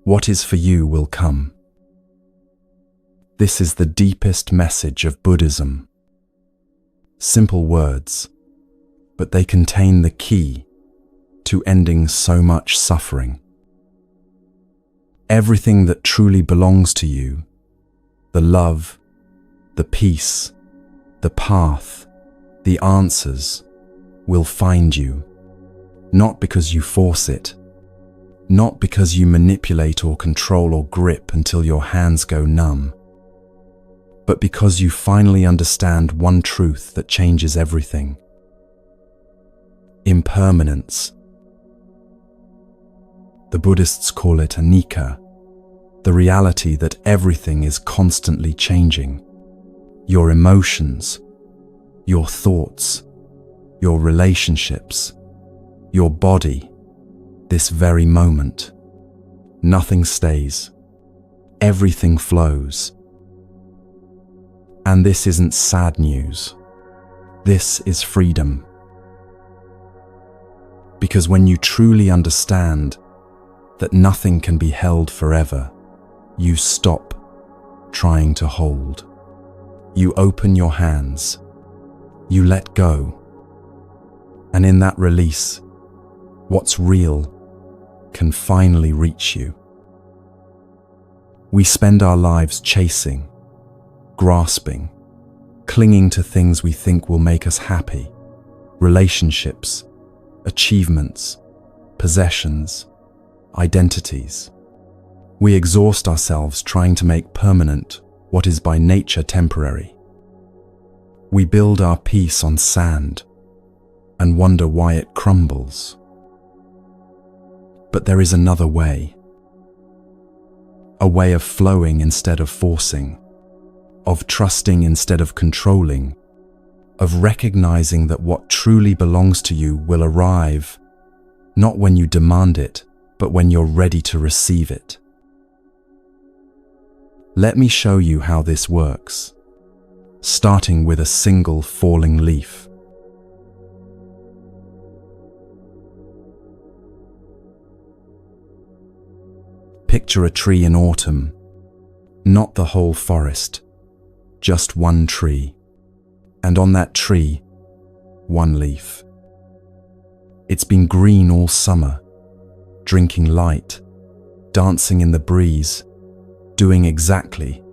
What is for you will come. This is the deepest message of Buddhism. Simple words, but they contain the key to ending so much suffering. Everything that truly belongs to you, the love, the peace, the path, the answers, will find you, not because you force it, not because you manipulate or control or grip until your hands go numb, but because you finally understand one truth that changes everything: impermanence. The Buddhists call it anicca, the reality that everything is constantly changing. Your emotions, your thoughts, your relationships, your body, this very moment. Nothing stays. Everything flows. And this isn't sad news. This is freedom. Because when you truly understand that nothing can be held forever, you stop trying to hold. You open your hands. You let go. And in that release, what's real can finally reach you. We spend our lives chasing, grasping, clinging to things we think will make us happy: relationships, achievements, possessions, identities. We exhaust ourselves trying to make permanent what is by nature temporary. We build our peace on sand and wonder why it crumbles. But there is another way. A way of flowing instead of forcing, of trusting instead of controlling, of recognizing that what truly belongs to you will arrive, not when you demand it, but when you're ready to receive it. Let me show you how this works, starting with a single falling leaf. Picture a tree in autumn, not the whole forest, just one tree, and on that tree, one leaf. It's been green all summer, drinking light, dancing in the breeze, doing exactly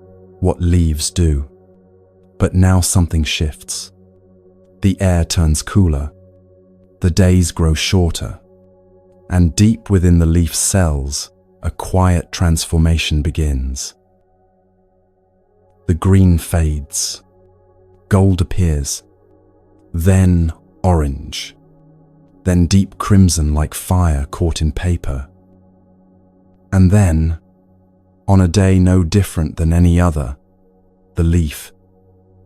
what leaves do. But now something shifts. The air turns cooler, the days grow shorter, and deep within the leaf's cells, a quiet transformation begins. The green fades, gold appears, then orange, then deep crimson like fire caught in paper. And then, on a day no different than any other, the leaf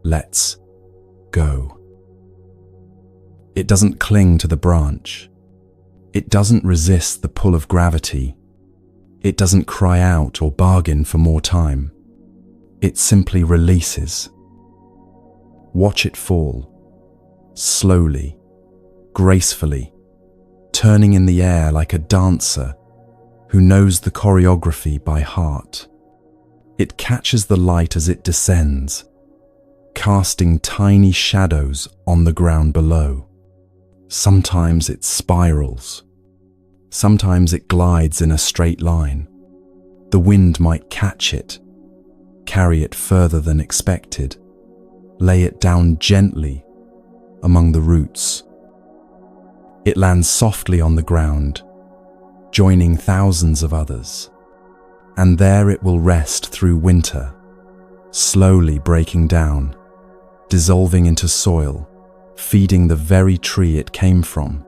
lets go. It doesn't cling to the branch. It doesn't resist the pull of gravity. It doesn't cry out or bargain for more time. It simply releases. Watch it fall, slowly, gracefully, turning in the air like a dancer who knows the choreography by heart. It catches the light as it descends, casting tiny shadows on the ground below. Sometimes it spirals. Sometimes it glides in a straight line. The wind might catch it, carry it further than expected, lay it down gently among the roots. It lands softly on the ground, joining thousands of others. And there it will rest through winter, slowly breaking down, dissolving into soil, feeding the very tree it came from,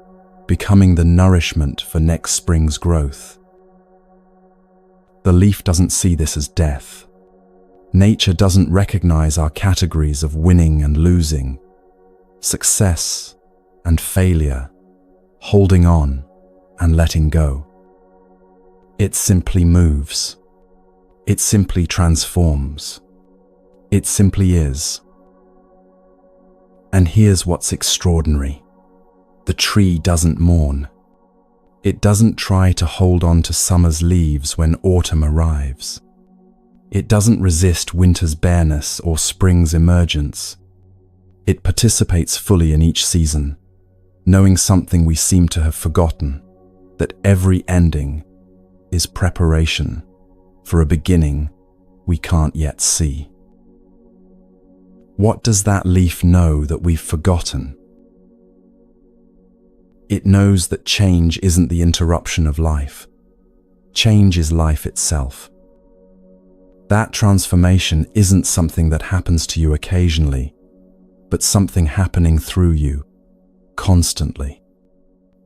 becoming the nourishment for next spring's growth. The leaf doesn't see this as death. Nature doesn't recognize our categories of winning and losing, success and failure, holding on and letting go. It simply moves. It simply transforms. It simply is. And here's what's extraordinary. The tree doesn't mourn. It doesn't try to hold on to summer's leaves when autumn arrives. It doesn't resist winter's bareness or spring's emergence. It participates fully in each season, knowing something we seem to have forgotten, that every ending is preparation for a beginning we can't yet see. What does that leaf know that we've forgotten? It knows that change isn't the interruption of life. Change is life itself. That transformation isn't something that happens to you occasionally, but something happening through you, constantly.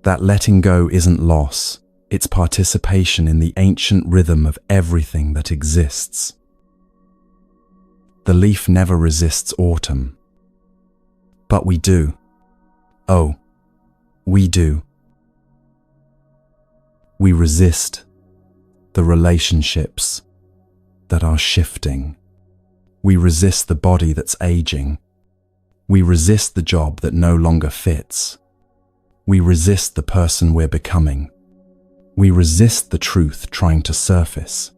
That letting go isn't loss, it's participation in the ancient rhythm of everything that exists. The leaf never resists autumn. But we do. Oh, we do. We resist the relationships that are shifting. We resist the body that's aging. We resist the job that no longer fits. We resist the person we're becoming. We resist the truth trying to surface.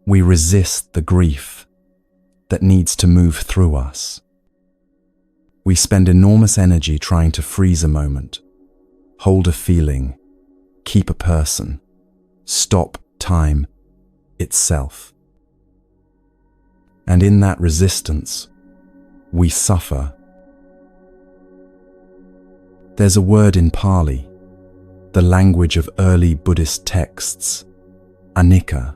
We resist the grief that needs to move through us. We spend enormous energy trying to freeze a moment, hold a feeling, keep a person, stop time itself. And in that resistance, we suffer. There's a word in Pali, the language of early Buddhist texts, anicca.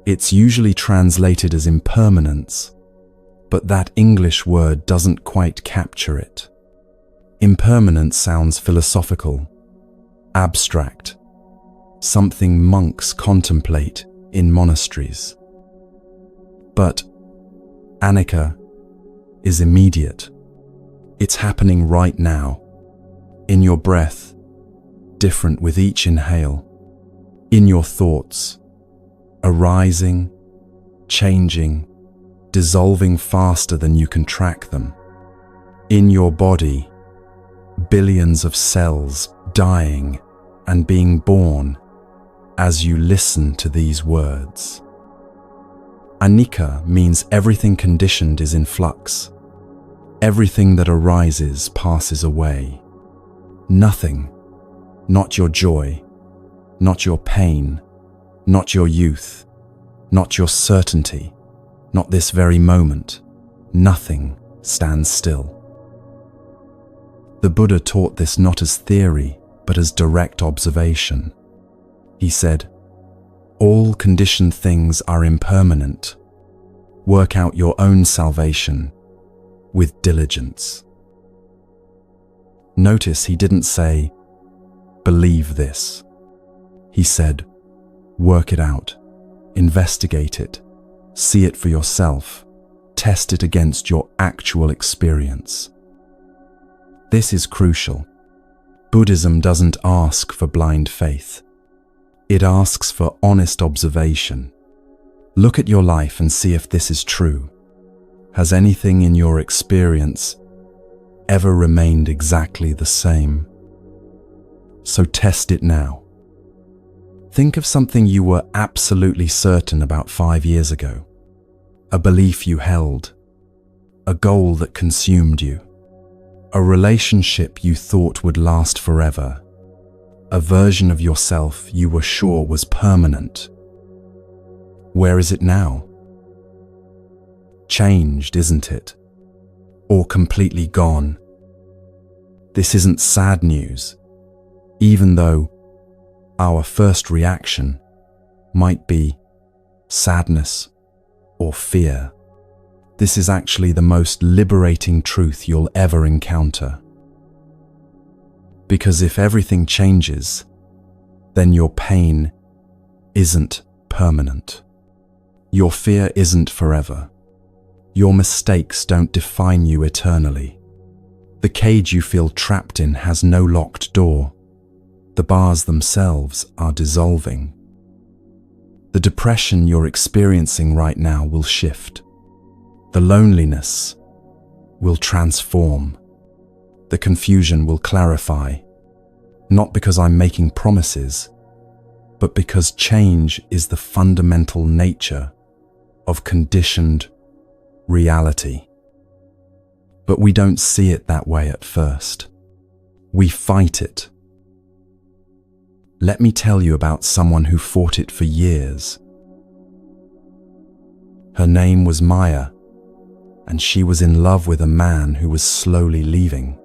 It's usually translated as impermanence, but that English word doesn't quite capture it. Impermanence sounds philosophical, abstract, something monks contemplate in monasteries. But anicca is immediate. It's happening right now, in your breath, different with each inhale, in your thoughts, arising, changing, dissolving faster than you can track them. In your body, billions of cells dying and being born as you listen to these words. Anicca means everything conditioned is in flux. Everything that arises passes away. Nothing, not your joy, not your pain, not your youth, not your certainty, not this very moment. Nothing stands still. The Buddha taught this not as theory, but as direct observation. He said, "All conditioned things are impermanent. Work out your own salvation with diligence." Notice he didn't say, "Believe this." He said, "Work it out, investigate it, see it for yourself, test it against your actual experience." This is crucial. Buddhism doesn't ask for blind faith. It asks for honest observation. Look at your life and see if this is true. Has anything in your experience ever remained exactly the same? So test it now. Think of something you were absolutely certain about 5 years ago. A belief you held. A goal that consumed you. A relationship you thought would last forever. A version of yourself you were sure was permanent. Where is it now? Changed, isn't it? Or completely gone? This isn't sad news, even though our first reaction might be sadness or fear. This is actually the most liberating truth you'll ever encounter. Because if everything changes, then your pain isn't permanent. Your fear isn't forever. Your mistakes don't define you eternally. The cage you feel trapped in has no locked door. The bars themselves are dissolving. The depression you're experiencing right now will shift. The loneliness will transform. The confusion will clarify. Not because I'm making promises, but because change is the fundamental nature of conditioned reality. But we don't see it that way at first. We fight it. Let me tell you about someone who fought it for years. Her name was Maya, and she was in love with a man who was slowly leaving.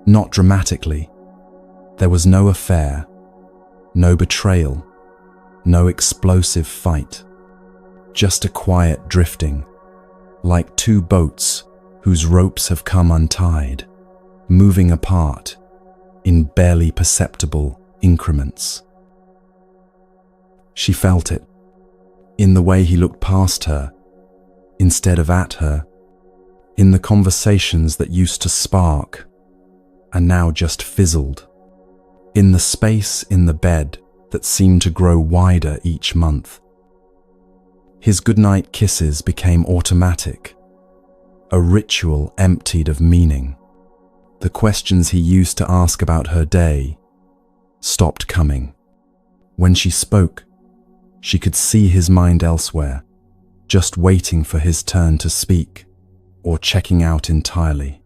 Not dramatically. There was no affair, no betrayal, no explosive fight. Just a quiet drifting, like two boats whose ropes have come untied, moving apart in barely perceptible increments. She felt it, in the way he looked past her, instead of at her, in the conversations that used to spark, and now just fizzled, in the space in the bed that seemed to grow wider each month. His goodnight kisses became automatic, a ritual emptied of meaning. The questions he used to ask about her day stopped coming. When she spoke, she could see his mind elsewhere, just waiting for his turn to speak or checking out entirely.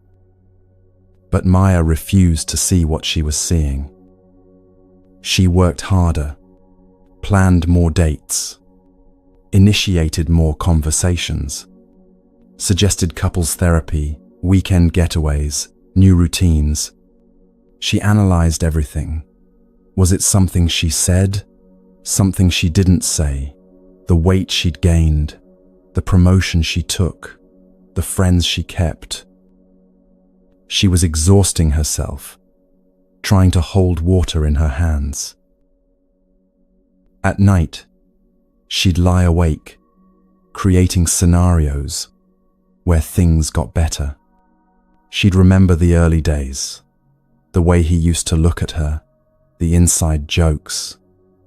But Maya refused to see what she was seeing. She worked harder, planned more dates, initiated more conversations, suggested couples therapy, weekend getaways, new routines. She analyzed everything. Was it something she said? Something she didn't say? The weight she'd gained? The promotion she took? The friends she kept? She was exhausting herself, trying to hold water in her hands. At night, she'd lie awake, creating scenarios where things got better. She'd remember the early days, the way he used to look at her, the inside jokes,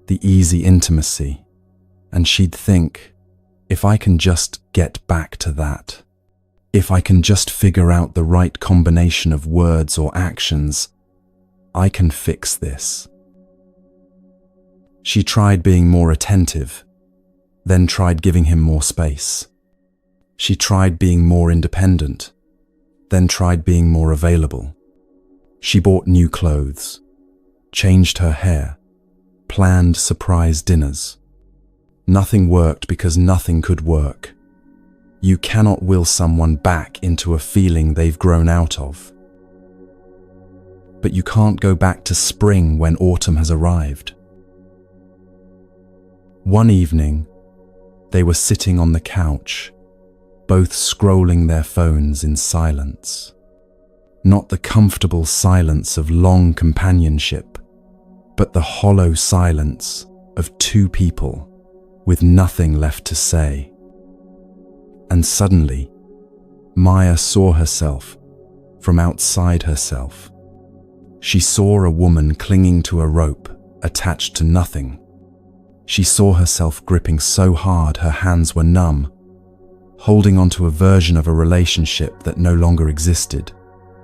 the easy intimacy, and she'd think, if I can just get back to that, if I can just figure out the right combination of words or actions, I can fix this. She tried being more attentive, then tried giving him more space. She tried being more independent, then tried being more available. She bought new clothes, changed her hair, planned surprise dinners. Nothing worked because nothing could work. You cannot will someone back into a feeling they've grown out of. But you can't go back to spring when autumn has arrived. One evening, they were sitting on the couch, both scrolling their phones in silence. Not the comfortable silence of long companionship, but the hollow silence of two people with nothing left to say. And suddenly, Maya saw herself from outside herself. She saw a woman clinging to a rope attached to nothing. She saw herself gripping so hard her hands were numb, holding onto a version of a relationship that no longer existed,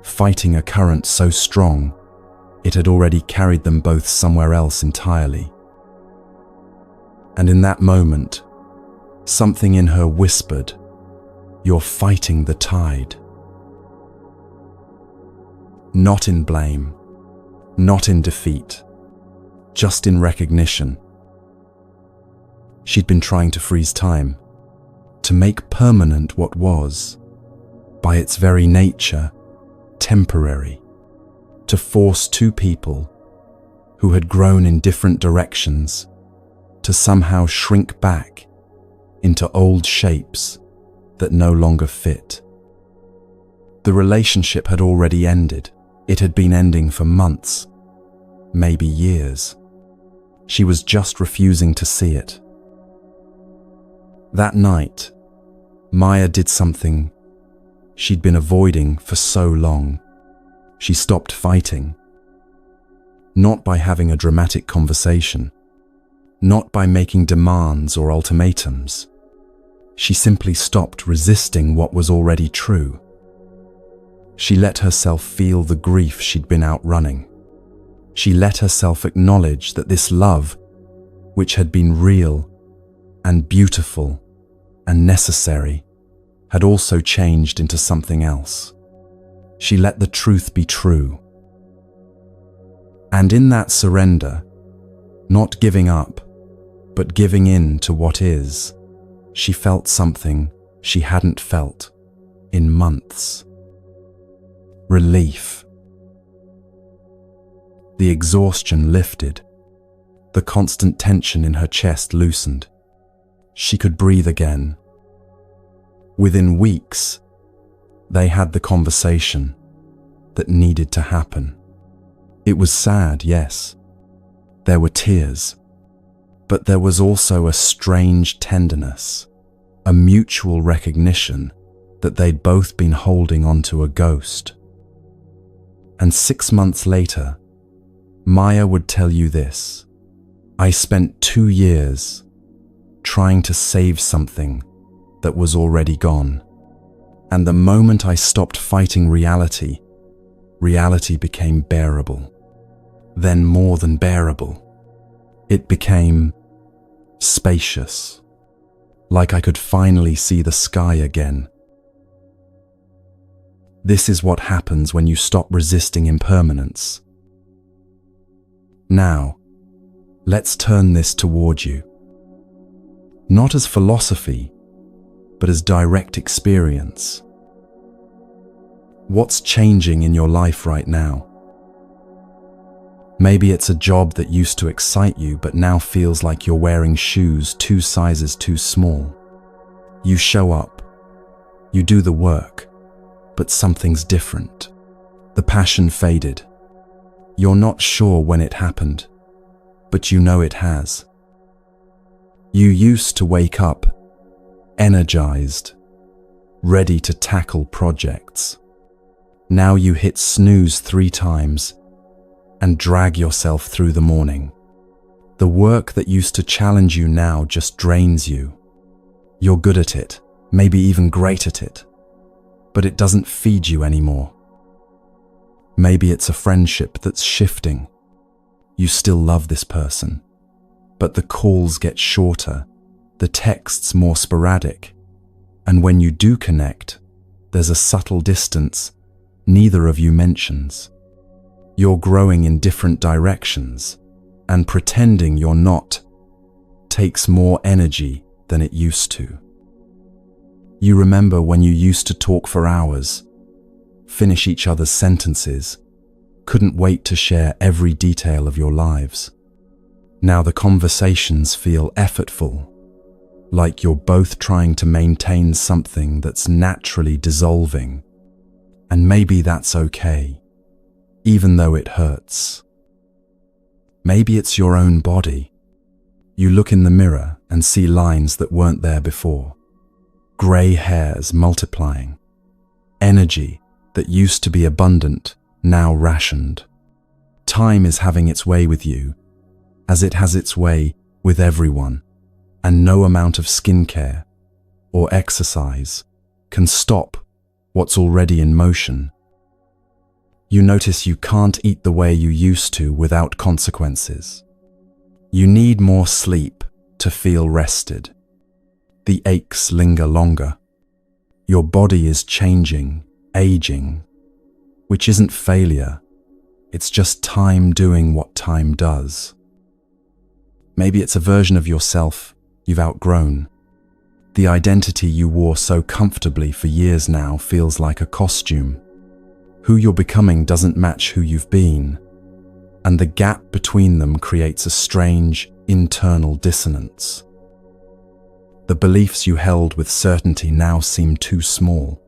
fighting a current so strong it had already carried them both somewhere else entirely. And in that moment, something in her whispered, "You're fighting the tide." Not in blame, not in defeat, just in recognition. She'd been trying to freeze time, to make permanent what was, by its very nature, temporary, to force two people who had grown in different directions to somehow shrink back into old shapes that no longer fit. The relationship had already ended. It had been ending for months, maybe years. She was just refusing to see it. That night, Maya did something she'd been avoiding for so long. She stopped fighting. Not by having a dramatic conversation, not by making demands or ultimatums. She simply stopped resisting what was already true. She let herself feel the grief she'd been outrunning, She let herself acknowledge that this love, which had been real and beautiful and necessary, had also changed into something else. She let the truth be true. And in that surrender, not giving up, but giving in to what is, she felt something she hadn't felt in months. Relief. The exhaustion lifted. The constant tension in her chest loosened. She could breathe again. Within weeks, they had the conversation that needed to happen. It was sad, yes. There were tears. But there was also a strange tenderness, a mutual recognition that they'd both been holding onto a ghost. And 6 months later, Maya would tell you this: I spent 2 years trying to save something that was already gone. And the moment I stopped fighting reality, reality became bearable. Then more than bearable. It became spacious, like I could finally see the sky again. This is what happens when you stop resisting impermanence. Now, let's turn this toward you. Not as philosophy, but as direct experience. What's changing in your life right now? Maybe it's a job that used to excite you but now feels like you're wearing shoes 2 sizes too small. You show up, you do the work, but something's different. The passion faded. You're not sure when it happened, but you know it has. You used to wake up, energized, ready to tackle projects. Now you hit snooze 3 times and drag yourself through the morning. The work that used to challenge you now just drains you. You're good at it, maybe even great at it, but it doesn't feed you anymore. Maybe it's a friendship that's shifting. You still love this person, but the calls get shorter, the texts more sporadic, and when you do connect, there's a subtle distance neither of you mentions. You're growing in different directions, and pretending you're not takes more energy than it used to. You remember when you used to talk for hours, finish each other's sentences, couldn't wait to share every detail of your lives. Now the conversations feel effortful, like you're both trying to maintain something that's naturally dissolving. And maybe that's okay, even though it hurts. Maybe it's your own body. You look in the mirror and see lines that weren't there before. Gray hairs multiplying. Energy that used to be abundant, now rationed. Time is having its way with you, as it has its way with everyone, and no amount of skincare or exercise can stop what's already in motion. You notice you can't eat the way you used to without consequences. You need more sleep to feel rested. The aches linger longer. Your body is changing, aging, which isn't failure. It's just time doing what time does. Maybe it's a version of yourself you've outgrown. The identity you wore so comfortably for years now feels like a costume. Who you're becoming doesn't match who you've been, and the gap between them creates a strange internal dissonance. The beliefs you held with certainty now seem too small.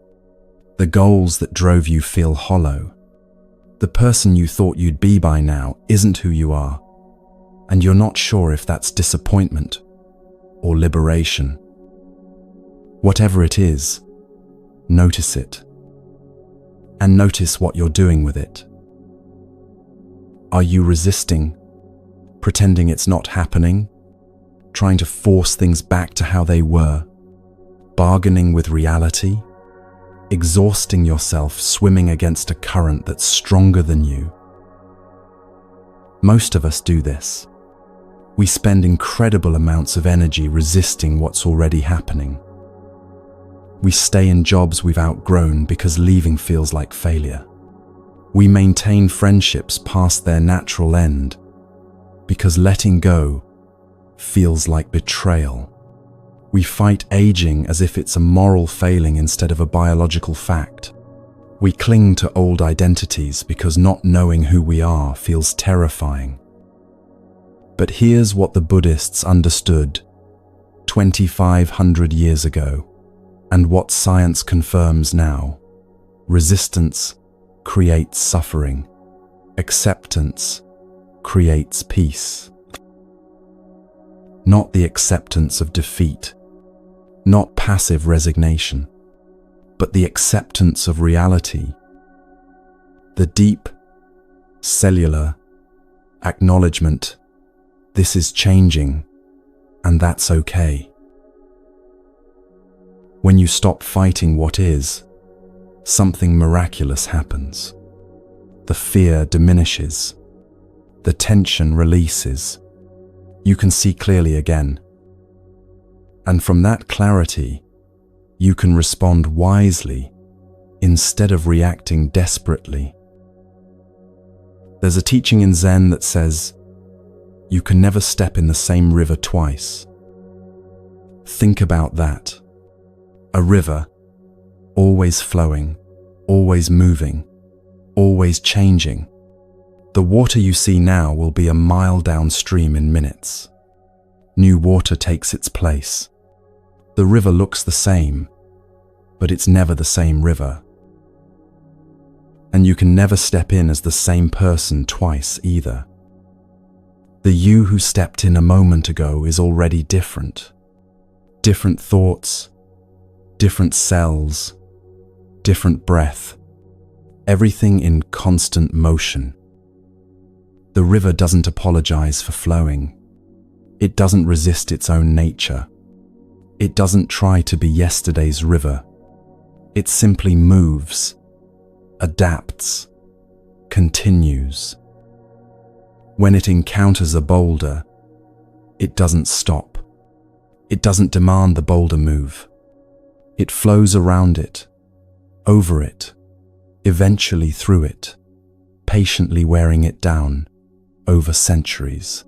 The goals that drove you feel hollow. The person you thought you'd be by now isn't who you are, and you're not sure if that's disappointment or liberation. Whatever it is, notice it. And notice what you're doing with it. Are you resisting, pretending it's not happening, trying to force things back to how they were, bargaining with reality, exhausting yourself swimming against a current that's stronger than you? Most of us do this. We spend incredible amounts of energy resisting what's already happening. We stay in jobs we've outgrown because leaving feels like failure. We maintain friendships past their natural end because letting go feels like betrayal. We fight aging as if it's a moral failing instead of a biological fact. We cling to old identities because not knowing who we are feels terrifying. But here's what the Buddhists understood 2,500 years ago, and what science confirms now. Resistance creates suffering. Acceptance creates peace. Not the acceptance of defeat, not passive resignation, but the acceptance of reality. The deep, cellular acknowledgement, this is changing, and that's okay. When you stop fighting what is, something miraculous happens. The fear diminishes. The tension releases. You can see clearly again. And from that clarity, you can respond wisely instead of reacting desperately. There's a teaching in Zen that says, you can never step in the same river twice. Think about that. A river, always flowing, always moving, always changing. The water you see now will be a mile downstream in minutes. New water takes its place. The river looks the same, but it's never the same river. And you can never step in as the same person twice either. The you who stepped in a moment ago is already different. Different thoughts, different cells, different breath, everything in constant motion. The river doesn't apologize for flowing. It doesn't resist its own nature. It doesn't try to be yesterday's river. It simply moves, adapts, continues. When it encounters a boulder, it doesn't stop. It doesn't demand the boulder move. It flows around it, over it, eventually through it, patiently wearing it down over centuries.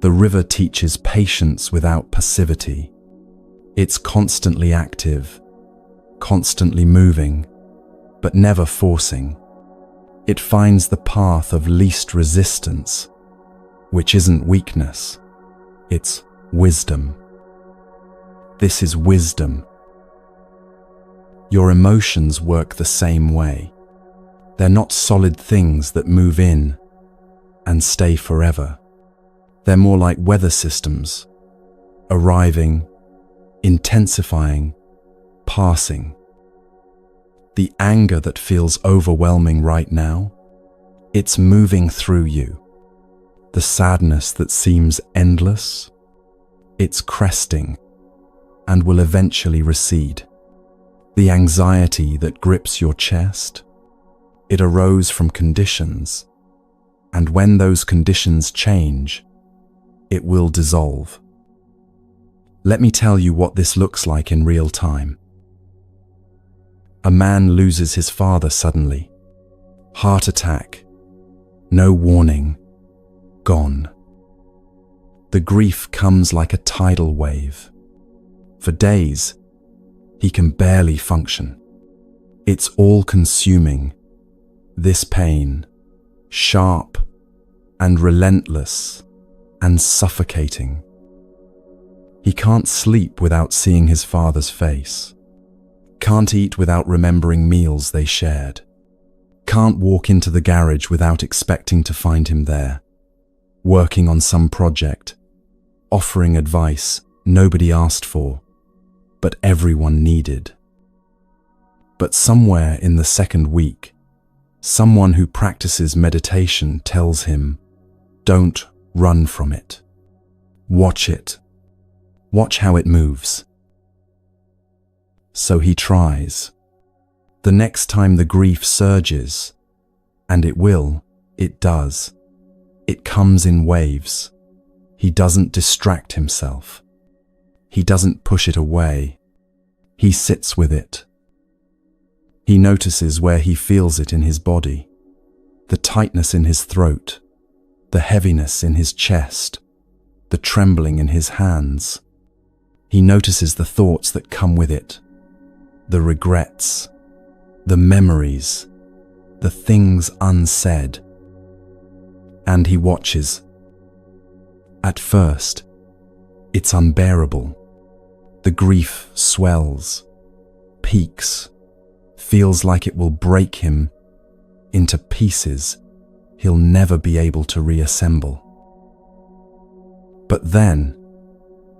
The river teaches patience without passivity. It's constantly active, constantly moving, but never forcing. It finds the path of least resistance, which isn't weakness, it's wisdom. This is wisdom. Your emotions work the same way. They're not solid things that move in and stay forever. They're more like weather systems, arriving, intensifying, passing. The anger that feels overwhelming right now, it's moving through you. The sadness that seems endless, it's cresting and will eventually recede. The anxiety that grips your chest, it arose from conditions, and when those conditions change, it will dissolve. Let me tell you what this looks like in real time. A man loses his father suddenly. Heart attack. No warning. Gone. The grief comes like a tidal wave. For days, he can barely function. It's all-consuming. This pain, sharp and relentless and suffocating. He can't sleep without seeing his father's face. Can't eat without remembering meals they shared. Can't walk into the garage without expecting to find him there, working on some project, offering advice nobody asked for, but everyone needed. But somewhere in the second week, someone who practices meditation tells him, don't run from it. Watch it. Watch how it moves. So he tries. The next time the grief surges, and it will, it does, It comes in waves. He doesn't distract himself. He doesn't push it away. He sits with it. He notices where he feels it in his body, the tightness in his throat, the heaviness in his chest, the trembling in his hands. He notices the thoughts that come with it, the regrets, the memories, the things unsaid. And he watches. At first, it's unbearable. The grief swells, peaks, feels like it will break him into pieces he'll never be able to reassemble. But then,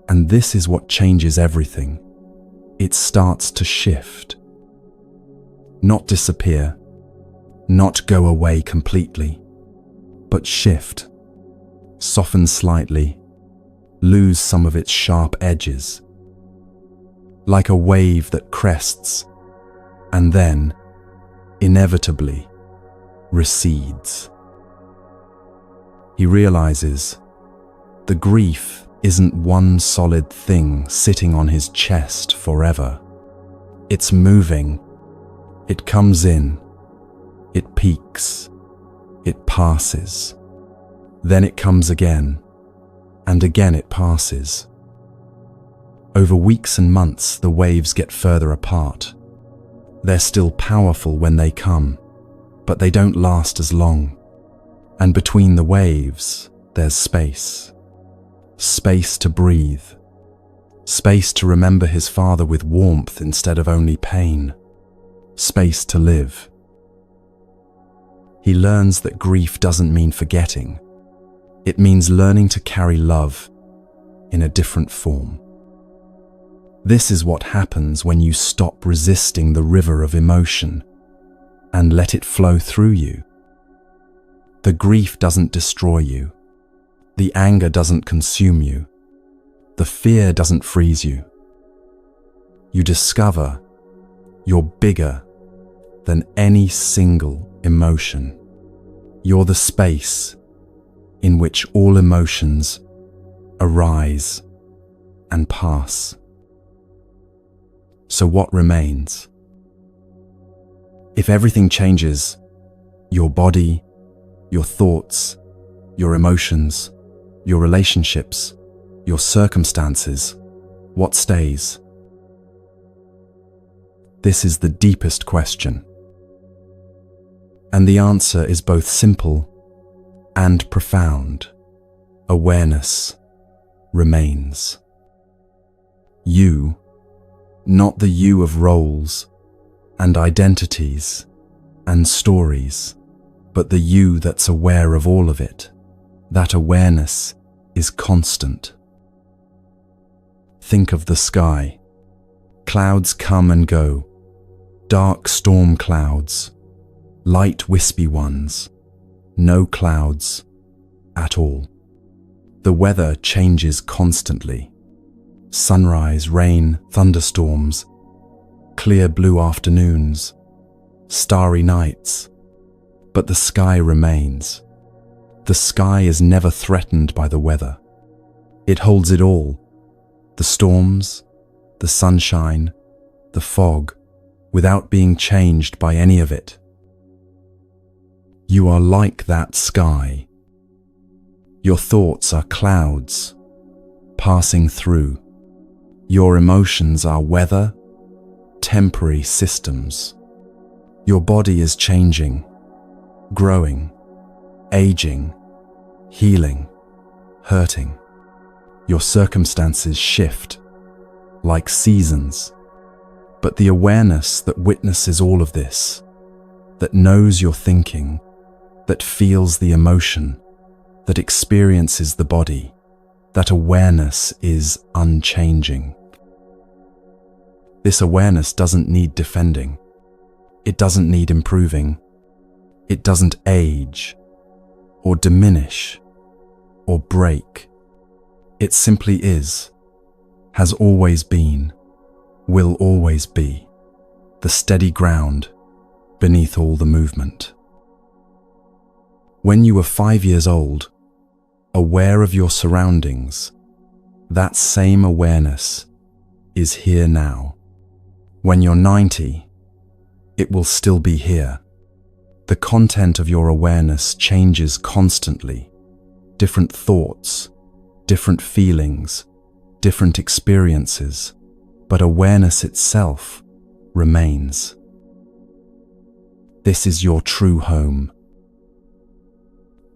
and this is what changes everything, it starts to shift. Not disappear, not go away completely, but shift, soften slightly, lose some of its sharp edges. Like a wave that crests and then, inevitably, recedes. He realizes the grief isn't one solid thing sitting on his chest forever. It's moving. It comes in. It peaks. It passes. Then it comes again, and again it passes. Over weeks and months, the waves get further apart. They're still powerful when they come, but they don't last as long. And between the waves, there's space. Space to breathe. Space to remember his father with warmth instead of only pain. Space to live. He learns that grief doesn't mean forgetting. It means learning to carry love in a different form. This is what happens when you stop resisting the river of emotion and let it flow through you. The grief doesn't destroy you. The anger doesn't consume you. The fear doesn't freeze you. You discover you're bigger than any single emotion. You're the space in which all emotions arise and pass. So what remains? If everything changes, your body, your thoughts, your emotions, your relationships, your circumstances, what stays? This is the deepest question. And the answer is both simple and profound. Awareness remains. You, not the you of roles and identities and stories, but the you that's aware of all of it. That awareness is constant. Think of the sky. Clouds come and go. Dark storm clouds, light wispy ones, no clouds at all. The weather changes constantly. Sunrise, rain, thunderstorms, clear blue afternoons, starry nights. But the sky remains. The sky is never threatened by the weather. It holds it all. The storms, the sunshine, the fog, without being changed by any of it. You are like that sky. Your thoughts are clouds passing through. Your emotions are weather, temporary systems. Your body is changing, growing, aging, healing, hurting. Your circumstances shift, like seasons. But the awareness that witnesses all of this, that knows your thinking, that feels the emotion, that experiences the body, that awareness is unchanging. This awareness doesn't need defending. It doesn't need improving. It doesn't age, or diminish, or break. It simply is, has always been, will always be, the steady ground beneath all the movement. When you were 5 years old, aware of your surroundings, that same awareness is here now. When you're 90, it will still be here. The content of your awareness changes constantly. Different thoughts, different feelings, different experiences, but awareness itself remains. This is your true home.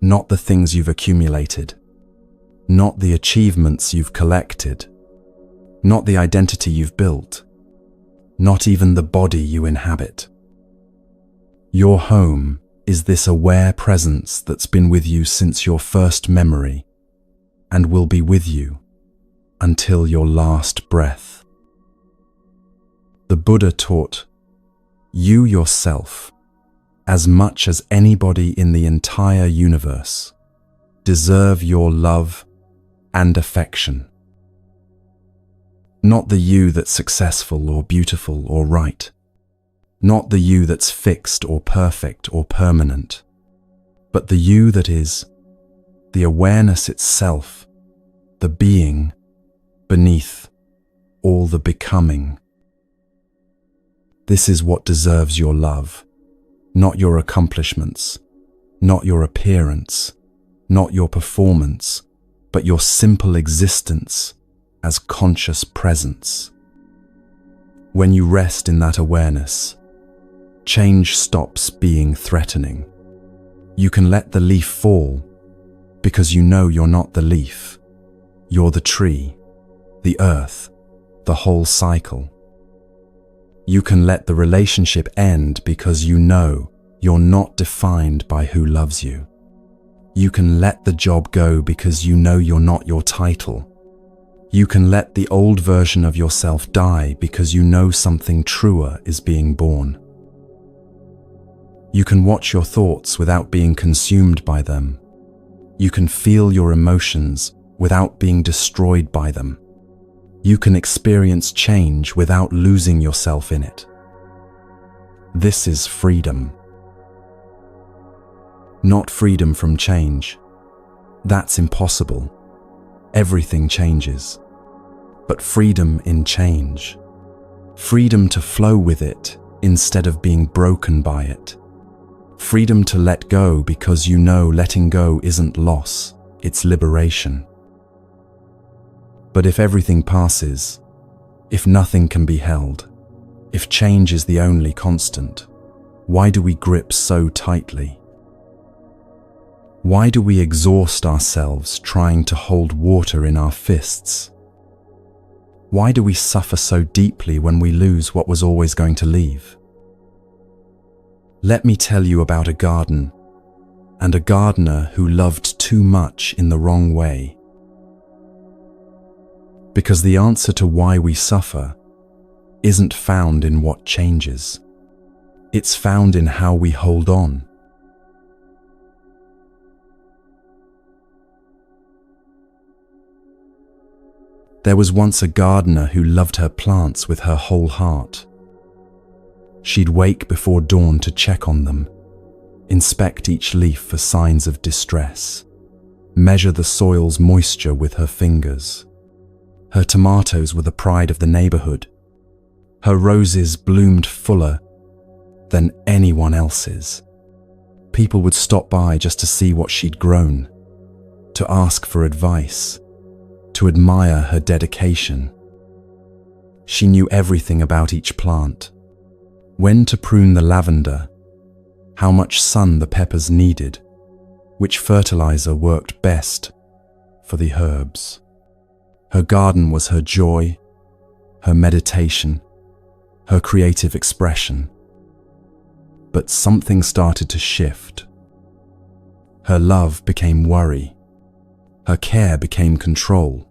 Not the things you've accumulated, not the achievements you've collected, not the identity you've built, not even the body you inhabit. Your home is this aware presence that's been with you since your first memory and will be with you until your last breath. The Buddha taught, you yourself, as much as anybody in the entire universe, deserve your love and affection. Not the you that's successful or beautiful or right. Not the you that's fixed or perfect or permanent, but the you that is the awareness itself, the being beneath all the becoming. This is what deserves your love, not your accomplishments, not your appearance, not your performance, but your simple existence as conscious presence. When you rest in that awareness, change stops being threatening. You can let the leaf fall because you know you're not the leaf. You're the tree, the earth, the whole cycle. You can let the relationship end because you know you're not defined by who loves you. You can let the job go because you know you're not your title. You can let the old version of yourself die because you know something truer is being born. You can watch your thoughts without being consumed by them. You can feel your emotions without being destroyed by them. You can experience change without losing yourself in it. This is freedom. Not freedom from change. That's impossible. Everything changes. But freedom in change. Freedom to flow with it instead of being broken by it. Freedom to let go because you know letting go isn't loss, it's liberation. But if everything passes, if nothing can be held, if change is the only constant, why do we grip so tightly? Why do we exhaust ourselves trying to hold water in our fists? Why do we suffer so deeply when we lose what was always going to leave? Let me tell you about a garden, and a gardener who loved too much in the wrong way. Because the answer to why we suffer isn't found in what changes. It's found in how we hold on. There was once a gardener who loved her plants with her whole heart. She'd wake before dawn to check on them, inspect each leaf for signs of distress, measure the soil's moisture with her fingers. Her tomatoes were the pride of the neighborhood. Her roses bloomed fuller than anyone else's. People would stop by just to see what she'd grown, to ask for advice, to admire her dedication. She knew everything about each plant. When to prune the lavender, how much sun the peppers needed, which fertilizer worked best for the herbs. Her garden was her joy, her meditation, her creative expression. But something started to shift. Her love became worry. Her care became control.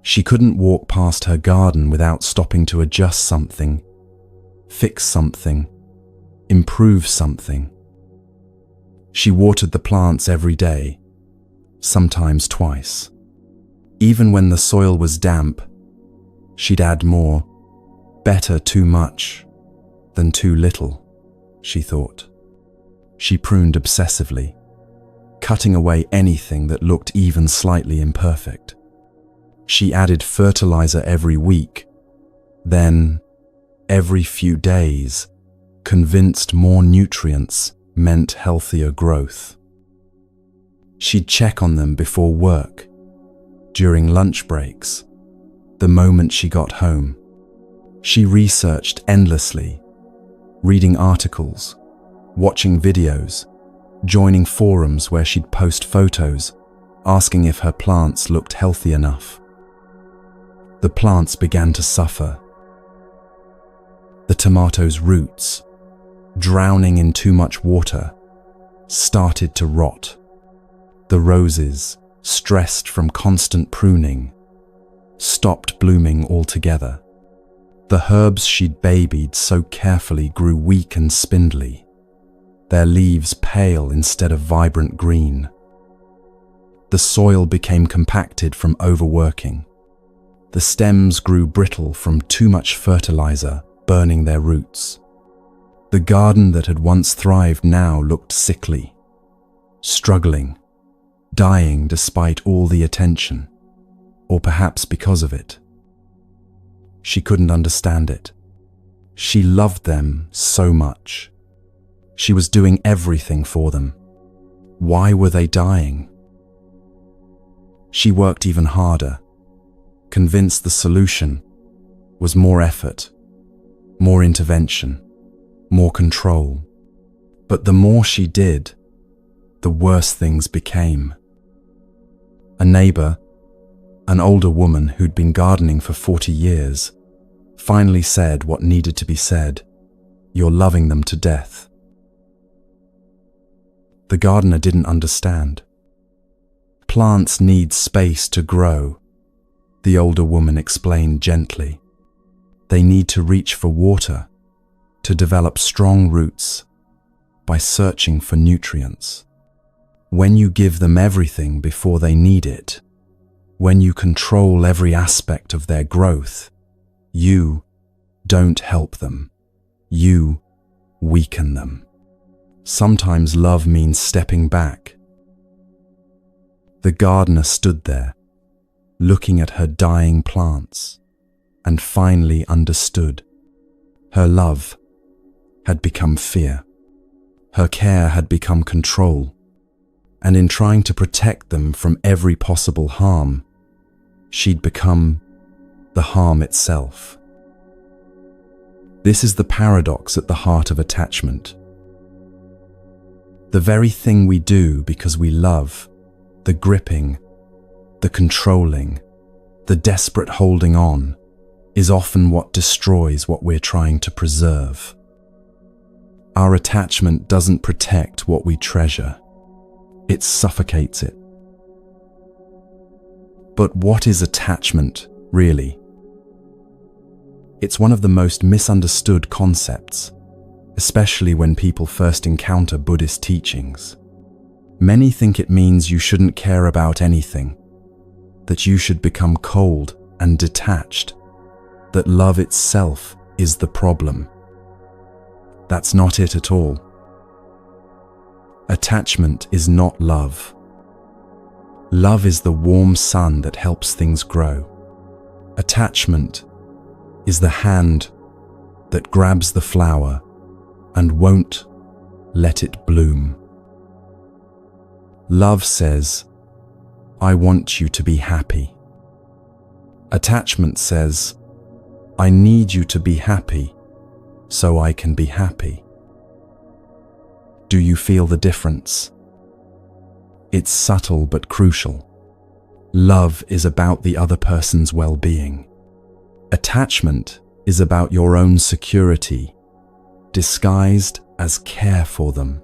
She couldn't walk past her garden without stopping to adjust something, fix something, improve something. She watered the plants every day, sometimes twice. Even when the soil was damp, she'd add more. Better too much than too little, she thought. She pruned obsessively, cutting away anything that looked even slightly imperfect. She added fertilizer every week, then every few days, convinced more nutrients meant healthier growth. She'd check on them before work, during lunch breaks, the moment she got home. She researched endlessly, reading articles, watching videos, joining forums where she'd post photos, asking if her plants looked healthy enough. The plants began to suffer. The tomatoes' roots, drowning in too much water, started to rot. The roses, stressed from constant pruning, stopped blooming altogether. The herbs she'd babied so carefully grew weak and spindly, their leaves pale instead of vibrant green. The soil became compacted from overworking. The stems grew brittle from too much fertilizer burning their roots. The garden that had once thrived now looked sickly, struggling, dying despite all the attention, or perhaps because of it. She couldn't understand it. She loved them so much. She was doing everything for them. Why were they dying? She worked even harder, convinced the solution was more effort, more intervention, more control. But the more she did, the worse things became. A neighbor, an older woman who'd been gardening for 40 years, finally said what needed to be said. "You're loving them to death." The gardener didn't understand. "Plants need space to grow," the older woman explained gently. "They need to reach for water, to develop strong roots by searching for nutrients. When you give them everything before they need it, when you control every aspect of their growth, you don't help them, you weaken them. Sometimes love means stepping back." The gardener stood there, looking at her dying plants, and finally understood. Her love had become fear. Her care had become control. And in trying to protect them from every possible harm, she'd become the harm itself. This is the paradox at the heart of attachment. The very thing we do because we love, the gripping, the controlling, the desperate holding on, is often what destroys what we're trying to preserve. Our attachment doesn't protect what we treasure. It suffocates it. But what is attachment, really? It's one of the most misunderstood concepts, especially when people first encounter Buddhist teachings. Many think it means you shouldn't care about anything, that you should become cold and detached, that love itself is the problem. That's not it at all. Attachment is not love. Love is the warm sun that helps things grow. Attachment is the hand that grabs the flower and won't let it bloom. Love says, "I want you to be happy." Attachment says, "I need you to be happy so I can be happy." Do you feel the difference? It's subtle but crucial. Love is about the other person's well-being. Attachment is about your own security, disguised as care for them.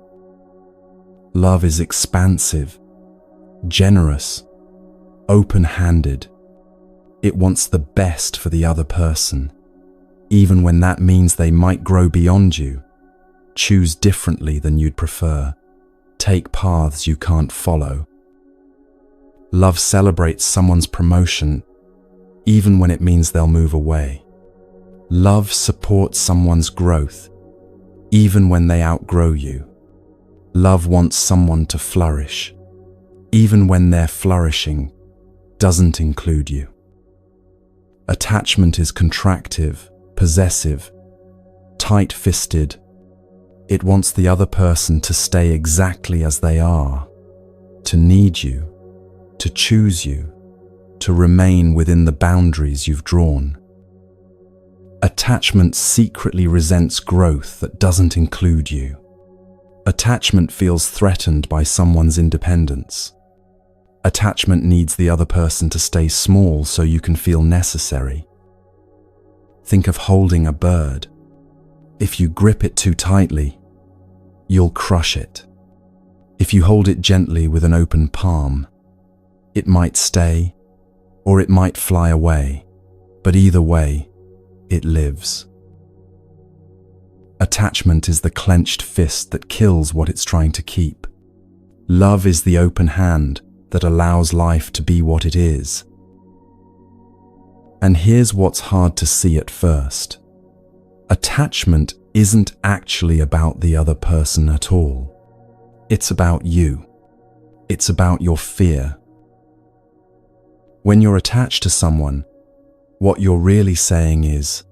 Love is expansive, generous, open-handed. It wants the best for the other person, even when that means they might grow beyond you, choose differently than you'd prefer, take paths you can't follow. Love celebrates someone's promotion, even when it means they'll move away. Love supports someone's growth, even when they outgrow you. Love wants someone to flourish, even when they're flourishing, doesn't include you. Attachment is contractive, possessive, tight-fisted. It wants the other person to stay exactly as they are, to need you, to choose you, to remain within the boundaries you've drawn. Attachment secretly resents growth that doesn't include you. Attachment feels threatened by someone's independence. Attachment needs the other person to stay small so you can feel necessary. Think of holding a bird. If you grip it too tightly, you'll crush it. If you hold it gently with an open palm, it might stay or it might fly away, but either way, it lives. Attachment is the clenched fist that kills what it's trying to keep. Love is the open hand that allows life to be what it is. And here's what's hard to see at first. Attachment isn't actually about the other person at all. It's about you. It's about your fear. When you're attached to someone, what you're really saying is,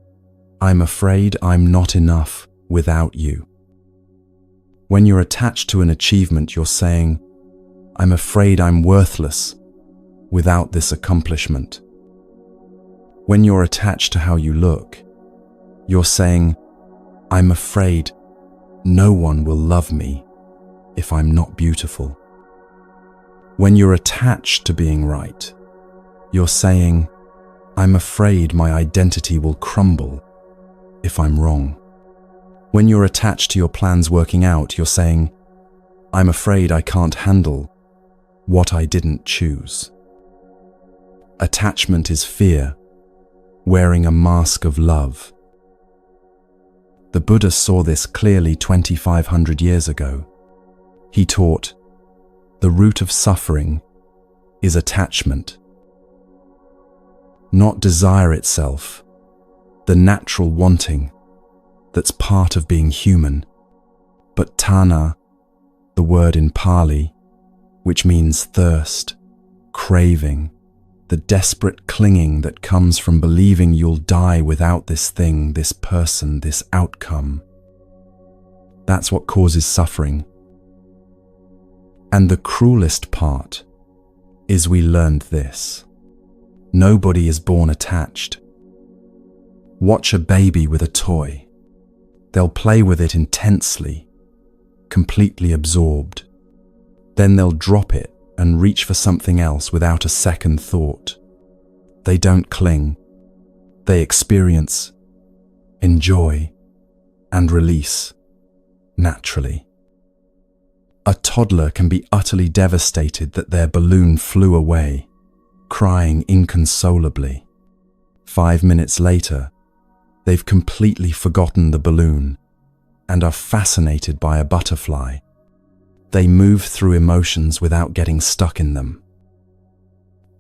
I'm afraid I'm not enough without you. When you're attached to an achievement, you're saying, I'm afraid I'm worthless without this accomplishment. When you're attached to how you look, you're saying, I'm afraid no one will love me if I'm not beautiful. When you're attached to being right, you're saying, I'm afraid my identity will crumble if I'm wrong. When you're attached to your plans working out, you're saying, I'm afraid I can't handle what I didn't choose. Attachment is fear, wearing a mask of love. The Buddha saw this clearly 2,500 years ago. He taught, the root of suffering is attachment. Not desire itself, the natural wanting that's part of being human, but tana, the word in Pali, which means thirst, craving, the desperate clinging that comes from believing you'll die without this thing, this person, this outcome. That's what causes suffering. And the cruelest part is we learned this. Nobody is born attached. Watch a baby with a toy. They'll play with it intensely, completely absorbed. Then they'll drop it and reach for something else without a second thought. They don't cling. They experience, enjoy, and release naturally. A toddler can be utterly devastated that their balloon flew away, crying inconsolably. 5 minutes later, they've completely forgotten the balloon and are fascinated by a butterfly. They move through emotions without getting stuck in them.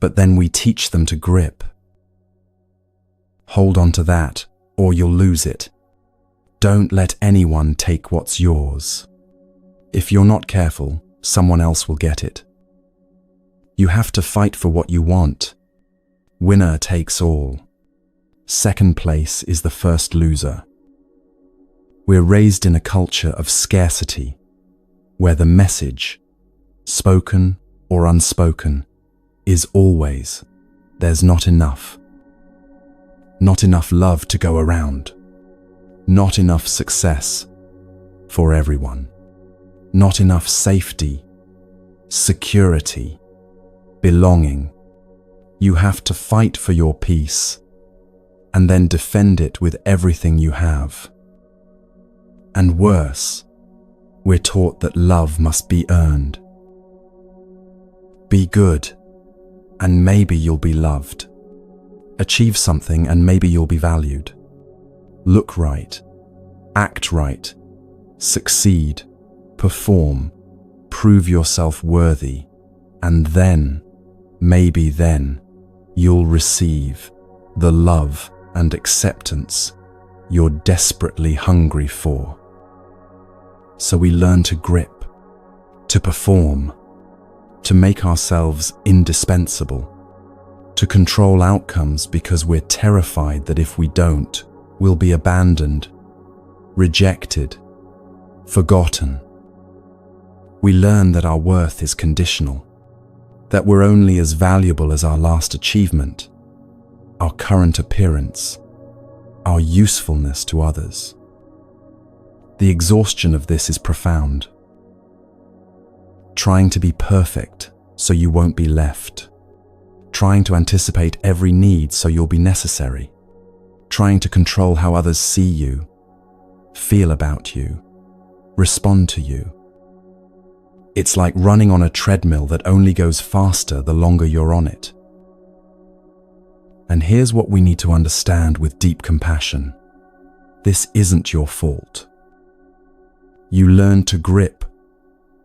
But then we teach them to grip. Hold on to that, or you'll lose it. Don't let anyone take what's yours. If you're not careful, someone else will get it. You have to fight for what you want. Winner takes all. Second place is the first loser. We're raised in a culture of scarcity, where the message, spoken or unspoken, is always, there's not enough. Not enough love to go around. Not enough success for everyone. Not enough safety, security, belonging. You have to fight for your peace and then defend it with everything you have. And worse, we're taught that love must be earned. Be good, and maybe you'll be loved. Achieve something, and maybe you'll be valued. Look right, act right, succeed, perform, prove yourself worthy, and then, maybe then, you'll receive the love and acceptance you're desperately hungry for. So we learn to grip, to perform, to make ourselves indispensable, to control outcomes because we're terrified that if we don't, we'll be abandoned, rejected, forgotten. We learn that our worth is conditional, that we're only as valuable as our last achievement, our current appearance, our usefulness to others. The exhaustion of this is profound. Trying to be perfect so you won't be left. Trying to anticipate every need so you'll be necessary. Trying to control how others see you, feel about you, respond to you. It's like running on a treadmill that only goes faster the longer you're on it. And here's what we need to understand with deep compassion. This isn't your fault. You learned to grip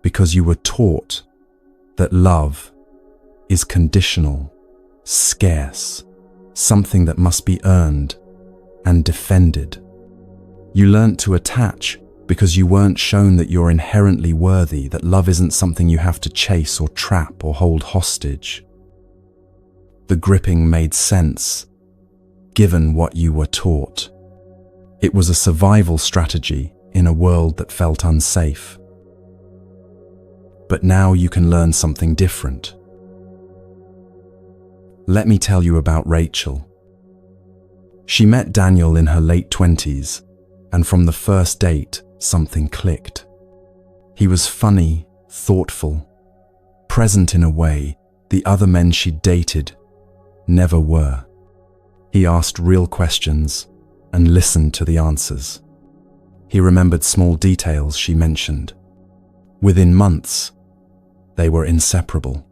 because you were taught that love is conditional, scarce, something that must be earned and defended. You learned to attach because you weren't shown that you're inherently worthy, that love isn't something you have to chase or trap or hold hostage. The gripping made sense, given what you were taught. It was a survival strategy in a world that felt unsafe. But now you can learn something different. Let me tell you about Rachel. She met Daniel in her late 20s, and from the first date, something clicked. He was funny, thoughtful, present in a way the other men she'd dated never were. He asked real questions and listened to the answers. He remembered small details she mentioned. Within months, they were inseparable.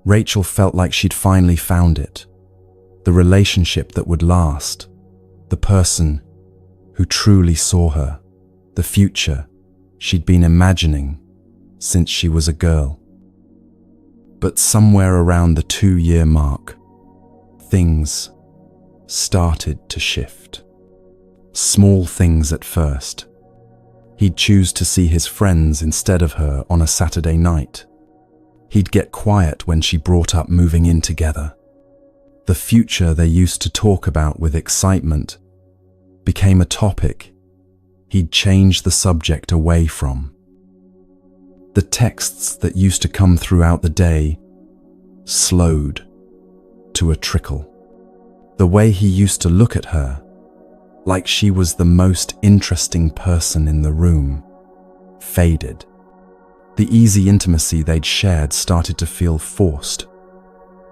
Rachel felt like she'd finally found it, the relationship that would last, the person who truly saw her, the future she'd been imagining since she was a girl. But somewhere around the 2-year mark, things started to shift. Small things at first. He'd choose to see his friends instead of her on a Saturday night. He'd get quiet when she brought up moving in together. The future they used to talk about with excitement became a topic he'd change the subject away from. The texts that used to come throughout the day slowed to a trickle. The way he used to look at her, like she was the most interesting person in the room, faded. The easy intimacy they'd shared started to feel forced,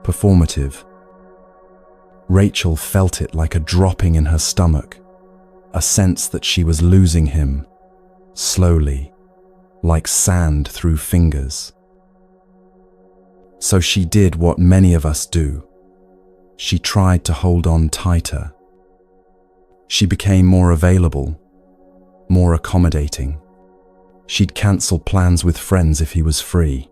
performative. Rachel felt it like a dropping in her stomach, a sense that she was losing him, slowly, like sand through fingers. So she did what many of us do. She tried to hold on tighter. She became more available, more accommodating. She'd cancel plans with friends if he was free.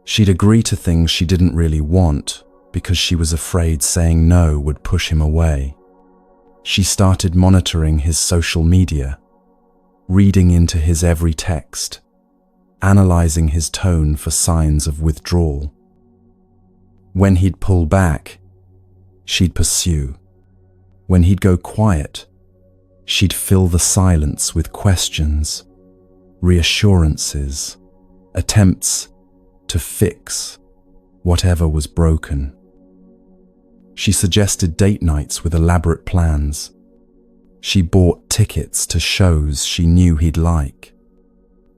She'd agree to things she didn't really want because she was afraid saying no would push him away. She started monitoring his social media, reading into his every text, analyzing his tone for signs of withdrawal. When he'd pull back, she'd pursue. When he'd go quiet, she'd fill the silence with questions, reassurances, attempts to fix whatever was broken. She suggested date nights with elaborate plans. She bought tickets to shows she knew he'd like.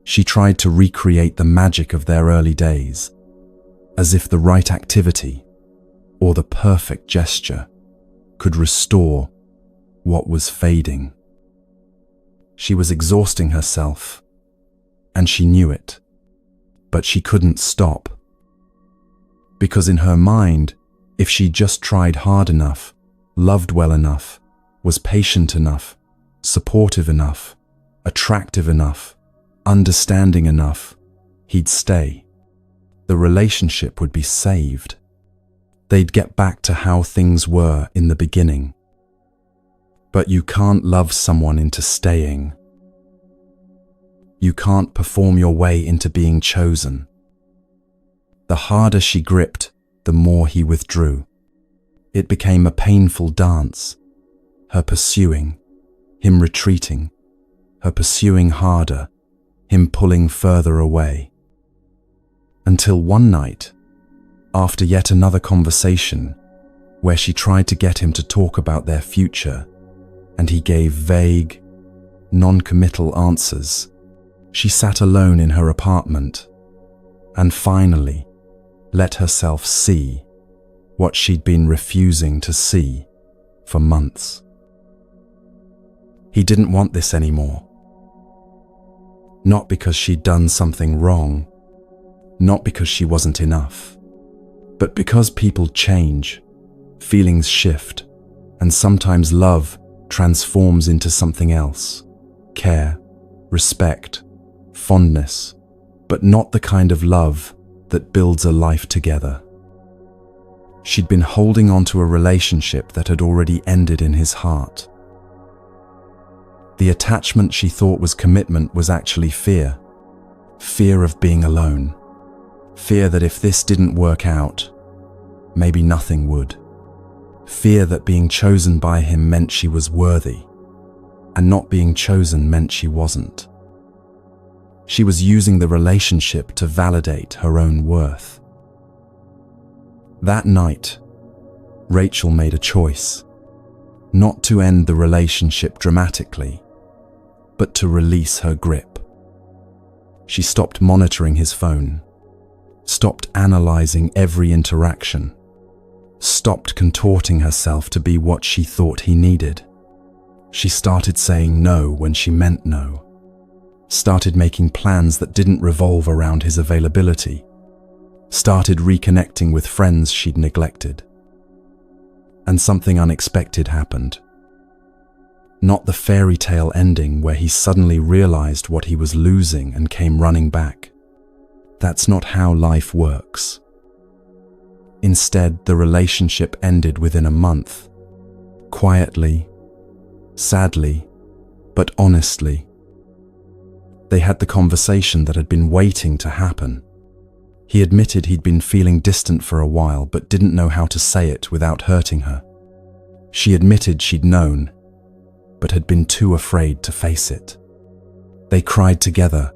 She tried to recreate the magic of their early days, as if the right activity or the perfect gesture could restore what was fading. She was exhausting herself, and she knew it, but she couldn't stop. Because in her mind, if she just tried hard enough, loved well enough, was patient enough, supportive enough, attractive enough, understanding enough, he'd stay. The relationship would be saved. They'd get back to how things were in the beginning. But you can't love someone into staying. You can't perform your way into being chosen. The harder she gripped, the more he withdrew. It became a painful dance, her pursuing, him retreating, her pursuing harder, him pulling further away. Until one night, after yet another conversation, where she tried to get him to talk about their future, and he gave vague, non-committal answers, she sat alone in her apartment and finally let herself see what she'd been refusing to see for months. He didn't want this anymore. Not because she'd done something wrong, not because she wasn't enough, but because people change, feelings shift, and sometimes love transforms into something else. Care, respect, fondness, but not the kind of love that builds a life together. She'd been holding on to a relationship that had already ended in his heart. The attachment she thought was commitment was actually fear. Fear of being alone. Fear that if this didn't work out, maybe nothing would. Fear that being chosen by him meant she was worthy, and not being chosen meant she wasn't. She was using the relationship to validate her own worth. That night, Rachel made a choice, not to end the relationship dramatically, but to release her grip. She stopped monitoring his phone, stopped analyzing every interaction, stopped contorting herself to be what she thought he needed. She started saying no when she meant no, started making plans that didn't revolve around his availability, started reconnecting with friends she'd neglected. And something unexpected happened. Not the fairy tale ending where he suddenly realized what he was losing and came running back. That's not how life works. Instead, the relationship ended within a month. Quietly, sadly, but honestly. They had the conversation that had been waiting to happen. He admitted he'd been feeling distant for a while but didn't know how to say it without hurting her. She admitted she'd known, but had been too afraid to face it. They cried together,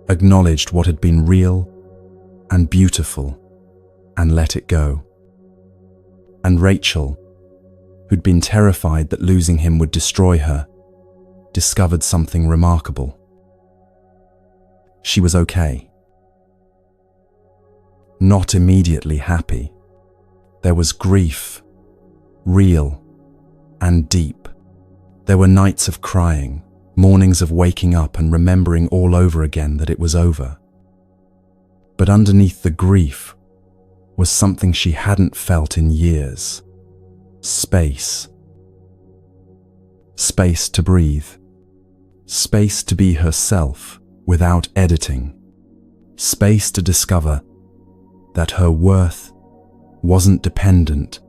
acknowledged what had been real and beautiful, and let it go. And Rachel, who'd been terrified that losing him would destroy her, discovered something remarkable. She was okay. Not immediately happy. There was grief, real and deep. There were nights of crying, mornings of waking up and remembering all over again that it was over. But underneath the grief was something she hadn't felt in years. Space. Space to breathe. Space to be herself without editing. Space to discover that her worth wasn't dependent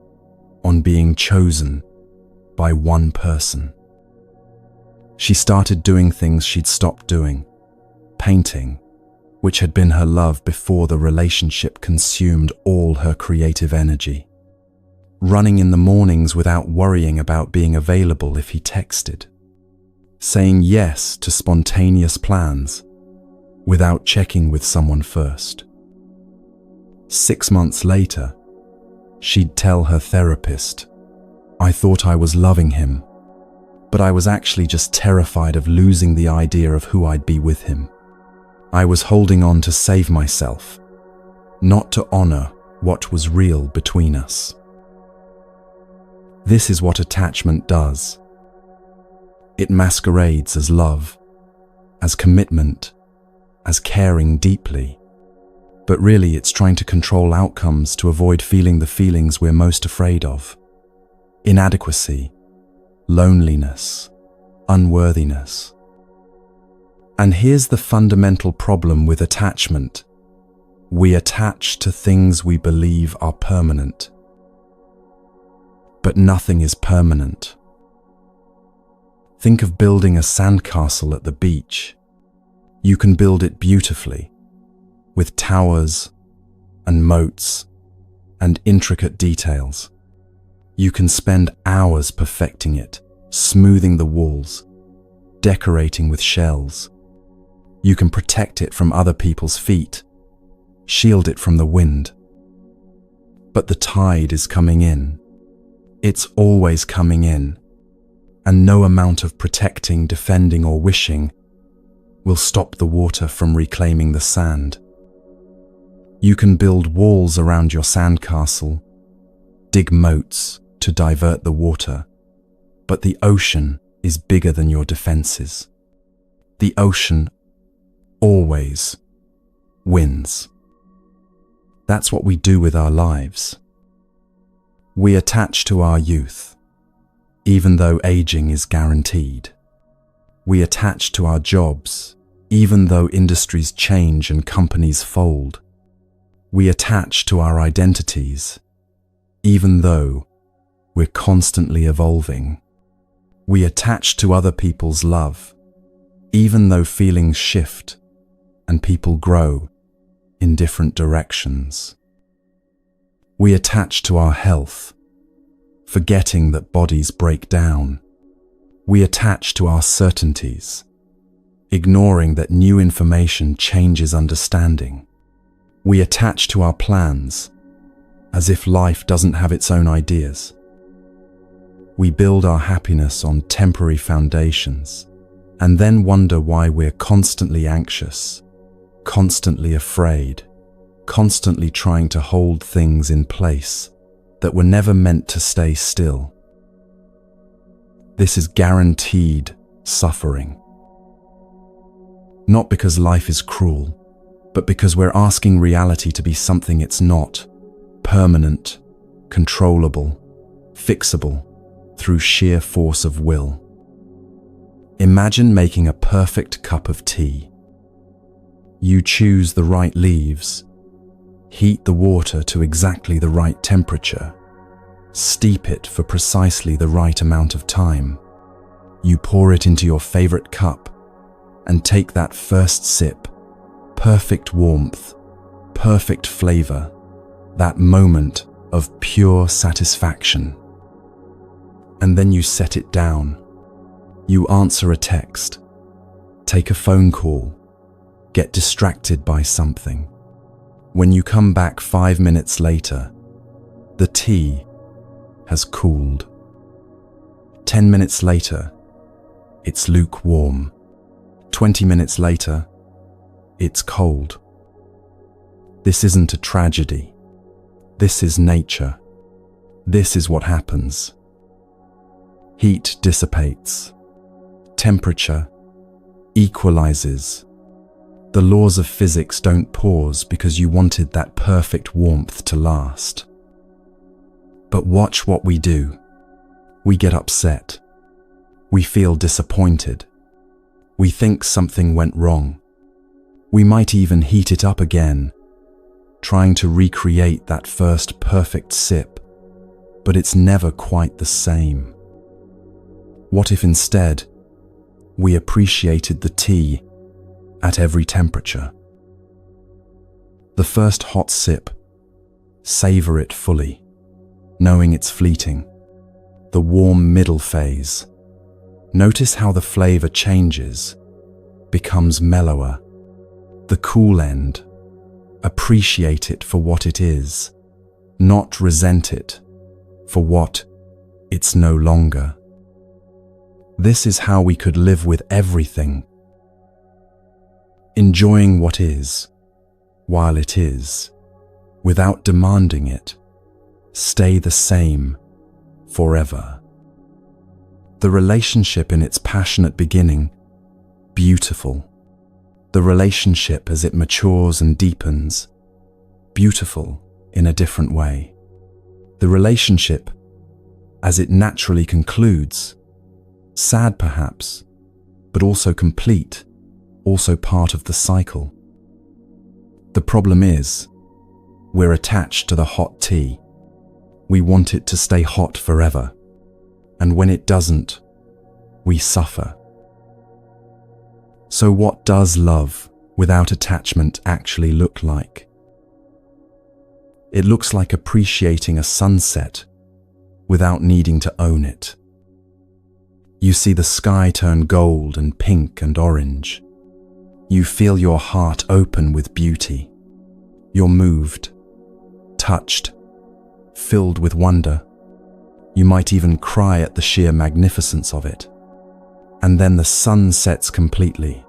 on being chosen by one person. She started doing things she'd stopped doing. Painting, which had been her love before the relationship consumed all her creative energy. Running in the mornings without worrying about being available if he texted. Saying yes to spontaneous plans without checking with someone first. 6 months later, she'd tell her therapist, "I thought I was loving him, but I was actually just terrified of losing the idea of who I'd be with him. I was holding on to save myself, not to honor what was real between us." This is what attachment does. It masquerades as love, as commitment, as caring deeply. But really it's trying to control outcomes to avoid feeling the feelings we're most afraid of. Inadequacy, loneliness, unworthiness. And here's the fundamental problem with attachment. We attach to things we believe are permanent. But nothing is permanent. Think of building a sandcastle at the beach. You can build it beautifully, with towers, and moats and intricate details. You can spend hours perfecting it, smoothing the walls, decorating with shells. You can protect it from other people's feet, shield it from the wind. But the tide is coming in. It's always coming in, and no amount of protecting, defending, or wishing will stop the water from reclaiming the sand. You can build walls around your sandcastle, dig moats to divert the water, but the ocean is bigger than your defenses. The ocean always wins. That's what we do with our lives. We attach to our youth, even though aging is guaranteed. We attach to our jobs, even though industries change and companies fold. We attach to our identities, even though we're constantly evolving. We attach to other people's love, even though feelings shift and people grow in different directions. We attach to our health, forgetting that bodies break down. We attach to our certainties, ignoring that new information changes understanding. We attach to our plans, as if life doesn't have its own ideas. We build our happiness on temporary foundations, and then wonder why we're constantly anxious, constantly afraid, constantly trying to hold things in place that were never meant to stay still. This is guaranteed suffering. Not because life is cruel, but because we're asking reality to be something it's not, permanent, controllable, fixable, through sheer force of will. Imagine making a perfect cup of tea. You choose the right leaves, heat the water to exactly the right temperature, steep it for precisely the right amount of time. You pour it into your favorite cup and take that first sip, perfect warmth, perfect flavor, that moment of pure satisfaction. And then you set it down. You answer a text, take a phone call, get distracted by something. When you come back 5 minutes later, the tea has cooled. 10 minutes later, it's lukewarm. 20 minutes later, it's cold. This isn't a tragedy. This is nature. This is what happens. Heat dissipates. Temperature equalizes. The laws of physics don't pause because you wanted that perfect warmth to last. But watch what we do. We get upset. We feel disappointed. We think something went wrong. We might even heat it up again, trying to recreate that first perfect sip, but it's never quite the same. What if instead, we appreciated the tea at every temperature? The first hot sip, savor it fully, knowing it's fleeting. The warm middle phase, notice how the flavor changes, becomes mellower. The cool end, appreciate it for what it is, not resent it for what it's no longer. This is how we could live with everything. Enjoying what is, while it is, without demanding it, stay the same forever. The relationship in its passionate beginning, beautiful. The relationship as it matures and deepens, beautiful in a different way. The relationship as it naturally concludes, sad perhaps, but also complete, also part of the cycle. The problem is, we're attached to the hot tea. We want it to stay hot forever, and when it doesn't, we suffer. So what does love without attachment actually look like? It looks like appreciating a sunset without needing to own it. You see the sky turn gold and pink and orange. You feel your heart open with beauty. You're moved, touched, filled with wonder. You might even cry at the sheer magnificence of it. And then the sun sets completely.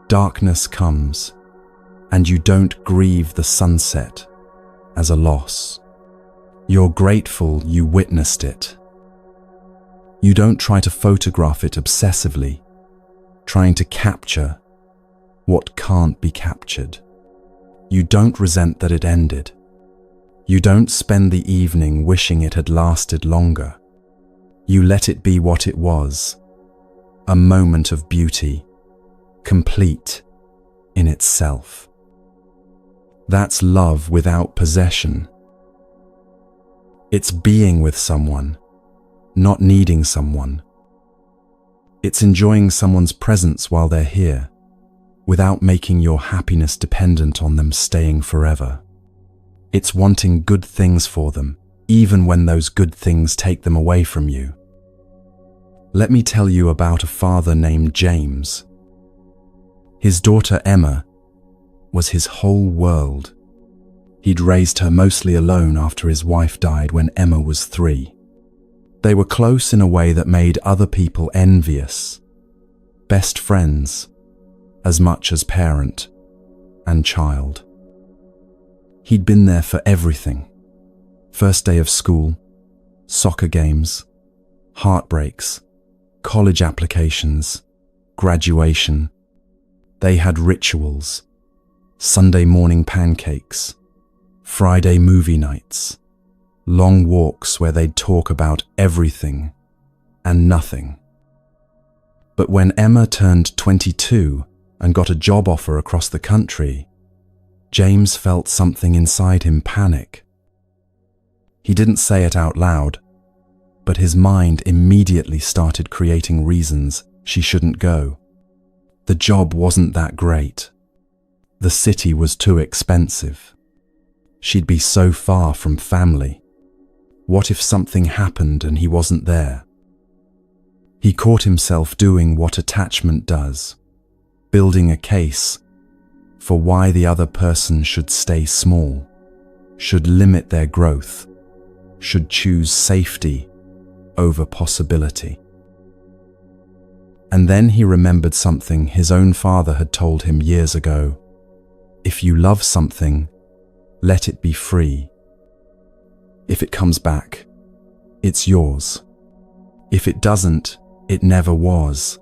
Darkness comes, and you don't grieve the sunset as a loss. You're grateful you witnessed it. You don't try to photograph it obsessively, trying to capture what can't be captured. You don't resent that it ended. You don't spend the evening wishing it had lasted longer. You let it be what it was, a moment of beauty, complete in itself. That's love without possession. It's being with someone, not needing someone. It's enjoying someone's presence while they're here, without making your happiness dependent on them staying forever. It's wanting good things for them, even when those good things take them away from you. Let me tell you about a father named James. His daughter Emma was his whole world. He'd raised her mostly alone after his wife died when Emma was 3. They were close in a way that made other people envious. Best friends, as much as parent and child. He'd been there for everything. First day of school, soccer games, heartbreaks, college applications, graduation. They had rituals, Sunday morning pancakes, Friday movie nights, long walks where they'd talk about everything and nothing. But when Emma turned 22 and got a job offer across the country, James felt something inside him panic. He didn't say it out loud, but his mind immediately started creating reasons she shouldn't go. The job wasn't that great. The city was too expensive. She'd be so far from family. What if something happened and he wasn't there? He caught himself doing what attachment does, building a case for why the other person should stay small, should limit their growth, should choose safety over possibility. And then he remembered something his own father had told him years ago. If you love something, let it be free. If it comes back, it's yours. If it doesn't, it never was.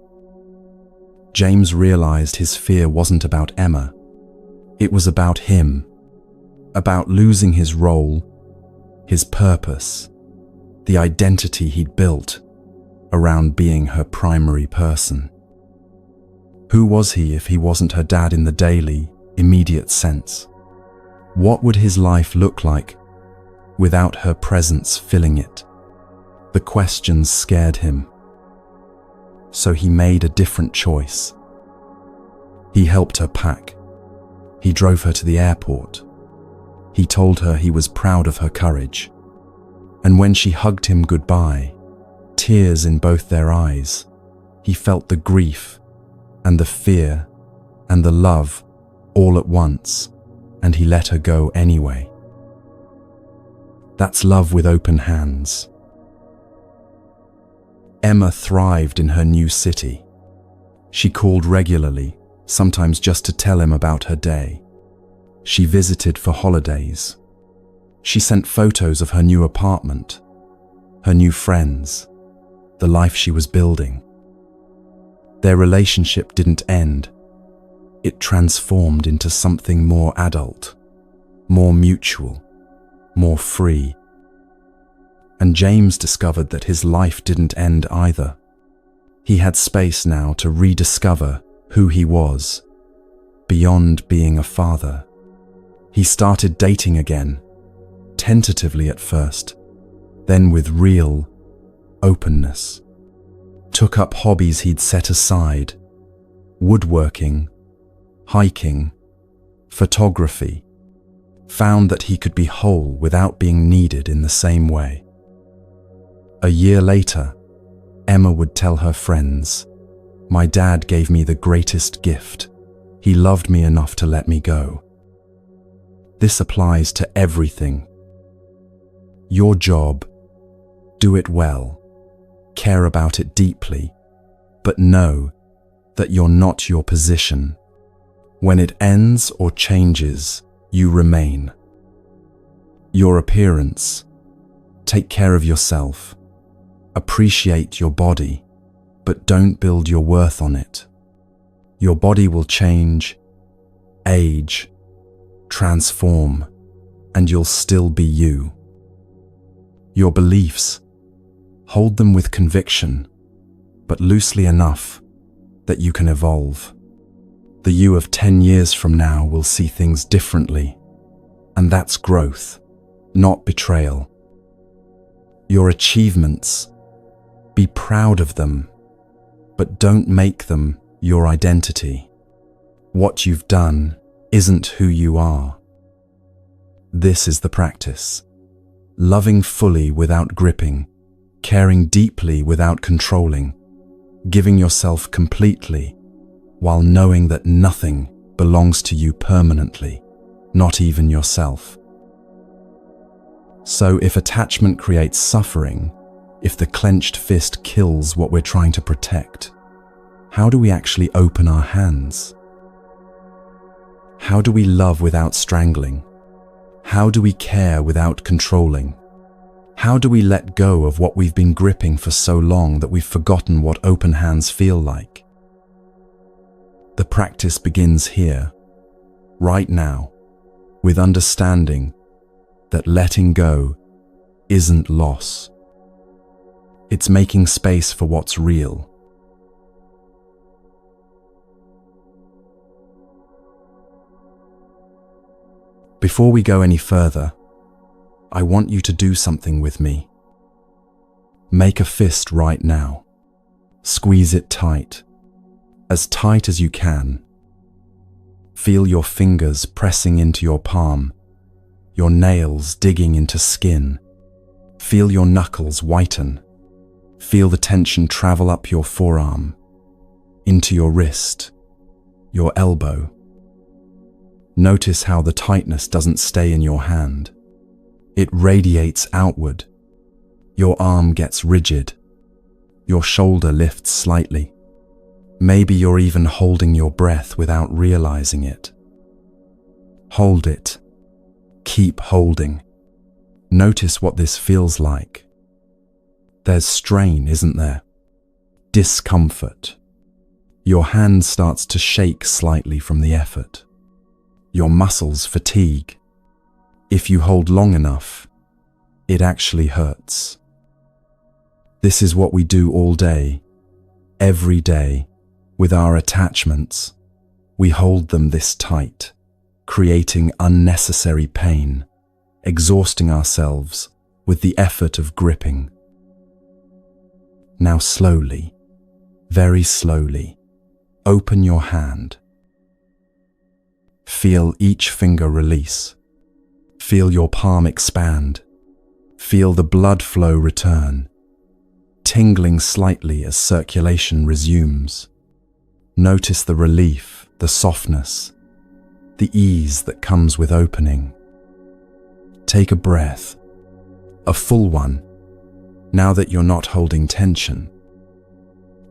James realized his fear wasn't about Emma. It was about him, about losing his role, his purpose, the identity he'd built around being her primary person. Who was he if he wasn't her dad in the daily, immediate sense? What would his life look like without her presence filling it? The questions scared him. So he made a different choice. He helped her pack. He drove her to the airport. He told her he was proud of her courage. And when she hugged him goodbye, tears in both their eyes, he felt the grief and the fear and the love all at once, and he let her go anyway. That's love with open hands. Emma thrived in her new city. She called regularly, sometimes just to tell him about her day. She visited for holidays. She sent photos of her new apartment, her new friends, the life she was building. Their relationship didn't end. It transformed into something more adult, more mutual, more free. And James discovered that his life didn't end either. He had space now to rediscover who he was, beyond being a father. He started dating again, tentatively at first, then with real openness. Took up hobbies he'd set aside: woodworking, hiking, photography. found that he could be whole without being needed in the same way. A year later, Emma would tell her friends, "My dad gave me the greatest gift. He loved me enough to let me go." This applies to everything. Your job, do it well, care about it deeply, but know that you're not your position. When it ends or changes, you remain. Your appearance, take care of yourself, appreciate your body, but don't build your worth on it. Your body will change, age, transform, and you'll still be you. Your beliefs, hold them with conviction, but loosely enough that you can evolve. The you of 10 years from now will see things differently, and that's growth, not betrayal. Your achievements, be proud of them, but don't make them your identity. What you've done isn't who you are. This is the practice. Loving fully without gripping, caring deeply without controlling, giving yourself completely, while knowing that nothing belongs to you permanently, not even yourself. So if attachment creates suffering, if the clenched fist kills what we're trying to protect, how do we actually open our hands? How do we love without strangling? How do we care without controlling? How do we let go of what we've been gripping for so long that we've forgotten what open hands feel like? The practice begins here, right now, with understanding that letting go isn't loss. It's making space for what's real. Before we go any further, I want you to do something with me. Make a fist right now. Squeeze it tight as you can. Feel your fingers pressing into your palm, your nails digging into skin. Feel your knuckles whiten. Feel the tension travel up your forearm, into your wrist, your elbow. Notice how the tightness doesn't stay in your hand. It radiates outward. Your arm gets rigid. Your shoulder lifts slightly. Maybe you're even holding your breath without realizing it. Hold it. Keep holding. Notice what this feels like. There's strain, isn't there? Discomfort. Your hand starts to shake slightly from the effort. Your muscles fatigue. If you hold long enough, it actually hurts. This is what we do all day, every day, with our attachments. We hold them this tight, creating unnecessary pain, exhausting ourselves with the effort of gripping. Now slowly, very slowly, open your hand. Feel each finger release. Feel your palm expand. Feel the blood flow return, tingling slightly as circulation resumes. Notice the relief, the softness, the ease that comes with opening. Take a breath, a full one, now that you're not holding tension.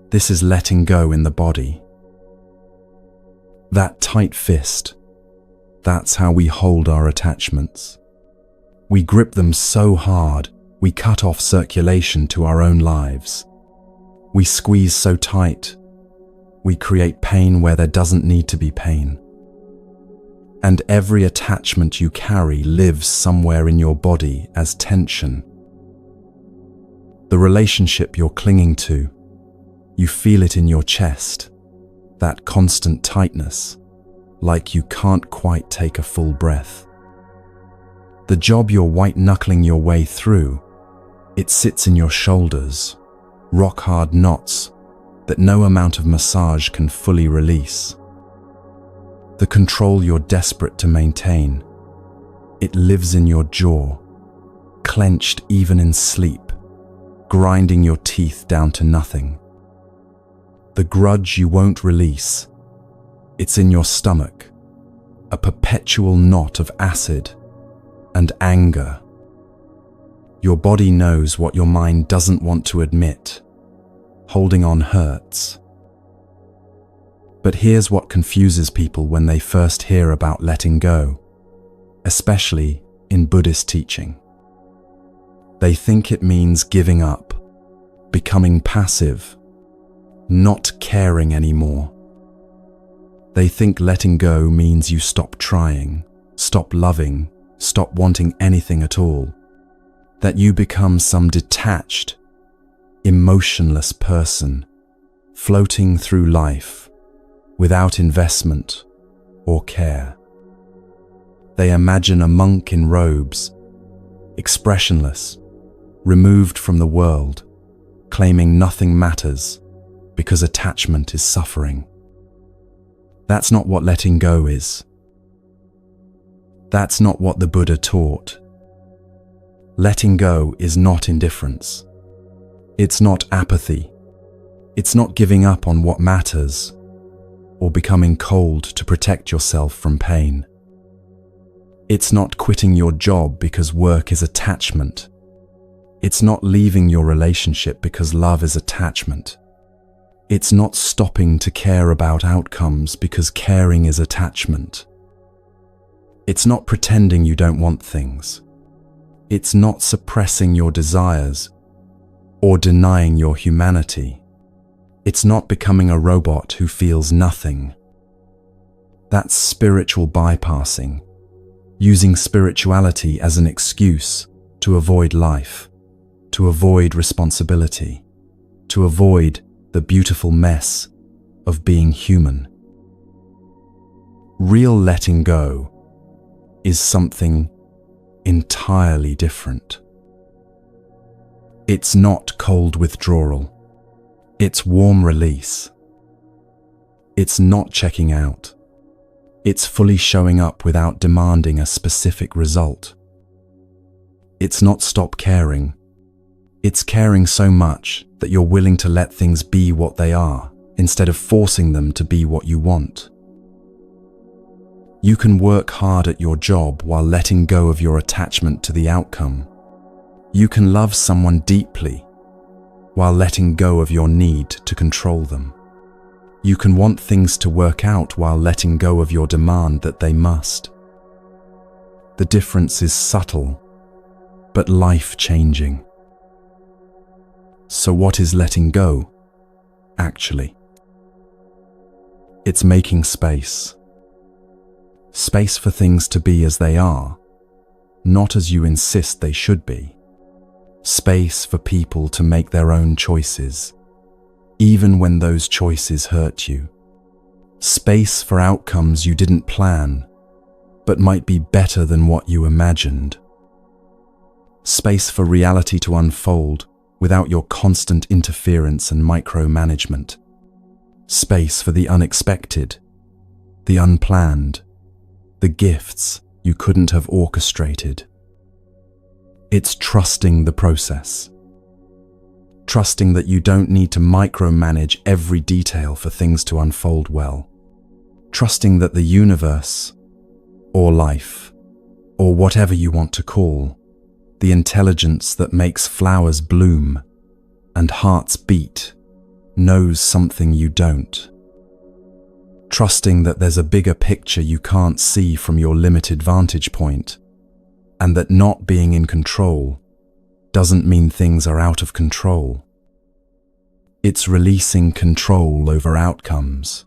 This is letting go in the body. That tight fist, that's how we hold our attachments. We grip them so hard, we cut off circulation to our own lives. We squeeze so tight, we create pain where there doesn't need to be pain. And every attachment you carry lives somewhere in your body as tension. The relationship you're clinging to, you feel it in your chest, that constant tightness, like you can't quite take a full breath. The job you're white-knuckling your way through, it sits in your shoulders, rock-hard knots that no amount of massage can fully release. The control you're desperate to maintain, It lives in your jaw, clenched even in sleep, grinding your teeth down to nothing. The grudge you won't release, it's in your stomach, a perpetual knot of acid and anger. Your body knows what your mind doesn't want to admit. Holding on hurts. But here's what confuses people when they first hear about letting go, especially in Buddhist teaching. They think it means giving up, becoming passive, not caring anymore. They think letting go means you stop trying, stop loving, stop wanting anything at all, that you become some detached, emotionless person, floating through life without investment or care. They imagine a monk in robes, expressionless, removed from the world, claiming nothing matters because attachment is suffering. That's not what letting go is. That's not what the Buddha taught. Letting go is not indifference. It's not apathy. It's not giving up on what matters or becoming cold to protect yourself from pain. It's not quitting your job because work is attachment. It's not leaving your relationship because love is attachment. It's not stopping to care about outcomes because caring is attachment. It's not pretending you don't want things. It's not suppressing your desires or denying your humanity. It's not becoming a robot who feels nothing. That's spiritual bypassing, using spirituality as an excuse to avoid life, to avoid responsibility, to avoid the beautiful mess of being human. Real letting go is something entirely different. It's not cold withdrawal. It's warm release. It's not checking out. It's fully showing up without demanding a specific result. It's not stop caring. It's caring so much that you're willing to let things be what they are, instead of forcing them to be what you want. You can work hard at your job while letting go of your attachment to the outcome. You can love someone deeply while letting go of your need to control them. You can want things to work out while letting go of your demand that they must. The difference is subtle, but life-changing. So what is letting go, actually? It's making space. Space for things to be as they are, not as you insist they should be. Space for people to make their own choices, even when those choices hurt you. Space for outcomes you didn't plan, but might be better than what you imagined. Space for reality to unfold without your constant interference and micromanagement. Space for the unexpected, the unplanned, the gifts you couldn't have orchestrated. It's trusting the process. Trusting that you don't need to micromanage every detail for things to unfold well. Trusting that the universe, or life, or whatever you want to call, the intelligence that makes flowers bloom and hearts beat, knows something you don't. Trusting that there's a bigger picture you can't see from your limited vantage point, and that not being in control doesn't mean things are out of control. It's releasing control over outcomes.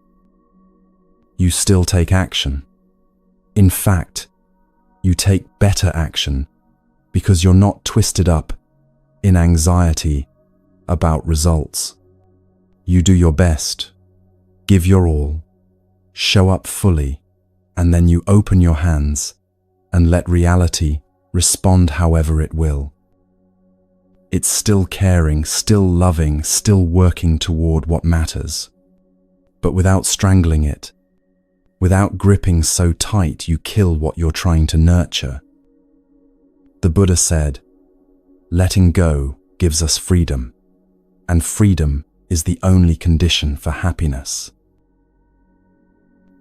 You still take action. In fact, you take better action because you're not twisted up in anxiety about results. You do your best, give your all, show up fully, and then you open your hands and let reality respond however it will. It's still caring, still loving, still working toward what matters, but without strangling it, without gripping so tight you kill what you're trying to nurture. The Buddha said, "Letting go gives us freedom, and freedom is the only condition for happiness."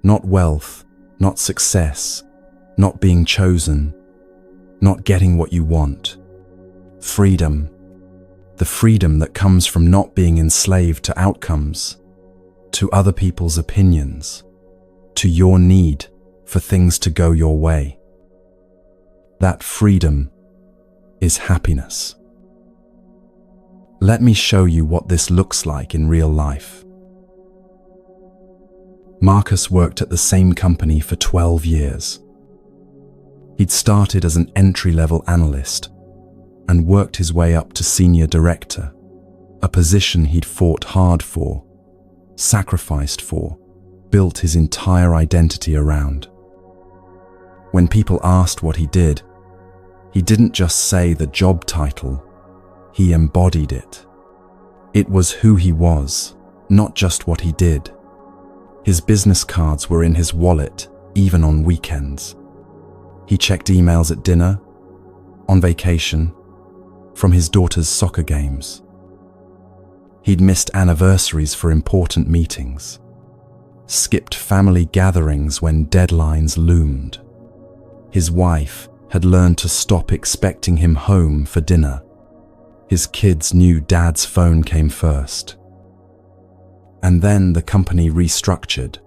Not wealth, not success, not being chosen, not getting what you want. Freedom, the freedom that comes from not being enslaved to outcomes, to other people's opinions, to your need for things to go your way. That freedom is happiness. Let me show you what this looks like in real life. Marcus worked at the same company for 12 years. He'd started as an entry-level analyst and worked his way up to senior director, a position he'd fought hard for, sacrificed for, built his entire identity around. When people asked what he didn't just say the job title, he embodied it. It was who he was, not just what he did. His business cards were in his wallet, even on weekends. He checked emails at dinner, on vacation, from his daughter's soccer games. He'd missed anniversaries for important meetings, skipped family gatherings when deadlines loomed. His wife had learned to stop expecting him home for dinner. His kids knew Dad's phone came first. And then the company restructured.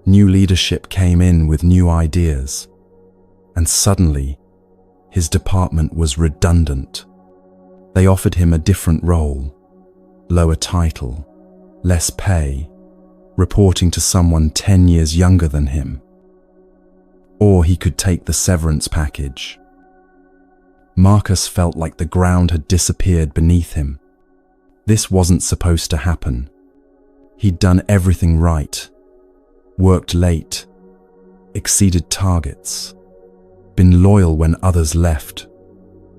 New leadership came in with new ideas, and suddenly, his department was redundant. They offered him a different role, lower title, less pay, reporting to someone 10 years younger than him. Or he could take the severance package. Marcus felt like the ground had disappeared beneath him. This wasn't supposed to happen. He'd done everything right, worked late, exceeded targets, been loyal when others left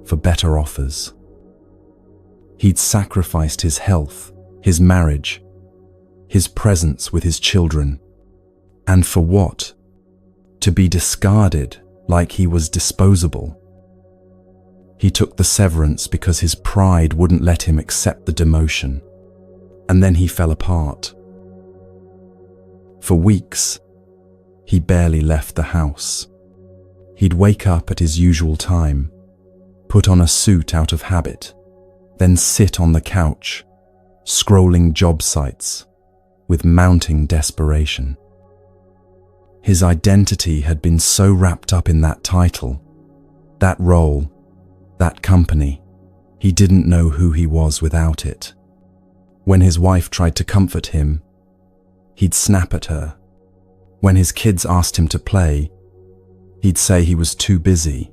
for better offers. He'd sacrificed his health, his marriage, his presence with his children. And for what? To be discarded like he was disposable. He took the severance because his pride wouldn't let him accept the demotion. And then he fell apart. For weeks, he barely left the house. He'd wake up at his usual time, put on a suit out of habit, then sit on the couch, scrolling job sites with mounting desperation. His identity had been so wrapped up in that title, that role, that company, he didn't know who he was without it. When his wife tried to comfort him, he'd snap at her. When his kids asked him to play, he'd say he was too busy,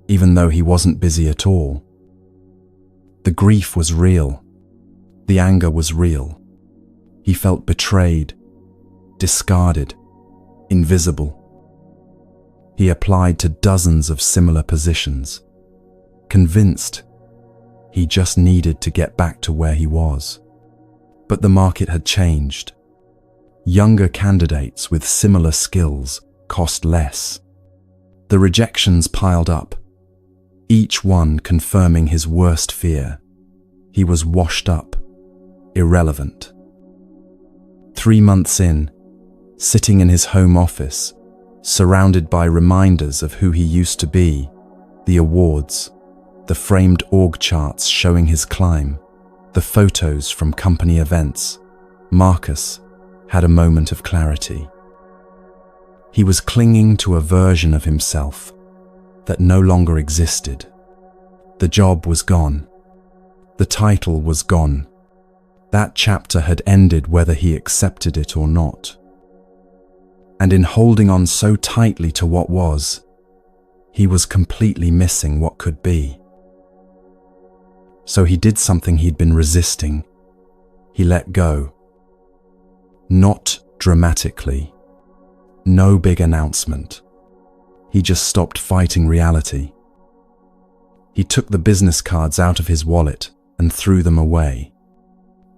even though he wasn't busy at all. The grief was real. The anger was real. He felt betrayed, discarded, invisible. He applied to dozens of similar positions, convinced he just needed to get back to where he was. But the market had changed. Younger candidates with similar skills cost less. The rejections piled up, each one confirming his worst fear. He was washed up, irrelevant. 3 months in, sitting in his home office, surrounded by reminders of who he used to be, the awards, the framed org charts showing his climb, the photos from company events, Marcus had a moment of clarity. He was clinging to a version of himself that no longer existed. The job was gone. The title was gone. That chapter had ended whether he accepted it or not. And in holding on so tightly to what was, he was completely missing what could be. So he did something he'd been resisting. He let go. Not dramatically. No big announcement. He just stopped fighting reality. He took the business cards out of his wallet and threw them away.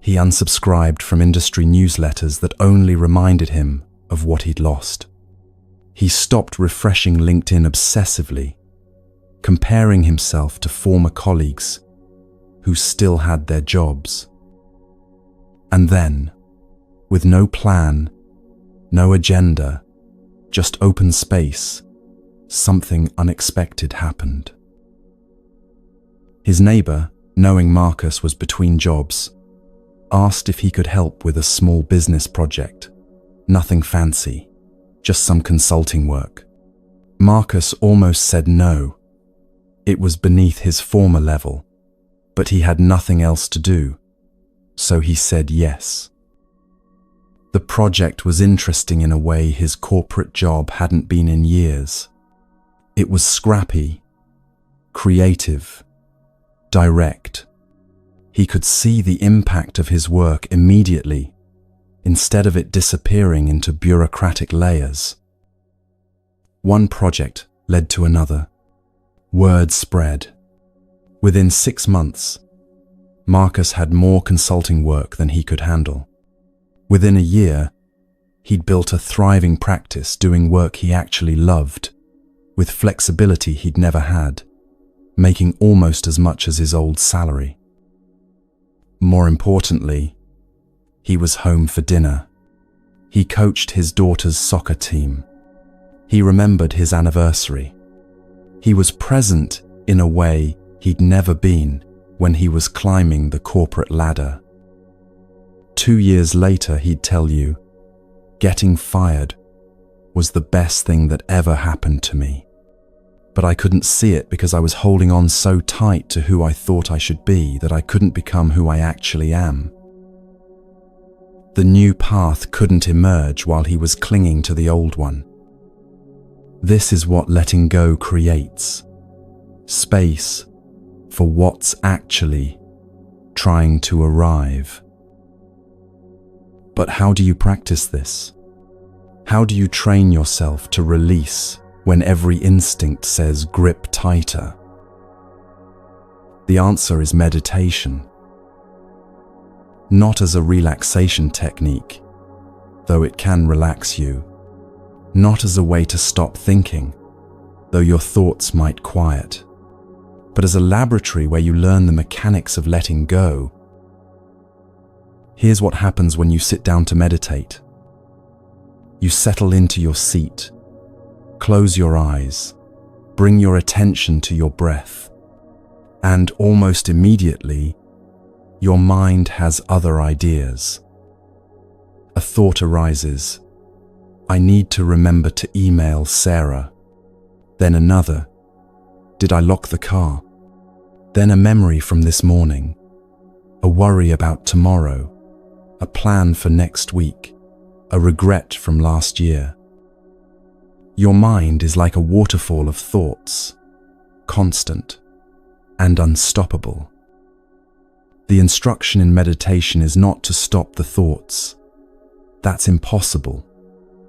He unsubscribed from industry newsletters that only reminded him of what he'd lost. He stopped refreshing LinkedIn obsessively. comparing himself to former colleagues who still had their jobs. And then, with no plan, no agenda, just open space, something unexpected happened. His neighbor, knowing Marcus was between jobs, asked if he could help with a small business project. Nothing fancy, just some consulting work. Marcus almost said no. It was beneath his former level, but he had nothing else to do, so he said yes. The project was interesting in a way his corporate job hadn't been in years. It was scrappy, creative, direct. He could see the impact of his work immediately, instead of it disappearing into bureaucratic layers. One project led to another. Word spread. Within 6 months, Marcus had more consulting work than he could handle. Within a year, he'd built a thriving practice doing work he actually loved, with flexibility he'd never had, making almost as much as his old salary. More importantly, he was home for dinner. He coached his daughter's soccer team. He remembered his anniversary. He was present in a way he'd never been when he was climbing the corporate ladder. 2 years later, he'd tell you, getting fired was the best thing that ever happened to me. But I couldn't see it because I was holding on so tight to who I thought I should be that I couldn't become who I actually am. The new path couldn't emerge while he was clinging to the old one. This is what letting go creates. Space for what's actually trying to arrive. But how do you practice this? How do you train yourself to release when every instinct says grip tighter? The answer is meditation. Not as a relaxation technique, though it can relax you. Not as a way to stop thinking, though your thoughts might quiet. But as a laboratory where you learn the mechanics of letting go. Here's what happens when you sit down to meditate. You settle into your seat, close your eyes, bring your attention to your breath, and almost immediately, your mind has other ideas. A thought arises. I need to remember to email Sarah. Then another. Did I lock the car? Then a memory from this morning. A worry about tomorrow. A plan for next week. A regret from last year. Your mind is like a waterfall of thoughts, constant and unstoppable. The instruction in meditation is not to stop the thoughts. That's impossible,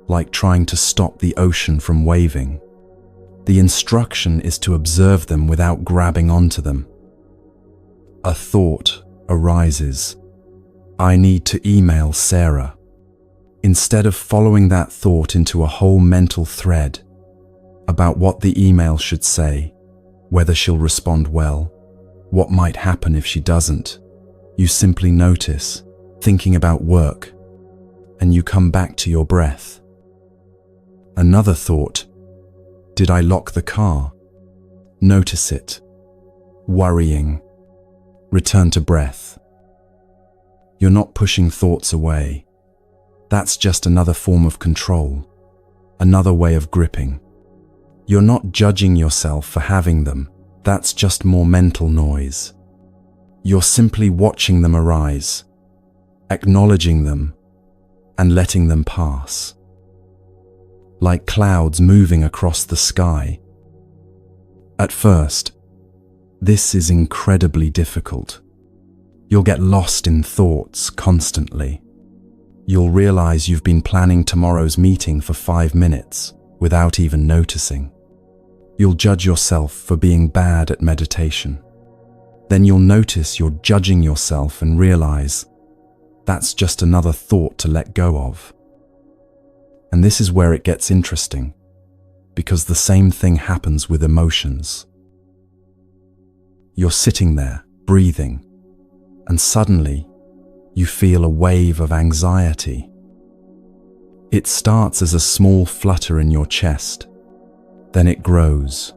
like trying to stop the ocean from waving. The instruction is to observe them without grabbing onto them. A thought arises. I need to email Sarah. Instead of following that thought into a whole mental thread about what the email should say, whether she'll respond well, what might happen if she doesn't, you simply notice, thinking about work, and you come back to your breath. Another thought, did I lock the car? Notice it. Worrying. Return to breath. You're not pushing thoughts away. That's just another form of control, another way of gripping. You're not judging yourself for having them. That's just more mental noise. You're simply watching them arise, acknowledging them, and letting them pass. Like clouds moving across the sky. At first, this is incredibly difficult. You'll get lost in thoughts constantly. You'll realize you've been planning tomorrow's meeting for 5 minutes without even noticing. You'll judge yourself for being bad at meditation. Then you'll notice you're judging yourself and realize that's just another thought to let go of. And this is where it gets interesting, because the same thing happens with emotions. You're sitting there, breathing, and suddenly you feel a wave of anxiety. It starts as a small flutter in your chest. Then it grows.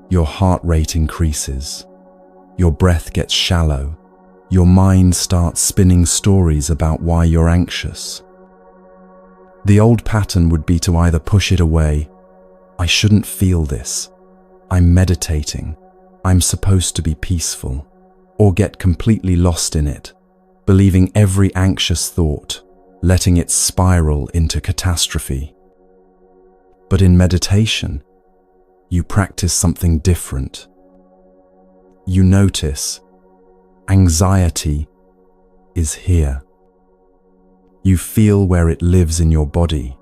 Your heart rate increases. Your breath gets shallow. Your mind starts spinning stories about why you're anxious. The old pattern would be to either push it away, I shouldn't feel this, I'm meditating, I'm supposed to be peaceful, or get completely lost in it, believing every anxious thought, letting it spiral into catastrophe. But in meditation, you practice something different. You notice anxiety is here. You feel where it lives in your body,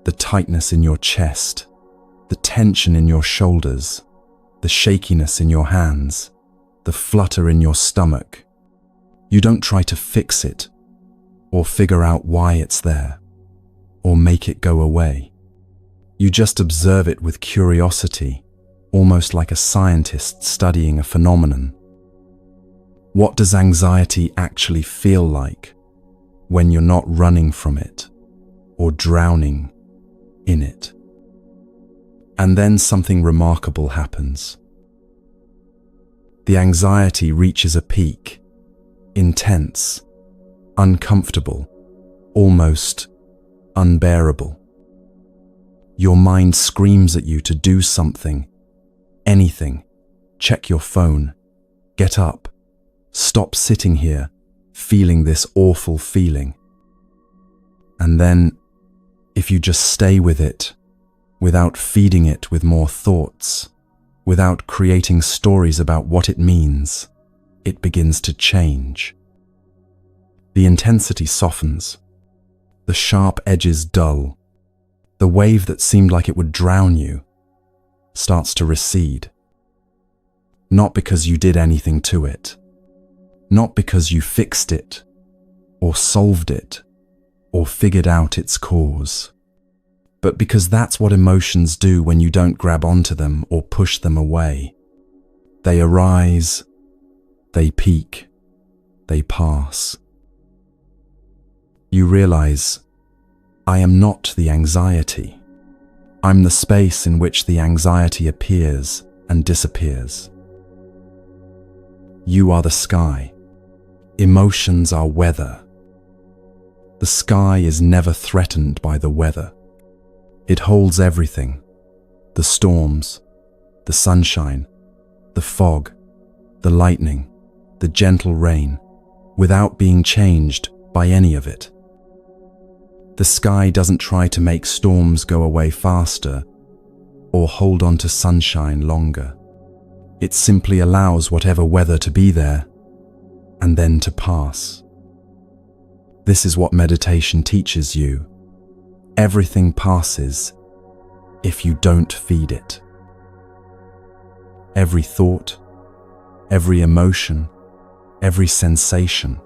the tightness in your chest, the tension in your shoulders, the shakiness in your hands, the flutter in your stomach. You don't try to fix it, or figure out why it's there, or make it go away. You just observe it with curiosity, almost like a scientist studying a phenomenon. What does anxiety actually feel like when you're not running from it or drowning in it? And then something remarkable happens. The anxiety reaches a peak, intense, uncomfortable, almost unbearable. Your mind screams at you to do something, anything. Check your phone, get up, stop sitting here, feeling this awful feeling. And then, if you just stay with it, without feeding it with more thoughts, without creating stories about what it means, it begins to change. The intensity softens, the sharp edges dull, the wave that seemed like it would drown you starts to recede. Not because you did anything to it, not because you fixed it, or solved it, or figured out its cause, but because that's what emotions do when you don't grab onto them or push them away. They arise, they peak, they pass. You realize, I am not the anxiety. I'm the space in which the anxiety appears and disappears. You are the sky. Emotions are weather. The sky is never threatened by the weather. It holds everything, the storms, the sunshine, the fog, the lightning, the gentle rain, without being changed by any of it. The sky doesn't try to make storms go away faster or hold on to sunshine longer. It simply allows whatever weather to be there and then to pass. This is what meditation teaches you. Everything passes if you don't feed it. Every thought, every emotion, every sensation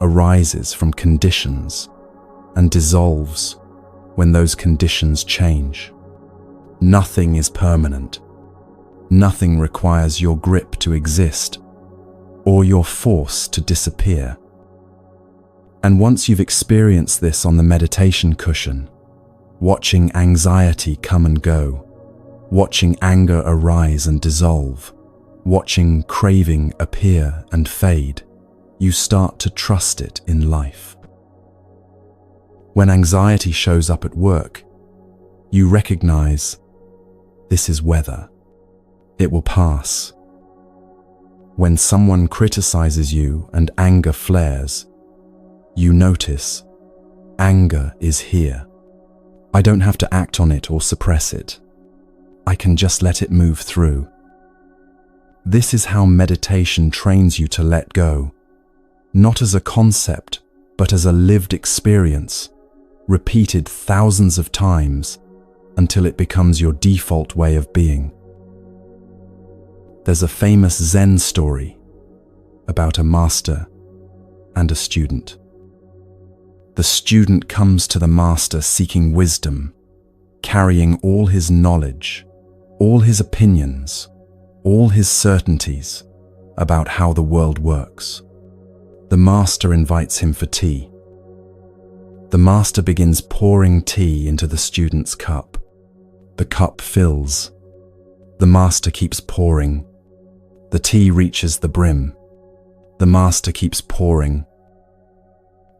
arises from conditions and dissolves when those conditions change. Nothing is permanent. Nothing requires your grip to exist or your force to disappear. And once you've experienced this on the meditation cushion, watching anxiety come and go, watching anger arise and dissolve, watching craving appear and fade, you start to trust it in life. When anxiety shows up at work, you recognize this is weather. It will pass. When someone criticizes you and anger flares, you notice anger is here. I don't have to act on it or suppress it. I can just let it move through. This is how meditation trains you to let go, not as a concept, but as a lived experience, repeated thousands of times until it becomes your default way of being. There's a famous Zen story about a master and a student. The student comes to the master seeking wisdom, carrying all his knowledge, all his opinions, all his certainties, about how the world works. The master invites him for tea. The master begins pouring tea into the student's cup. The cup fills. The master keeps pouring. The tea reaches the brim. The master keeps pouring.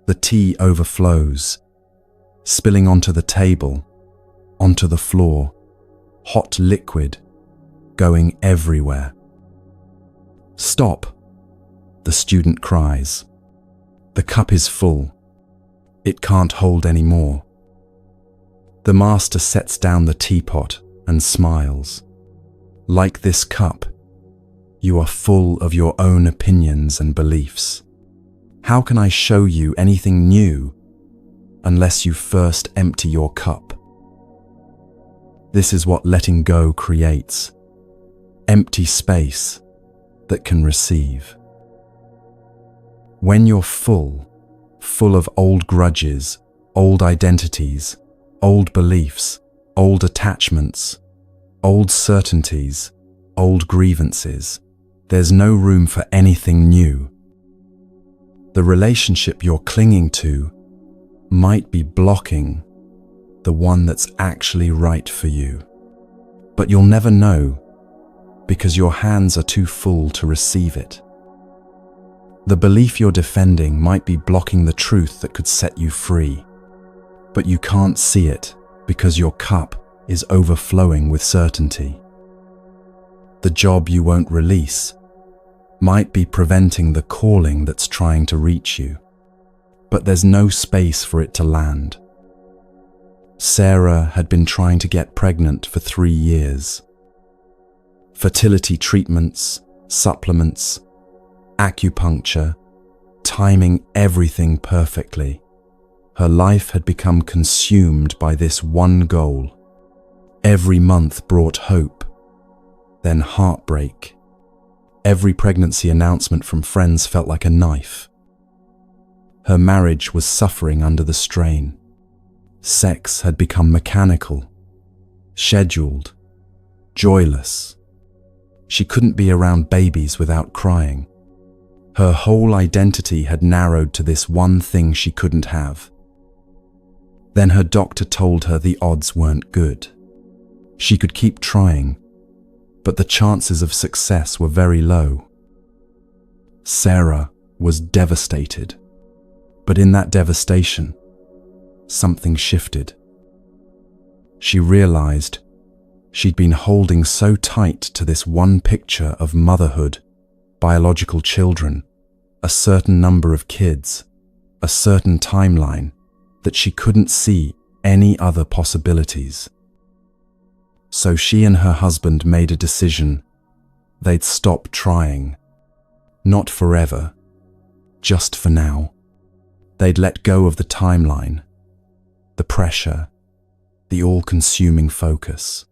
The tea overflows, spilling onto the table, onto the floor, hot liquid, going everywhere. "Stop!" the student cries. The cup is full. It can't hold any more. The master sets down the teapot and smiles. "Like this cup, you are full of your own opinions and beliefs. How can I show you anything new unless you first empty your cup?" This is what letting go creates: empty space that can receive. When you're full of old grudges, old identities, old beliefs, old attachments, old certainties, old grievances, there's no room for anything new. The relationship you're clinging to might be blocking the one that's actually right for you. But you'll never know because your hands are too full to receive it. The belief you're defending might be blocking the truth that could set you free, but you can't see it because your cup is overflowing with certainty. The job you won't release might be preventing the calling that's trying to reach you, but there's no space for it to land. Sarah had been trying to get pregnant for 3 years. Fertility treatments, supplements, acupuncture, timing everything perfectly. Her life had become consumed by this one goal. Every month brought hope, then heartbreak. Every pregnancy announcement from friends felt like a knife. Her marriage was suffering under the strain. Sex had become mechanical, scheduled, joyless. She couldn't be around babies without crying. Her whole identity had narrowed to this one thing she couldn't have. Then her doctor told her the odds weren't good. She could keep trying, but the chances of success were very low. Sarah was devastated, but in that devastation, something shifted. She realized she'd been holding so tight to this one picture of motherhood, biological children, a certain number of kids, a certain timeline, that she couldn't see any other possibilities. So she and her husband made a decision. They'd stop trying. Not forever, just for now. They'd let go of the timeline, the pressure, the all-consuming focus.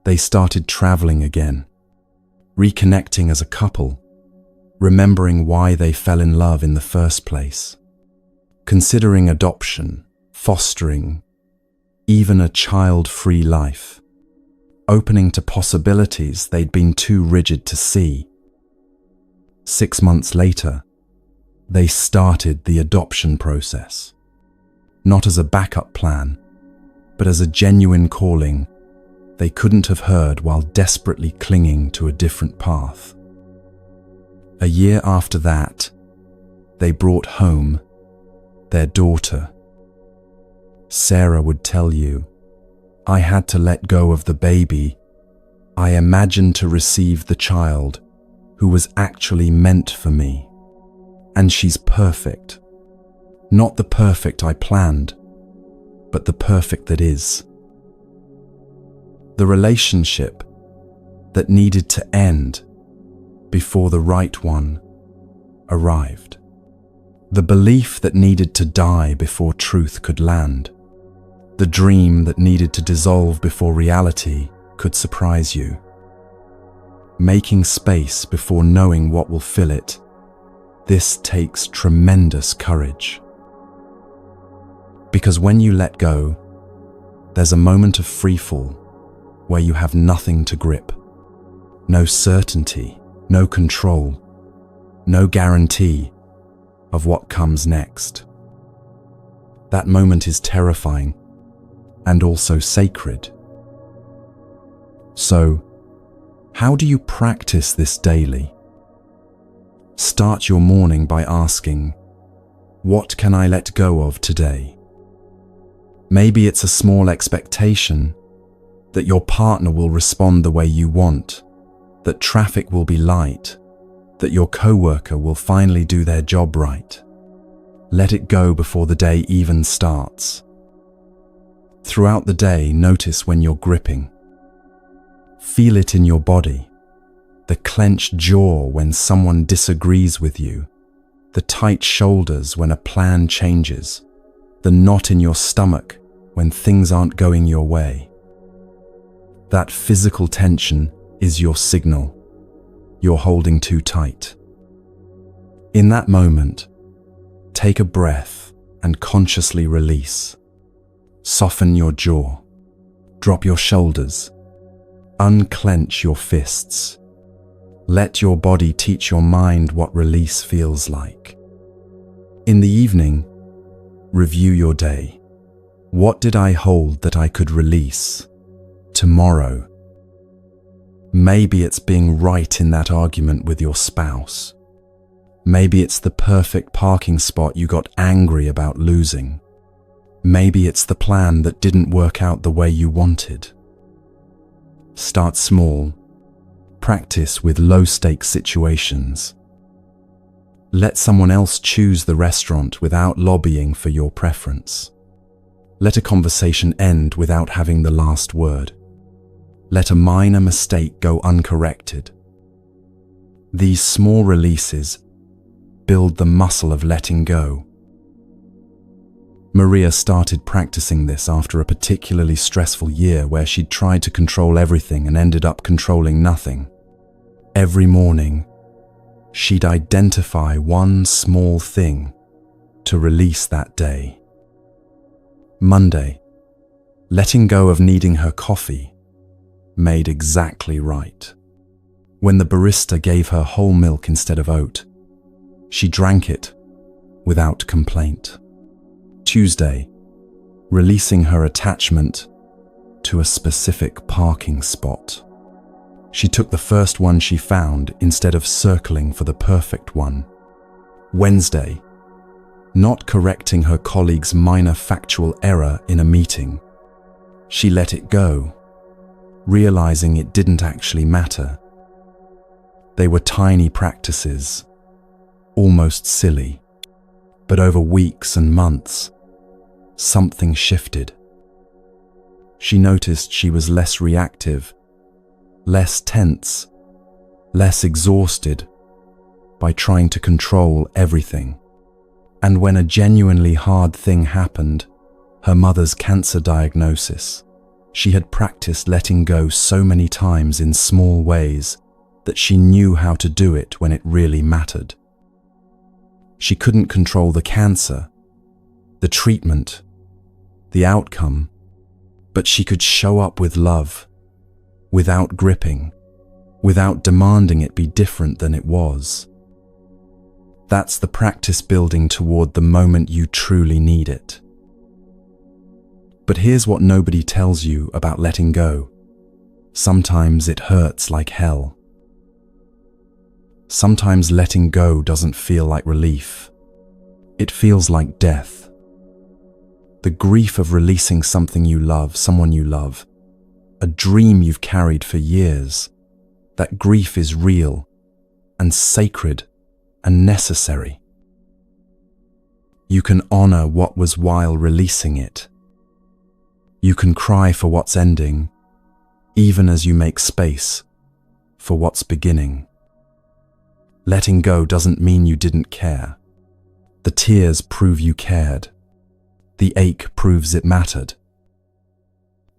They started traveling again, reconnecting as a couple, remembering why they fell in love in the first place, considering adoption, fostering, even a child-free life, opening to possibilities they'd been too rigid to see. 6 months later, they started the adoption process, not as a backup plan, but as a genuine calling they couldn't have heard while desperately clinging to a different path. A year after that, they brought home their daughter. Sarah would tell you, "I had to let go of the baby. I imagined to receive the child who was actually meant for me. And she's perfect. Not the perfect I planned, but the perfect that is." The relationship that needed to end before the right one arrived. The belief that needed to die before truth could land. The dream that needed to dissolve before reality could surprise you. Making space before knowing what will fill it. This takes tremendous courage. Because when you let go, there's a moment of freefall where you have nothing to grip. No certainty, no control, no guarantee of what comes next. That moment is terrifying and also sacred. So, how do you practice this daily? Start your morning by asking, what can I let go of today? Maybe it's a small expectation that your partner will respond the way you want, that traffic will be light, that your coworker will finally do their job right. Let it go before the day even starts. Throughout the day, notice when you're gripping. Feel it in your body, the clenched jaw when someone disagrees with you, the tight shoulders when a plan changes, the knot in your stomach when things aren't going your way. That physical tension is your signal. You're holding too tight. In that moment, take a breath and consciously release. Soften your jaw. Drop your shoulders. Unclench your fists. Let your body teach your mind what release feels like. In the evening, review your day. What did I hold that I could release tomorrow? Maybe it's being right in that argument with your spouse. Maybe it's the perfect parking spot you got angry about losing. Maybe it's the plan that didn't work out the way you wanted. Start small. Practice with low-stakes situations. Let someone else choose the restaurant without lobbying for your preference. Let a conversation end without having the last word. Let a minor mistake go uncorrected. These small releases build the muscle of letting go. Maria started practicing this after a particularly stressful year where she'd tried to control everything and ended up controlling nothing. Every morning, she'd identify one small thing to release that day. Monday, letting go of needing her coffee made exactly right. When the barista gave her whole milk instead of oat, she drank it without complaint. Tuesday, releasing her attachment to a specific parking spot. She took the first one she found instead of circling for the perfect one. Wednesday, not correcting her colleague's minor factual error in a meeting. She let it go, realizing it didn't actually matter. They were tiny practices, almost silly, but over weeks and months, something shifted. She noticed she was less reactive, less tense, less exhausted by trying to control everything. And when a genuinely hard thing happened, her mother's cancer diagnosis, she had practiced letting go so many times in small ways that she knew how to do it when it really mattered. She couldn't control the cancer, the treatment, the outcome, but she could show up with love, without gripping, without demanding it be different than it was. That's the practice building toward the moment you truly need it. But here's what nobody tells you about letting go. Sometimes it hurts like hell. Sometimes letting go doesn't feel like relief. It feels like death. The grief of releasing something you love, someone you love, a dream you've carried for years. That grief is real and sacred and necessary. You can honor what was while releasing it. You can cry for what's ending, even as you make space for what's beginning. Letting go doesn't mean you didn't care. The tears prove you cared. The ache proves it mattered.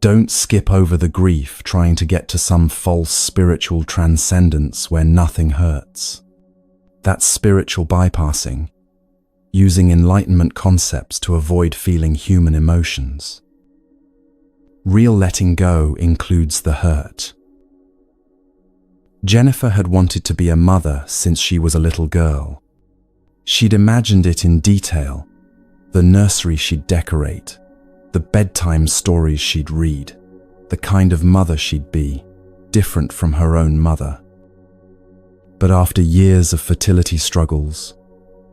Don't skip over the grief trying to get to some false spiritual transcendence where nothing hurts. That's spiritual bypassing, using enlightenment concepts to avoid feeling human emotions. Real letting go includes the hurt. Jennifer had wanted to be a mother since she was a little girl. She'd imagined it in detail, the nursery she'd decorate, the bedtime stories she'd read, the kind of mother she'd be, different from her own mother. But after years of fertility struggles,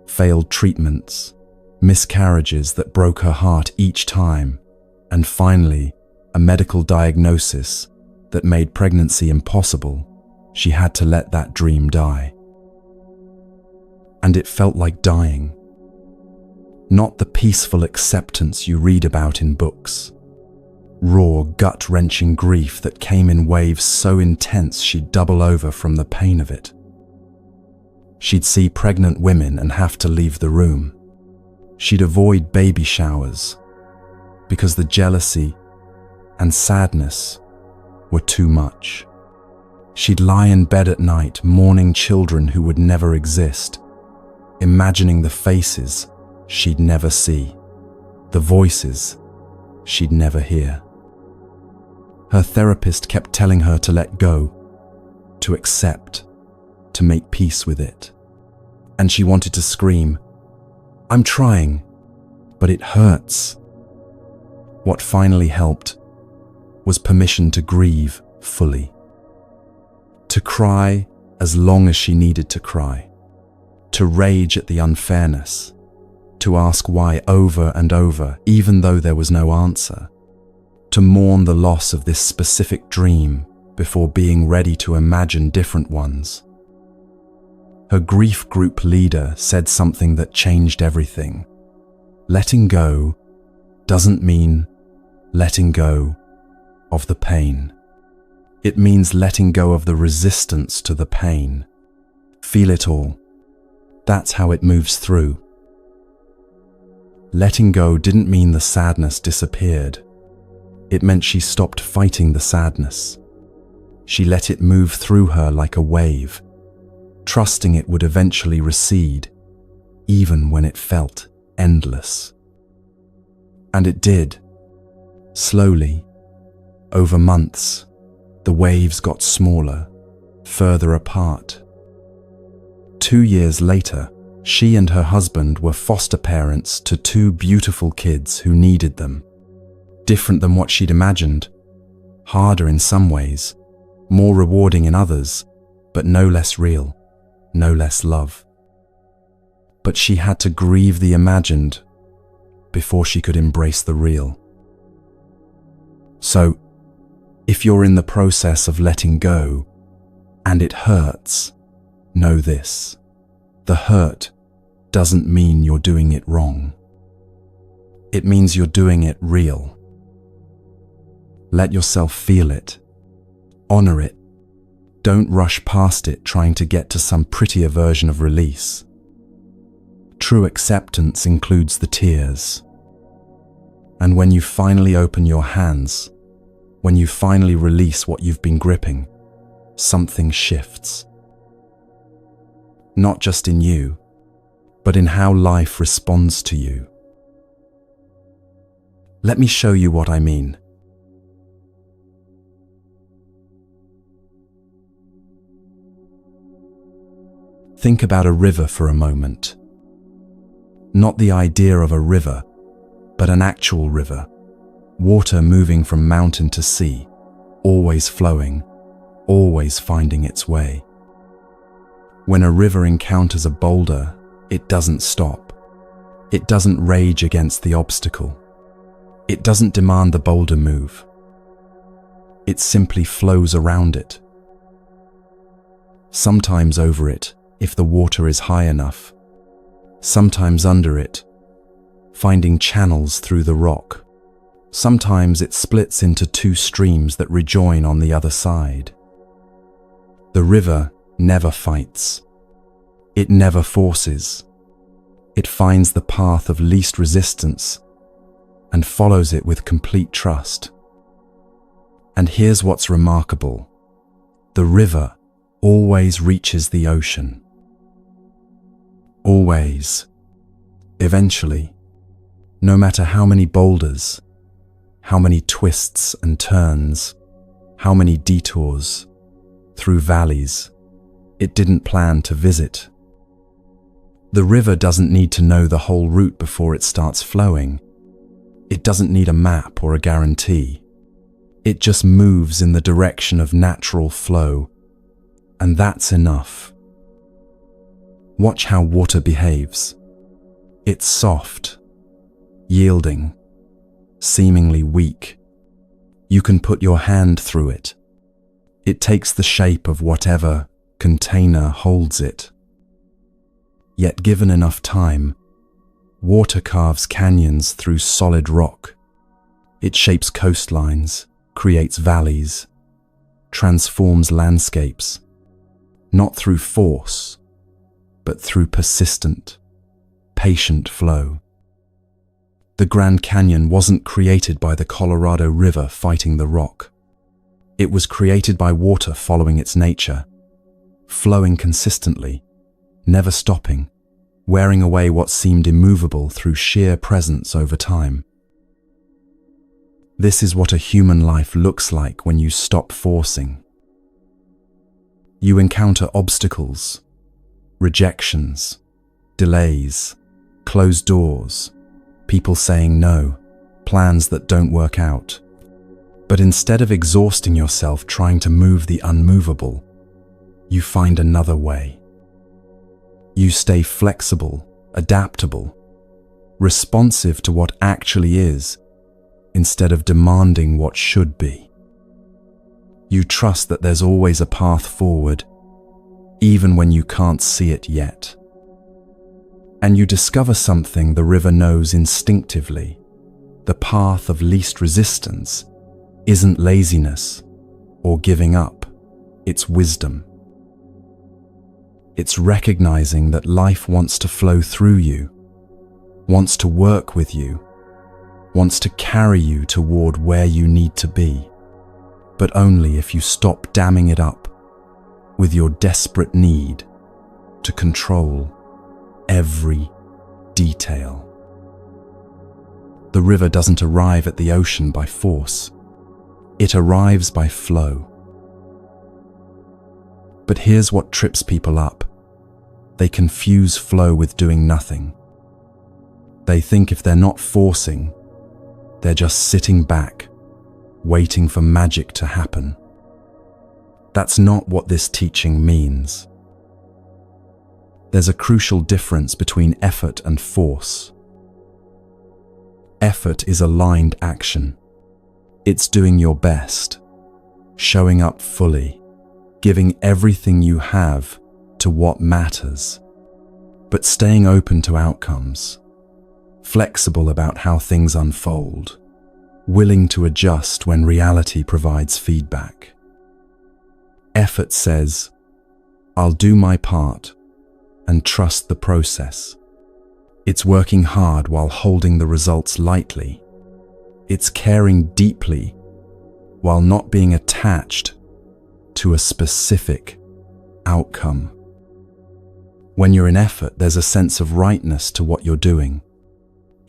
failed treatments, miscarriages that broke her heart each time, and finally, a medical diagnosis that made pregnancy impossible, she had to let that dream die. And it felt like dying. Not the peaceful acceptance you read about in books. Raw, gut-wrenching grief that came in waves so intense she'd double over from the pain of it. She'd see pregnant women and have to leave the room. She'd avoid baby showers because the jealousy and sadness were too much. She'd lie in bed at night mourning children who would never exist, imagining the faces she'd never see, the voices she'd never hear. Her therapist kept telling her to let go, to accept, to make peace with it. And she wanted to scream, "I'm trying, but it hurts." What finally helped was permission to grieve fully. To cry as long as she needed to cry. To rage at the unfairness. To ask why over and over, even though there was no answer. To mourn the loss of this specific dream before being ready to imagine different ones. Her grief group leader said something that changed everything. Letting go doesn't mean letting go of the pain. It means letting go of the resistance to the pain. Feel it all. That's how it moves through. Letting go didn't mean the sadness disappeared. It meant she stopped fighting the sadness. She let it move through her like a wave, trusting it would eventually recede, even when it felt endless. And it did. Slowly, over months, the waves got smaller, further apart. 2 years later, she and her husband were foster parents to 2 beautiful kids who needed them. Different than what she'd imagined, harder in some ways, more rewarding in others, but no less real, no less love. But she had to grieve the imagined before she could embrace the real. So, if you're in the process of letting go, and it hurts, know this: the hurt doesn't mean you're doing it wrong. It means you're doing it real. Let yourself feel it. Honor it. Don't rush past it trying to get to some prettier version of release. True acceptance includes the tears. And when you finally open your hands, when you finally release what you've been gripping, something shifts. Not just in you, but in how life responds to you. Let me show you what I mean. Think about a river for a moment. Not the idea of a river, but an actual river. Water moving from mountain to sea, always flowing, always finding its way. When a river encounters a boulder, it doesn't stop. It doesn't rage against the obstacle. It doesn't demand the boulder move. It simply flows around it. Sometimes over it, if the water is high enough. Sometimes under it, finding channels through the rock. Sometimes it splits into 2 streams that rejoin on the other side. The river never fights. It never forces. It finds the path of least resistance and follows it with complete trust. And here's what's remarkable. The river always reaches the ocean. Always. Eventually. No matter how many boulders, how many twists and turns, how many detours, through valleys it didn't plan to visit. The river doesn't need to know the whole route before it starts flowing. It doesn't need a map or a guarantee. It just moves in the direction of natural flow, and that's enough. Watch how water behaves. It's soft, yielding, seemingly weak. You can put your hand through it. It takes the shape of whatever container holds it. Yet given enough time, water carves canyons through solid rock. It shapes coastlines, creates valleys, transforms landscapes, not through force, but through persistent, patient flow. The Grand Canyon wasn't created by the Colorado River fighting the rock. It was created by water following its nature, flowing consistently, never stopping, wearing away what seemed immovable through sheer presence over time. This is what a human life looks like when you stop forcing. You encounter obstacles, rejections, delays, closed doors, people saying no, plans that don't work out. But instead of exhausting yourself trying to move the unmovable, you find another way. You stay flexible, adaptable, responsive to what actually is, instead of demanding what should be. You trust that there's always a path forward, even when you can't see it yet. And you discover something the river knows instinctively. The path of least resistance isn't laziness or giving up, it's wisdom. It's recognizing that life wants to flow through you, wants to work with you, wants to carry you toward where you need to be, but only if you stop damming it up with your desperate need to control every detail. The river doesn't arrive at the ocean by force. It arrives by flow. But here's what trips people up. They confuse flow with doing nothing. They think if they're not forcing, they're just sitting back, waiting for magic to happen. That's not what this teaching means. There's a crucial difference between effort and force. Effort is aligned action. It's doing your best, showing up fully, giving everything you have to what matters, but staying open to outcomes, flexible about how things unfold, willing to adjust when reality provides feedback. Effort says, I'll do my part and trust the process. It's working hard while holding the results lightly. It's caring deeply while not being attached to a specific outcome. When you're in effort, there's a sense of rightness to what you're doing.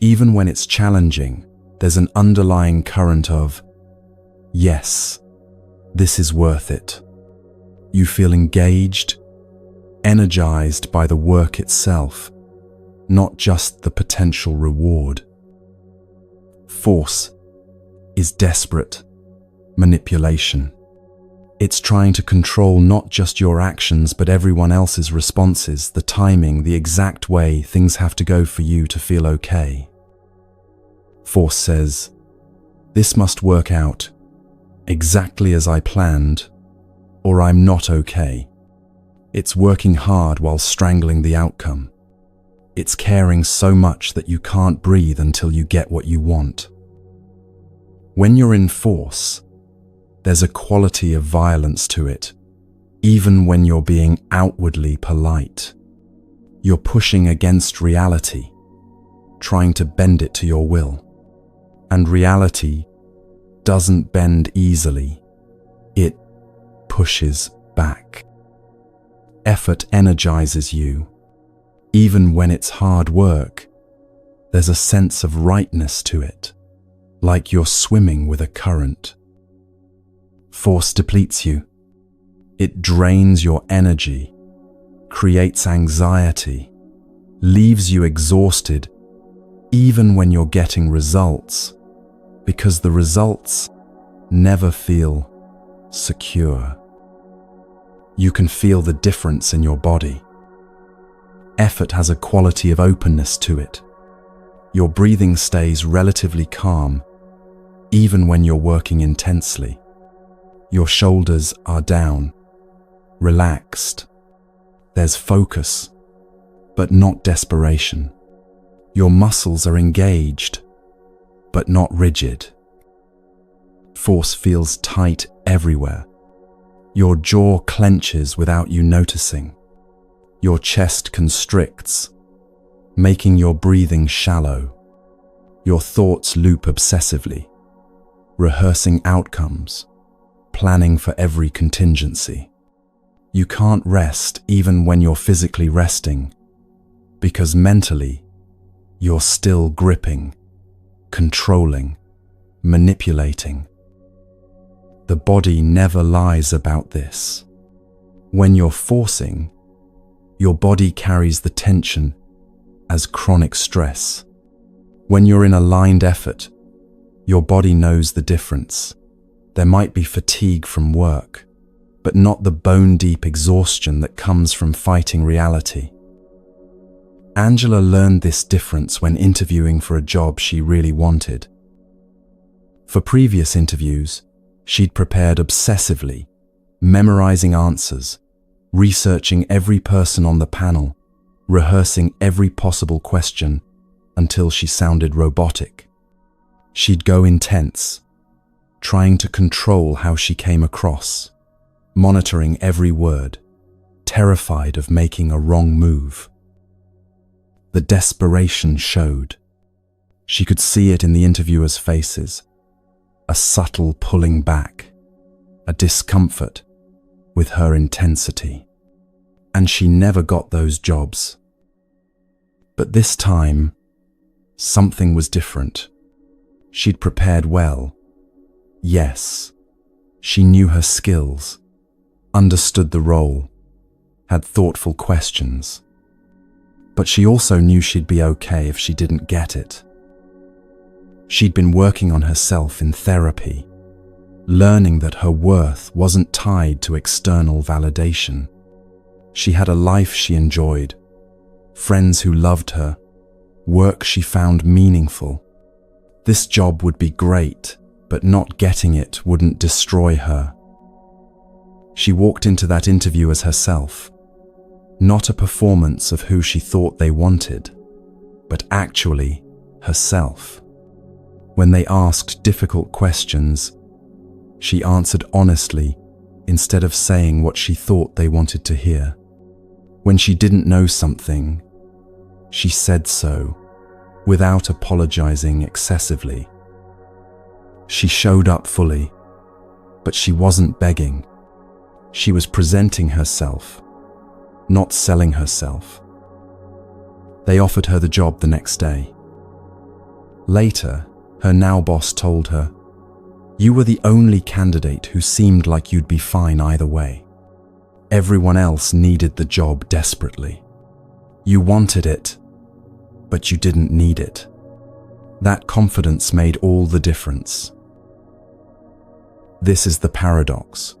Even when it's challenging, there's an underlying current of, yes, this is worth it. You feel engaged, energized by the work itself, not just the potential reward. Force is desperate manipulation. It's trying to control not just your actions, but everyone else's responses, the timing, the exact way things have to go for you to feel okay. Force says, this must work out exactly as I planned, or I'm not okay. It's working hard while strangling the outcome. It's caring so much that you can't breathe until you get what you want. When you're in force, there's a quality of violence to it, even when you're being outwardly polite. You're pushing against reality, trying to bend it to your will. And reality doesn't bend easily. It pushes back. Effort energizes you. Even when it's hard work, there's a sense of rightness to it, like you're swimming with a current. Force depletes you. It drains your energy, creates anxiety, leaves you exhausted even when you're getting results, because the results never feel secure. You can feel the difference in your body. Effort has a quality of openness to it. Your breathing stays relatively calm, even when you're working intensely. Your shoulders are down, relaxed. There's focus, but not desperation. Your muscles are engaged, but not rigid. Force feels tight everywhere. Your jaw clenches without you noticing. Your chest constricts, making your breathing shallow. Your thoughts loop obsessively, rehearsing outcomes, planning for every contingency. You can't rest even when you're physically resting, because mentally, you're still gripping, controlling, manipulating. The body never lies about this. When you're forcing, your body carries the tension as chronic stress. When you're in aligned effort, your body knows the difference. There might be fatigue from work, but not the bone-deep exhaustion that comes from fighting reality. Angela learned this difference when interviewing for a job she really wanted. For previous interviews, she'd prepared obsessively, memorizing answers, researching every person on the panel, rehearsing every possible question until she sounded robotic. She'd go intense, trying to control how she came across, monitoring every word, terrified of making a wrong move. The desperation showed. She could see it in the interviewers' faces, a subtle pulling back, a discomfort with her intensity. And she never got those jobs. But this time, something was different. She'd prepared well. Yes, she knew her skills, understood the role, had thoughtful questions. But she also knew she'd be okay if she didn't get it. She'd been working on herself in therapy, learning that her worth wasn't tied to external validation. She had a life she enjoyed, friends who loved her, work she found meaningful. This job would be great, but not getting it wouldn't destroy her. She walked into that interview as herself, not a performance of who she thought they wanted, but actually herself. When they asked difficult questions, she answered honestly instead of saying what she thought they wanted to hear. When she didn't know something, she said so, without apologizing excessively. She showed up fully, but she wasn't begging. She was presenting herself, not selling herself. They offered her the job the next day. Later, her now boss told her, "You were the only candidate who seemed like you'd be fine either way. Everyone else needed the job desperately. You wanted it, but you didn't need it." That confidence made all the difference. This is the paradox.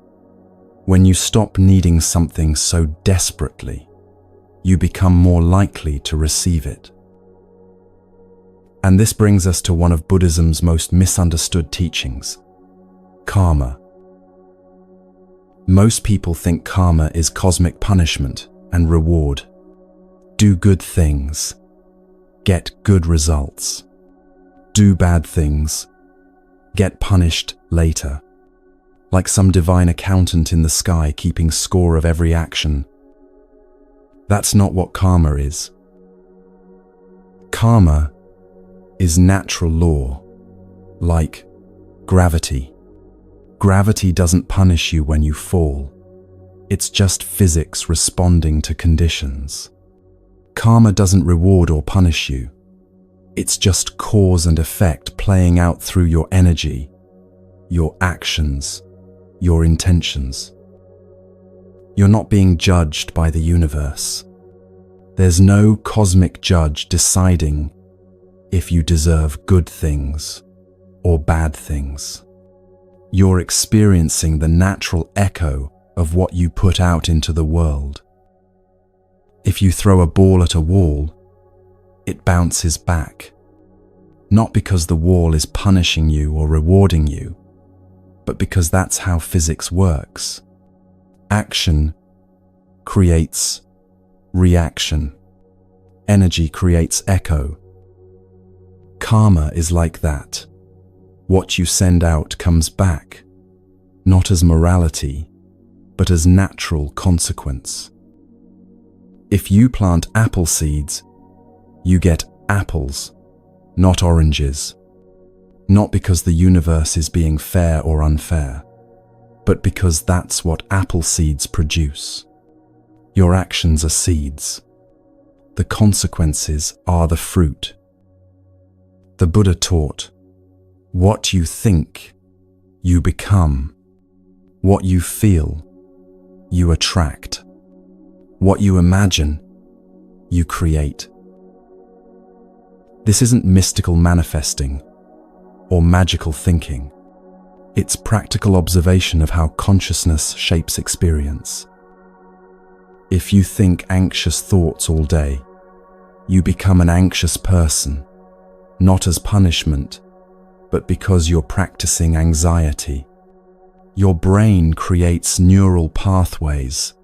When you stop needing something so desperately, you become more likely to receive it. And this brings us to one of Buddhism's most misunderstood teachings, karma. Most people think karma is cosmic punishment and reward. Do good things, get good results. Do bad things, get punished later. Like some divine accountant in the sky keeping score of every action. That's not what karma is. Karma is natural law, like gravity. Gravity doesn't punish you when you fall. It's just physics responding to conditions. Karma doesn't reward or punish you. It's just cause and effect playing out through your energy, your actions, your intentions. You're not being judged by the universe. There's no cosmic judge deciding if you deserve good things or bad things. You're experiencing the natural echo of what you put out into the world. If you throw a ball at a wall, it bounces back. Not because the wall is punishing you or rewarding you, but because that's how physics works. Action creates reaction. Energy creates echo. Karma is like that. What you send out comes back, not as morality, but as natural consequence. If you plant apple seeds, you get apples, not oranges. Not because the universe is being fair or unfair, but because that's what apple seeds produce. Your actions are seeds. The consequences are the fruit. The Buddha taught, what you think, you become. What you feel, you attract. What you imagine, you create. This isn't mystical manifesting or magical thinking. It's practical observation of how consciousness shapes experience. If you think anxious thoughts all day, you become an anxious person, not as punishment, but because you're practicing anxiety. Your brain creates neural pathways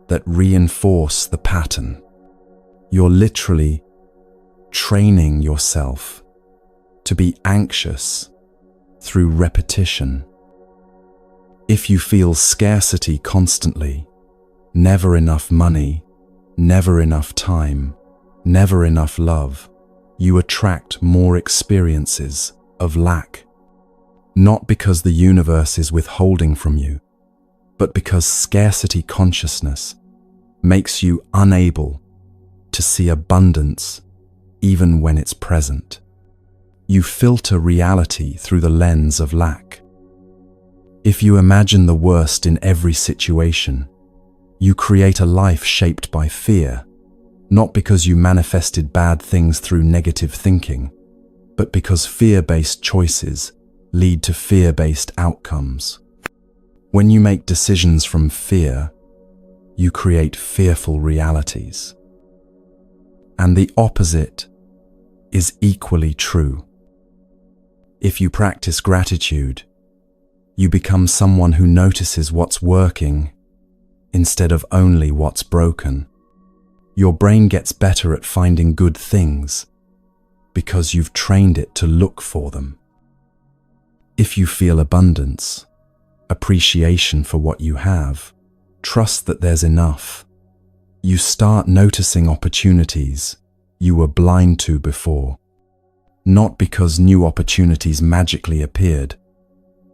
that reinforce the pattern. You're literally training yourself to be anxious through repetition. If you feel scarcity constantly, never enough money, never enough time, never enough love, you attract more experiences of lack. Not because the universe is withholding from you, but because scarcity consciousness makes you unable to see abundance even when it's present. You filter reality through the lens of lack. If you imagine the worst in every situation, you create a life shaped by fear, not because you manifested bad things through negative thinking, but because fear-based choices lead to fear-based outcomes. When you make decisions from fear, you create fearful realities. And the opposite is equally true. If you practice gratitude, you become someone who notices what's working instead of only what's broken. Your brain gets better at finding good things because you've trained it to look for them. If you feel abundance, appreciation for what you have, trust that there's enough, you start noticing opportunities you were blind to before. Not because new opportunities magically appeared,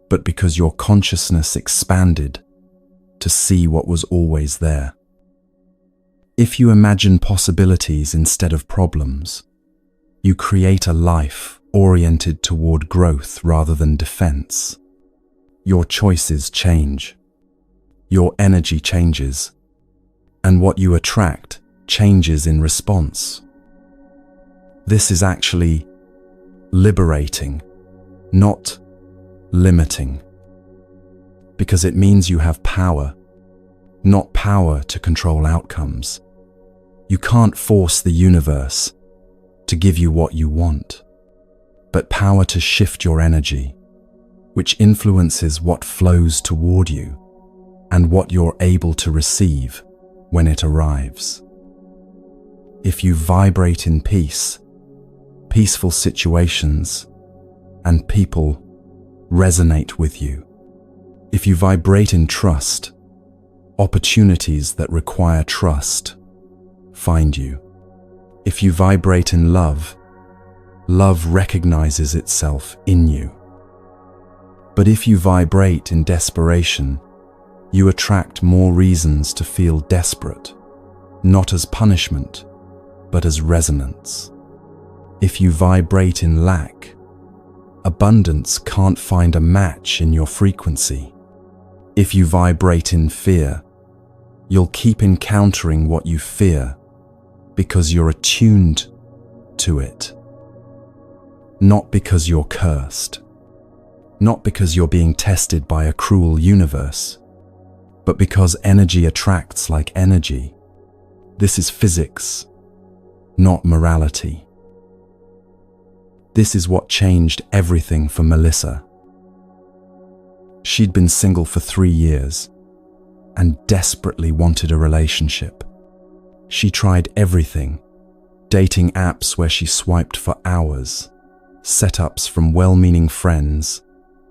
but because your consciousness expanded to see what was always there. If you imagine possibilities instead of problems, you create a life oriented toward growth rather than defense. Your choices change. Your energy changes. And what you attract changes in response. This is actually liberating, not limiting, because it means you have power, not power to control outcomes. You can't force the universe to give you what you want, but power to shift your energy, which influences what flows toward you and what you're able to receive when it arrives. If you vibrate in peace, peaceful situations and people resonate with you. If you vibrate in trust, opportunities that require trust find you. If you vibrate in love, love recognizes itself in you. But if you vibrate in desperation, you attract more reasons to feel desperate, not as punishment, but as resonance. If you vibrate in lack, abundance can't find a match in your frequency. If you vibrate in fear, You'll keep encountering what you fear because you're attuned to it. Not because you're cursed. Not because you're being tested by a cruel universe, but because energy attracts like energy. This is physics, not morality. This is what changed everything for Melissa. She'd been single for 3 years and desperately wanted a relationship. She tried everything, dating apps where she swiped for hours, setups from well-meaning friends,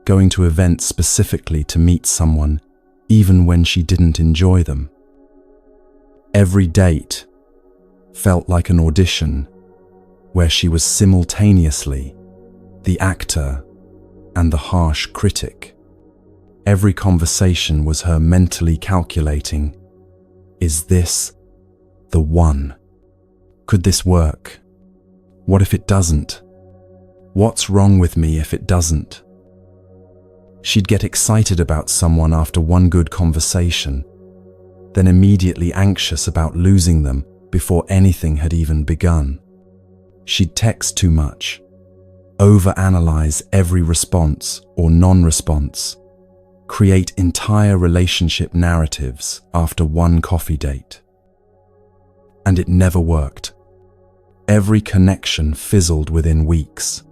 going to events specifically to meet someone, even when she didn't enjoy them. Every date felt like an audition where she was simultaneously the actor and the harsh critic. Every conversation was her mentally calculating, is this the one? Could this work? What if it doesn't? What's wrong with me if it doesn't? She'd get excited about someone after one good conversation, then immediately anxious about losing them before anything had even begun. She'd text too much, overanalyze every response or non-response, create entire relationship narratives after one coffee date. And it never worked. Every connection fizzled within weeks.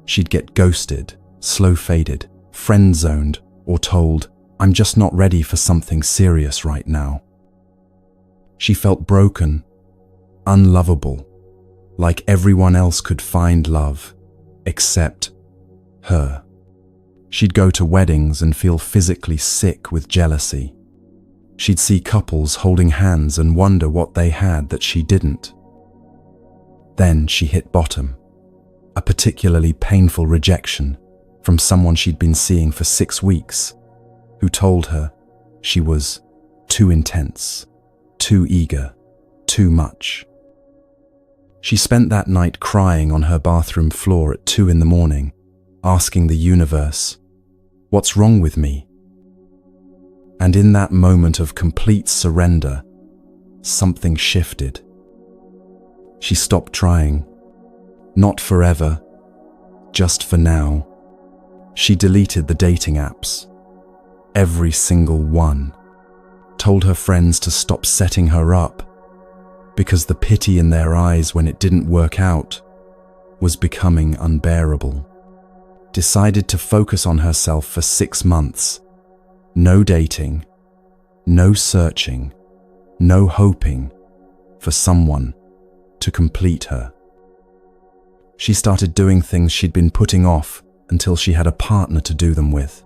She'd get ghosted, slow-faded, friend-zoned, or told, "I'm just not ready for something serious right now." She felt broken, unlovable, like everyone else could find love, except her. She'd go to weddings and feel physically sick with jealousy. She'd see couples holding hands and wonder what they had that she didn't. Then she hit bottom, a particularly painful rejection from someone she'd been seeing for 6 weeks, who told her she was too intense, too eager, too much. She spent that night crying on her bathroom floor at 2 a.m, asking the universe, "What's wrong with me?" And in that moment of complete surrender, something shifted. She stopped trying. Not forever, just for now. She deleted the dating apps, every single one, told her friends to stop setting her up, because the pity in their eyes when it didn't work out was becoming unbearable. Decided to focus on herself for 6 months. No dating, no searching, no hoping for someone to complete her. She started doing things she'd been putting off until she had a partner to do them with.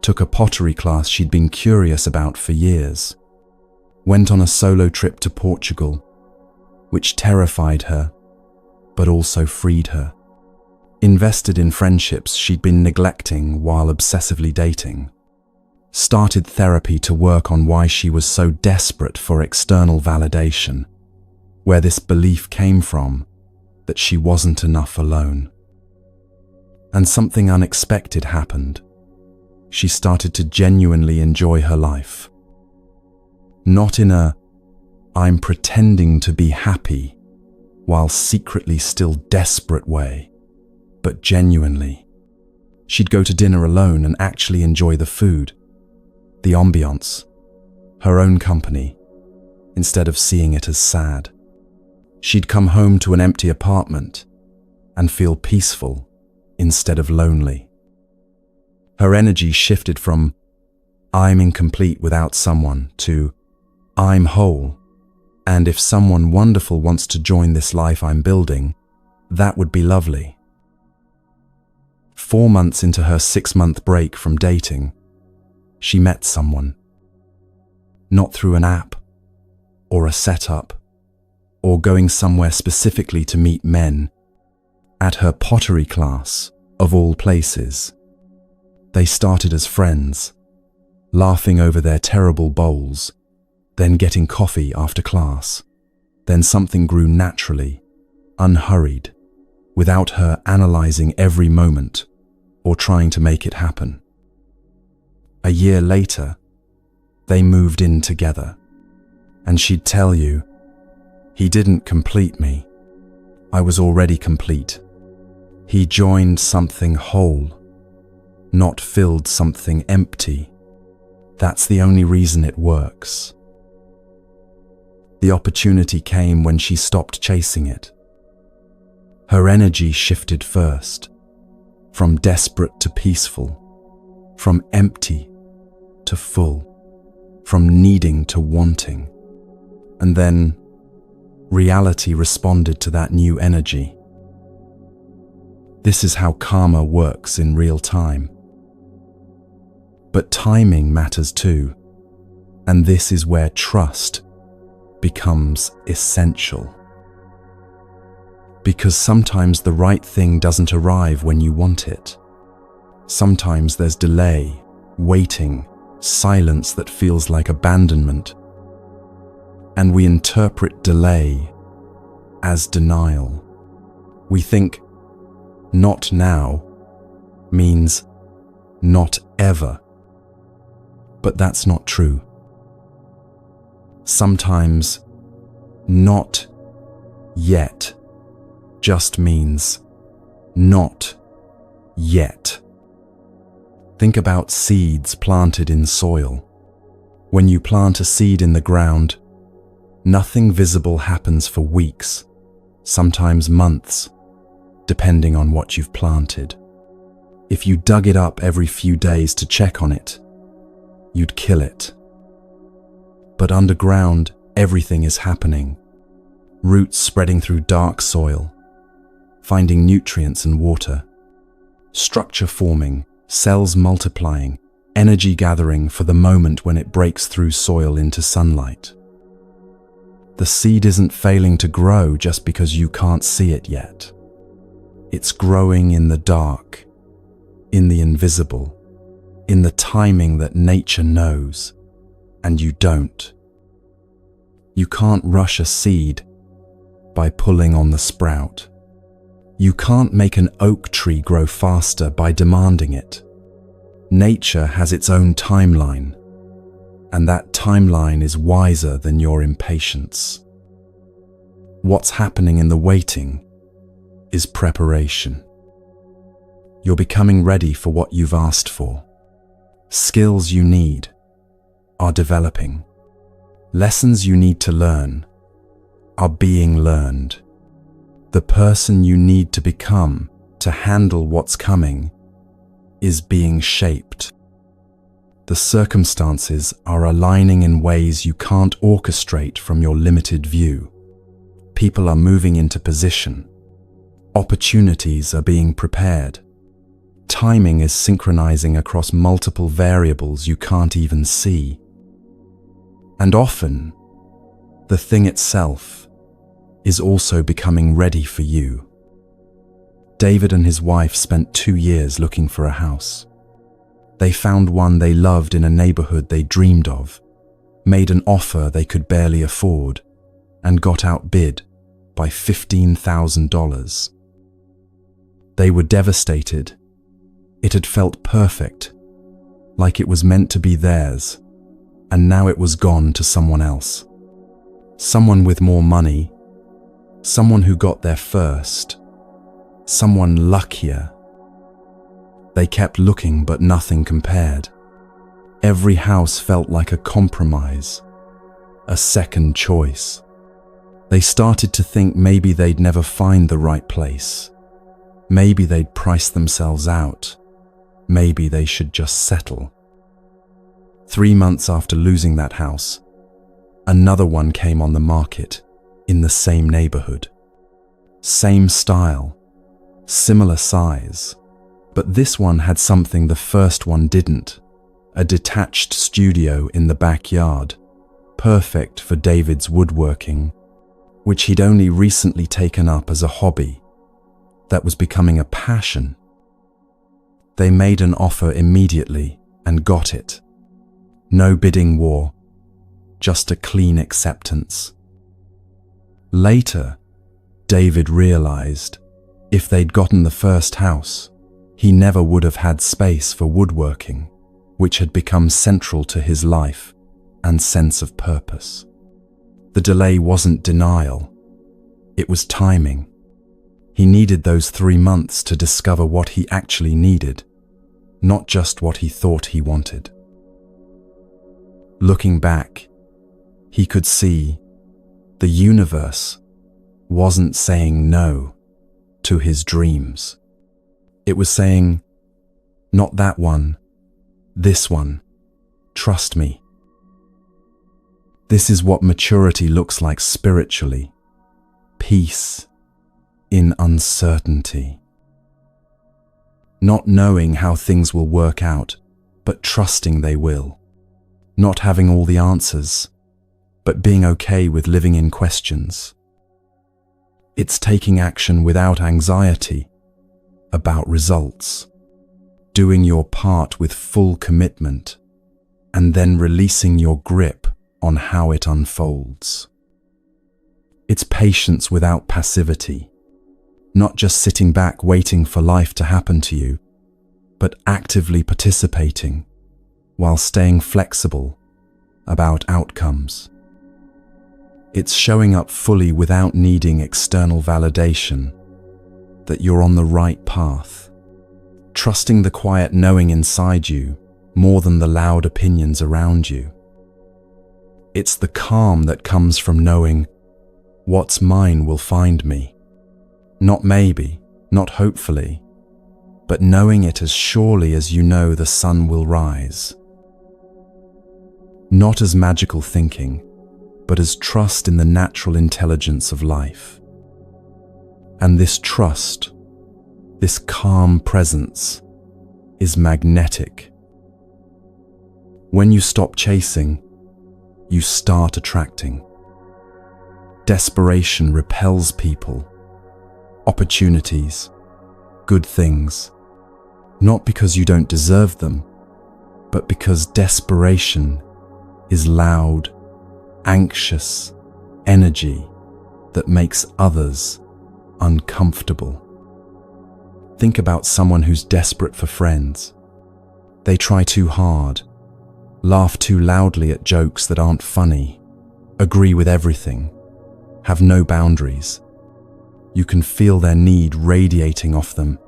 Took a pottery class she'd been curious about for years. Went on a solo trip to Portugal, which terrified her, but also freed her. Invested in friendships she'd been neglecting while obsessively dating. Started therapy to work on why she was so desperate for external validation, where this belief came from that she wasn't enough alone. And something unexpected happened. She started to genuinely enjoy her life. Not in a, "I'm pretending to be happy while secretly still desperate" way, but genuinely. She'd go to dinner alone and actually enjoy the food, the ambiance, her own company, instead of seeing it as sad. She'd come home to an empty apartment and feel peaceful instead of lonely. Her energy shifted from "I'm incomplete without someone" to "I'm whole, and if someone wonderful wants to join this life I'm building, that would be lovely." 4 months into her 6-month break from dating, she met someone. Not through an app, or a setup, or going somewhere specifically to meet men. At her pottery class, of all places. They started as friends, laughing over their terrible bowls, then getting coffee after class. Then something grew naturally, unhurried, without her analyzing every moment or trying to make it happen. A year later, they moved in together. And she'd tell you, he didn't complete me. I was already complete. He joined something whole, not filled something empty. That's the only reason it works. The opportunity came when she stopped chasing it. Her energy shifted first, from desperate to peaceful, from empty to full, from needing to wanting. And then reality responded to that new energy. This is how karma works in real time. But timing matters too, and this is where trust becomes essential. Because sometimes the right thing doesn't arrive when you want it. Sometimes there's delay, waiting, silence that feels like abandonment. And we interpret delay as denial. We think, not now, means not ever. But that's not true. Sometimes, not yet just means not yet. Think about seeds planted in soil. When you plant a seed in the ground, nothing visible happens for weeks, sometimes months, depending on what you've planted. If you dug it up every few days to check on it, you'd kill it. But underground, everything is happening. Roots spreading through dark soil, finding nutrients and water, structure forming, cells multiplying, energy gathering for the moment when it breaks through soil into sunlight. The seed isn't failing to grow just because you can't see it yet. It's growing in the dark, in the invisible, in the timing that nature knows, and you don't. You can't rush a seed by pulling on the sprout. You can't make an oak tree grow faster by demanding it. Nature has its own timeline, and that timeline is wiser than your impatience. What's happening in the waiting is preparation. You're becoming ready for what you've asked for. Skills you need are developing. Lessons you need to learn are being learned. The person you need to become to handle what's coming is being shaped. The circumstances are aligning in ways you can't orchestrate from your limited view. People are moving into position. Opportunities are being prepared. Timing is synchronizing across multiple variables you can't even see. And often, the thing itself is also becoming ready for you. David and his wife spent 2 years looking for a house. They found one they loved in a neighborhood they dreamed of, made an offer they could barely afford, and got outbid by $15,000. They were devastated. It had felt perfect, like it was meant to be theirs, and now it was gone to someone else. Someone with more money, someone who got there first, someone luckier. They kept looking, but nothing compared. Every house felt like a compromise, a second choice. They started to think maybe they'd never find the right place. Maybe they'd price themselves out. Maybe they should just settle. 3 months after losing that house, another one came on the market in the same neighborhood. Same style, similar size, but this one had something the first one didn't. A detached studio in the backyard, perfect for David's woodworking, which he'd only recently taken up as a hobby that was becoming a passion. They made an offer immediately and got it. No bidding war, just a clean acceptance. Later, David realized if they'd gotten the first house, he never would have had space for woodworking, which had become central to his life and sense of purpose. The delay wasn't denial. It was timing. He needed those 3 months to discover what he actually needed, not just what he thought he wanted. Looking back, he could see the universe wasn't saying no to his dreams. It was saying, not that one, this one. Trust me. This is what maturity looks like spiritually. Peace in uncertainty. Not knowing how things will work out, but trusting they will. Not having all the answers, but being okay with living in questions. It's taking action without anxiety about results, doing your part with full commitment, and then releasing your grip on how it unfolds. It's patience without passivity, not just sitting back waiting for life to happen to you, but actively participating while staying flexible about outcomes. It's showing up fully without needing external validation that you're on the right path, trusting the quiet knowing inside you more than the loud opinions around you. It's the calm that comes from knowing what's mine will find me. Not maybe, not hopefully, but knowing it as surely as you know the sun will rise. Not as magical thinking, but as trust in the natural intelligence of life. And this trust, this calm presence, is magnetic. When you stop chasing, you start attracting. Desperation repels people, opportunities, good things, not because you don't deserve them, but because desperation is loud, anxious energy that makes others uncomfortable. Think about someone who's desperate for friends. They try too hard, laugh too loudly at jokes that aren't funny, agree with everything, have no boundaries. You can feel their need radiating off them,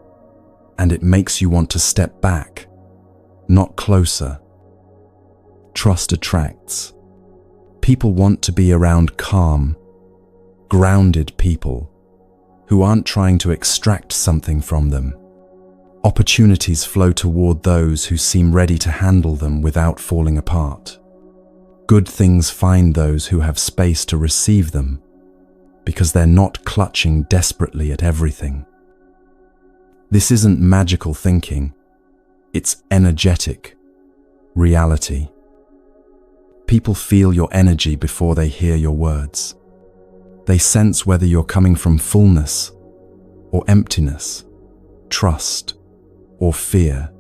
and it makes you want to step back, not closer. Trust attracts. People want to be around calm, grounded people who aren't trying to extract something from them. Opportunities flow toward those who seem ready to handle them without falling apart. Good things find those who have space to receive them because they're not clutching desperately at everything. This isn't magical thinking, it's energetic reality. People feel your energy before they hear your words. They sense whether you're coming from fullness or emptiness, trust or fear,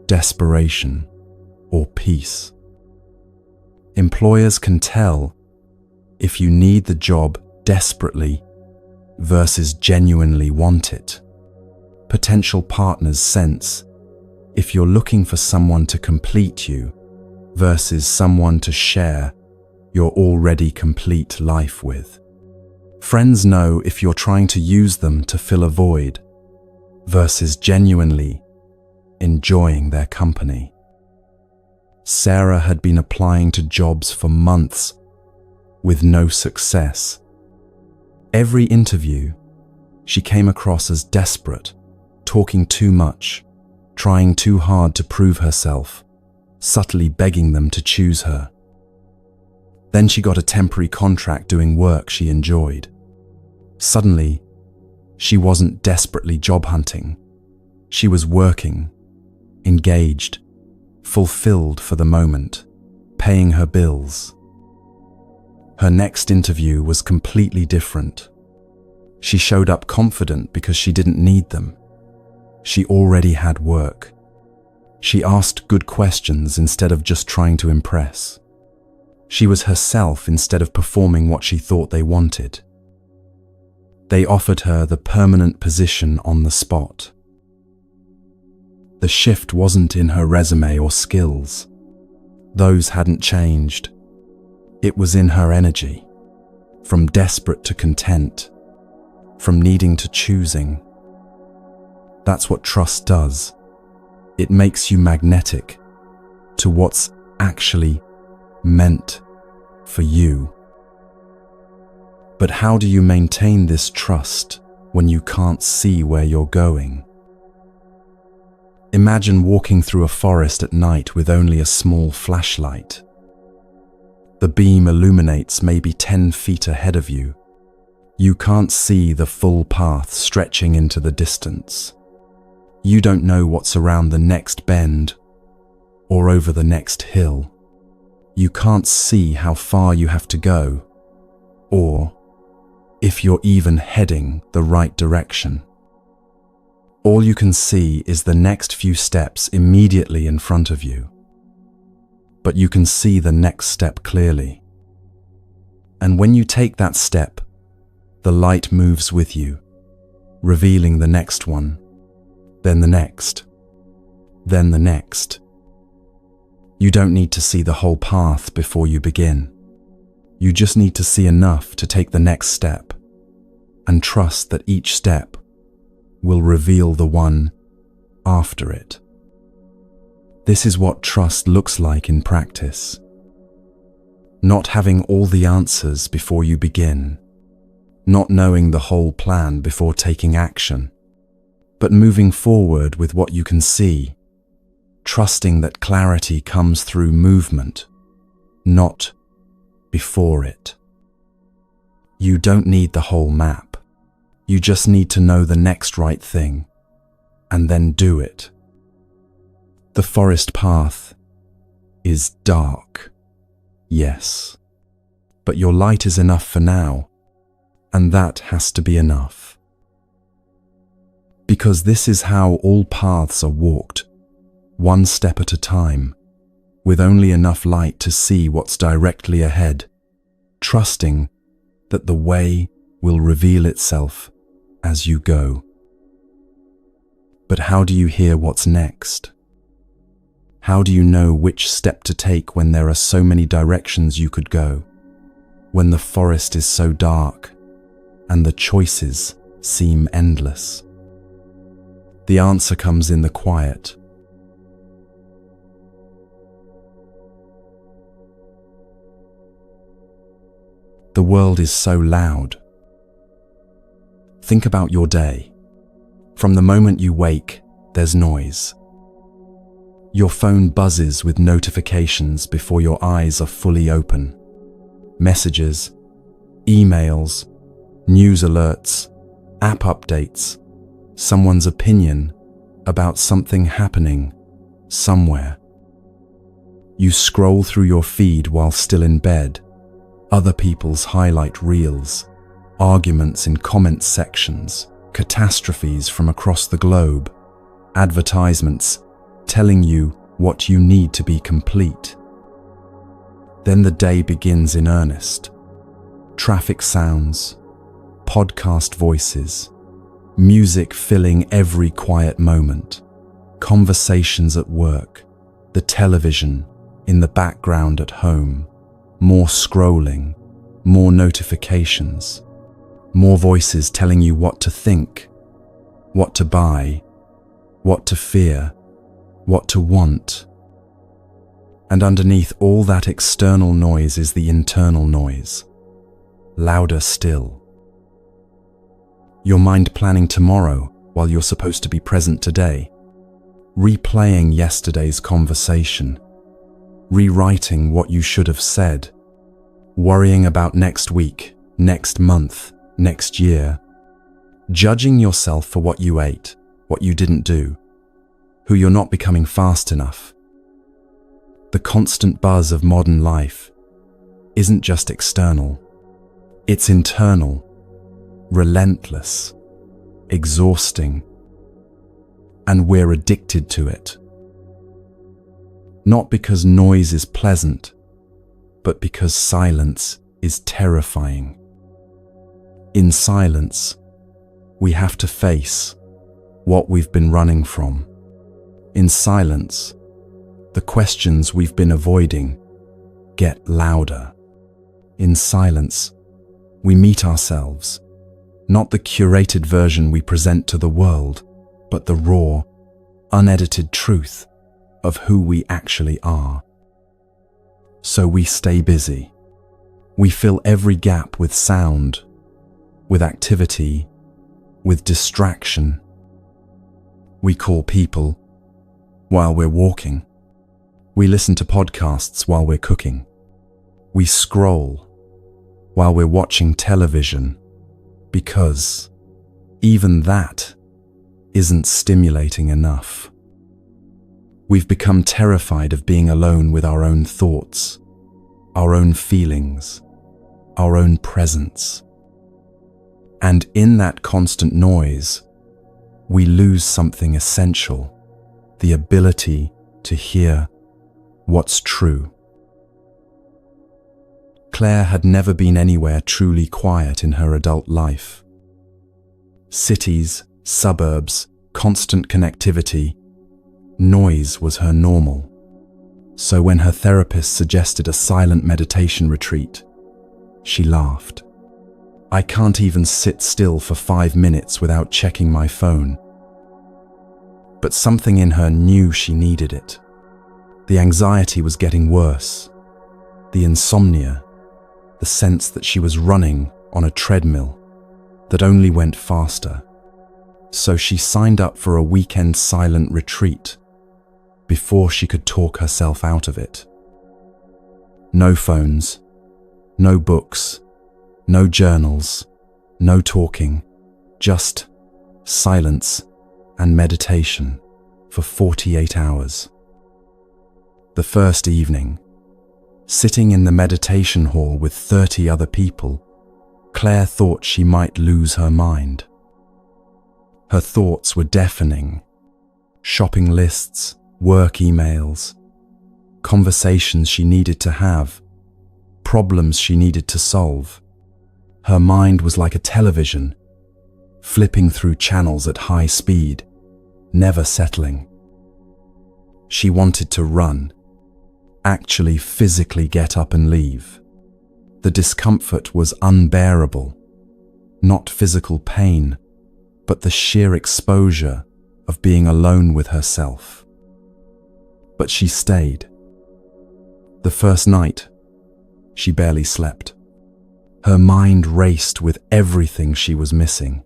desperation or peace. Employers can tell if you need the job desperately versus genuinely want it. Potential partners sense if you're looking for someone to complete you versus someone to share your already complete life with. Friends know if you're trying to use them to fill a void versus genuinely enjoying their company. Sarah had been applying to jobs for months with no success. Every interview, she came across as desperate, talking too much, trying too hard to prove herself, subtly begging them to choose her. Then she got a temporary contract doing work she enjoyed. Suddenly, she wasn't desperately job hunting. She was working, engaged, fulfilled for the moment, paying her bills. Her next interview was completely different. She showed up confident because she didn't need them. She already had work. She asked good questions instead of just trying to impress. She was herself instead of performing what she thought they wanted. They offered her the permanent position on the spot. The shift wasn't in her resume or skills. Those hadn't changed. It was in her energy. from desperate to content, from needing to choosing. That's what trust does. It makes you magnetic to what's actually meant for you. But how do you maintain this trust when you can't see where you're going? Imagine walking through a forest at night with only a small flashlight. The beam illuminates maybe 10 feet ahead of you. You can't see the full path stretching into the distance. You don't know what's around the next bend or over the next hill. You can't see how far you have to go, or if you're even heading the right direction. All you can see is the next few steps immediately in front of you. But you can see the next step clearly. And when you take that step, the light moves with you, revealing the next one, then the next, then the next. You don't need to see the whole path before you begin. You just need to see enough to take the next step and trust that each step will reveal the one after it. This is what trust looks like in practice. Not having all the answers before you begin, not knowing the whole plan before taking action, but moving forward with what you can see, trusting that clarity comes through movement, not before it. You don't need the whole map. You just need to know the next right thing, and then do it. The forest path is dark, yes, but your light is enough for now, and that has to be enough. Because this is how all paths are walked, one step at a time, with only enough light to see what's directly ahead, trusting that the way will reveal itself as you go. But how do you hear what's next? How do you know which step to take when there are so many directions you could go, when the forest is so dark and the choices seem endless? The answer comes in the quiet. The world is so loud. Think about your day. From the moment you wake, there's noise. Your phone buzzes with notifications before your eyes are fully open. Messages, emails, news alerts, app updates, someone's opinion about something happening somewhere. You scroll through your feed while still in bed, other people's highlight reels, arguments in comment sections, catastrophes from across the globe, advertisements telling you what you need to be complete. Then the day begins in earnest. Traffic sounds, podcast voices, music filling every quiet moment, conversations at work, the television in the background at home, more scrolling, more notifications, more voices telling you what to think, what to buy, what to fear, what to want. And underneath all that external noise is the internal noise, louder still. Your mind planning tomorrow while you're supposed to be present today, replaying yesterday's conversation, rewriting what you should have said, worrying about next week, next month, next year, judging yourself for what you ate, what you didn't do, who you're not becoming fast enough. The constant buzz of modern life isn't just external, it's internal, relentless, exhausting, and we're addicted to it. Not because noise is pleasant, but because silence is terrifying. In silence, we have to face what we've been running from. In silence, the questions we've been avoiding get louder. In silence, We meet ourselves, not the curated version we present to the world, but the raw, unedited truth of who we actually are. So we stay busy. We fill every gap with sound, with activity, with distraction. We call people while we're walking. We listen to podcasts while we're cooking. We scroll while we're watching television, because even that isn't stimulating enough. We've become terrified of being alone with our own thoughts, our own feelings, our own presence. And in that constant noise, we lose something essential, the ability to hear what's true. Claire had never been anywhere truly quiet in her adult life. Cities, suburbs, constant connectivity, noise was her normal. So when her therapist suggested a silent meditation retreat, she laughed. I can't even sit still for 5 minutes without checking my phone. But something in her knew she needed it. The anxiety was getting worse. The insomnia, the sense that she was running on a treadmill that only went faster. So she signed up for a weekend silent retreat before she could talk herself out of it. No phones, no books, no journals, no talking, just silence and meditation for 48 hours. The first evening, sitting in the meditation hall with 30 other people, Claire thought she might lose her mind. Her thoughts were deafening. Shopping lists, work emails, conversations she needed to have, problems she needed to solve. Her mind was like a television, flipping through channels at high speed, never settling. She wanted to run, actually physically get up and leave. The discomfort was unbearable, not physical pain, but the sheer exposure of being alone with herself. But she stayed. The first night, she barely slept. Her mind raced with everything she was missing,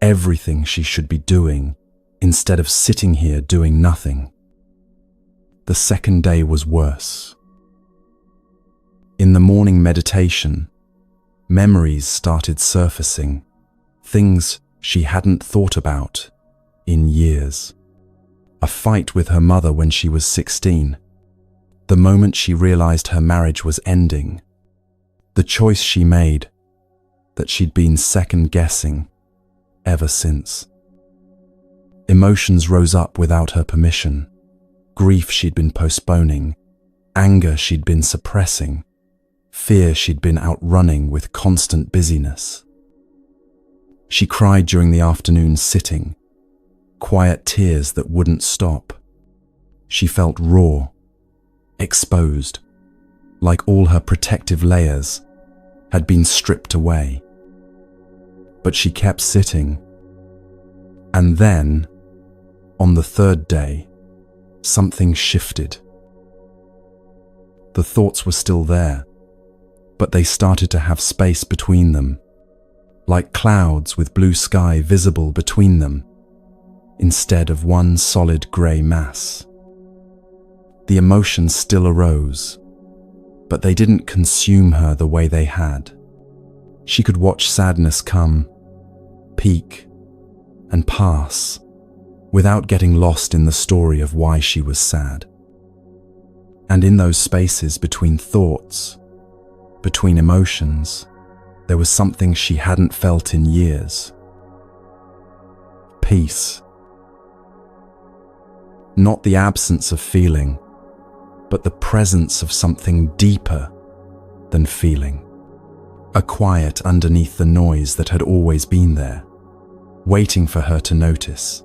everything she should be doing instead of sitting here doing nothing. The second day was worse. In the morning meditation, memories started surfacing, things she hadn't thought about in years. A fight with her mother when she was 16, the moment she realized her marriage was ending, the choice she made that she'd been second-guessing ever since. Emotions rose up without her permission, grief she'd been postponing, anger she'd been suppressing, fear she'd been outrunning with constant busyness. She cried during the afternoon sitting, quiet tears that wouldn't stop. She felt raw, exposed, like all her protective layers had been stripped away. But she kept sitting. And then, on the third day, something shifted. The thoughts were still there, but they started to have space between them, like clouds with blue sky visible between them, instead of one solid grey mass. The emotions still arose, but they didn't consume her the way they had. She could watch sadness come, peak, and pass, without getting lost in the story of why she was sad. And in those spaces between thoughts, between emotions, there was something she hadn't felt in years. Peace. Not the absence of feeling, but the presence of something deeper than feeling. A quiet underneath the noise that had always been there, waiting for her to notice.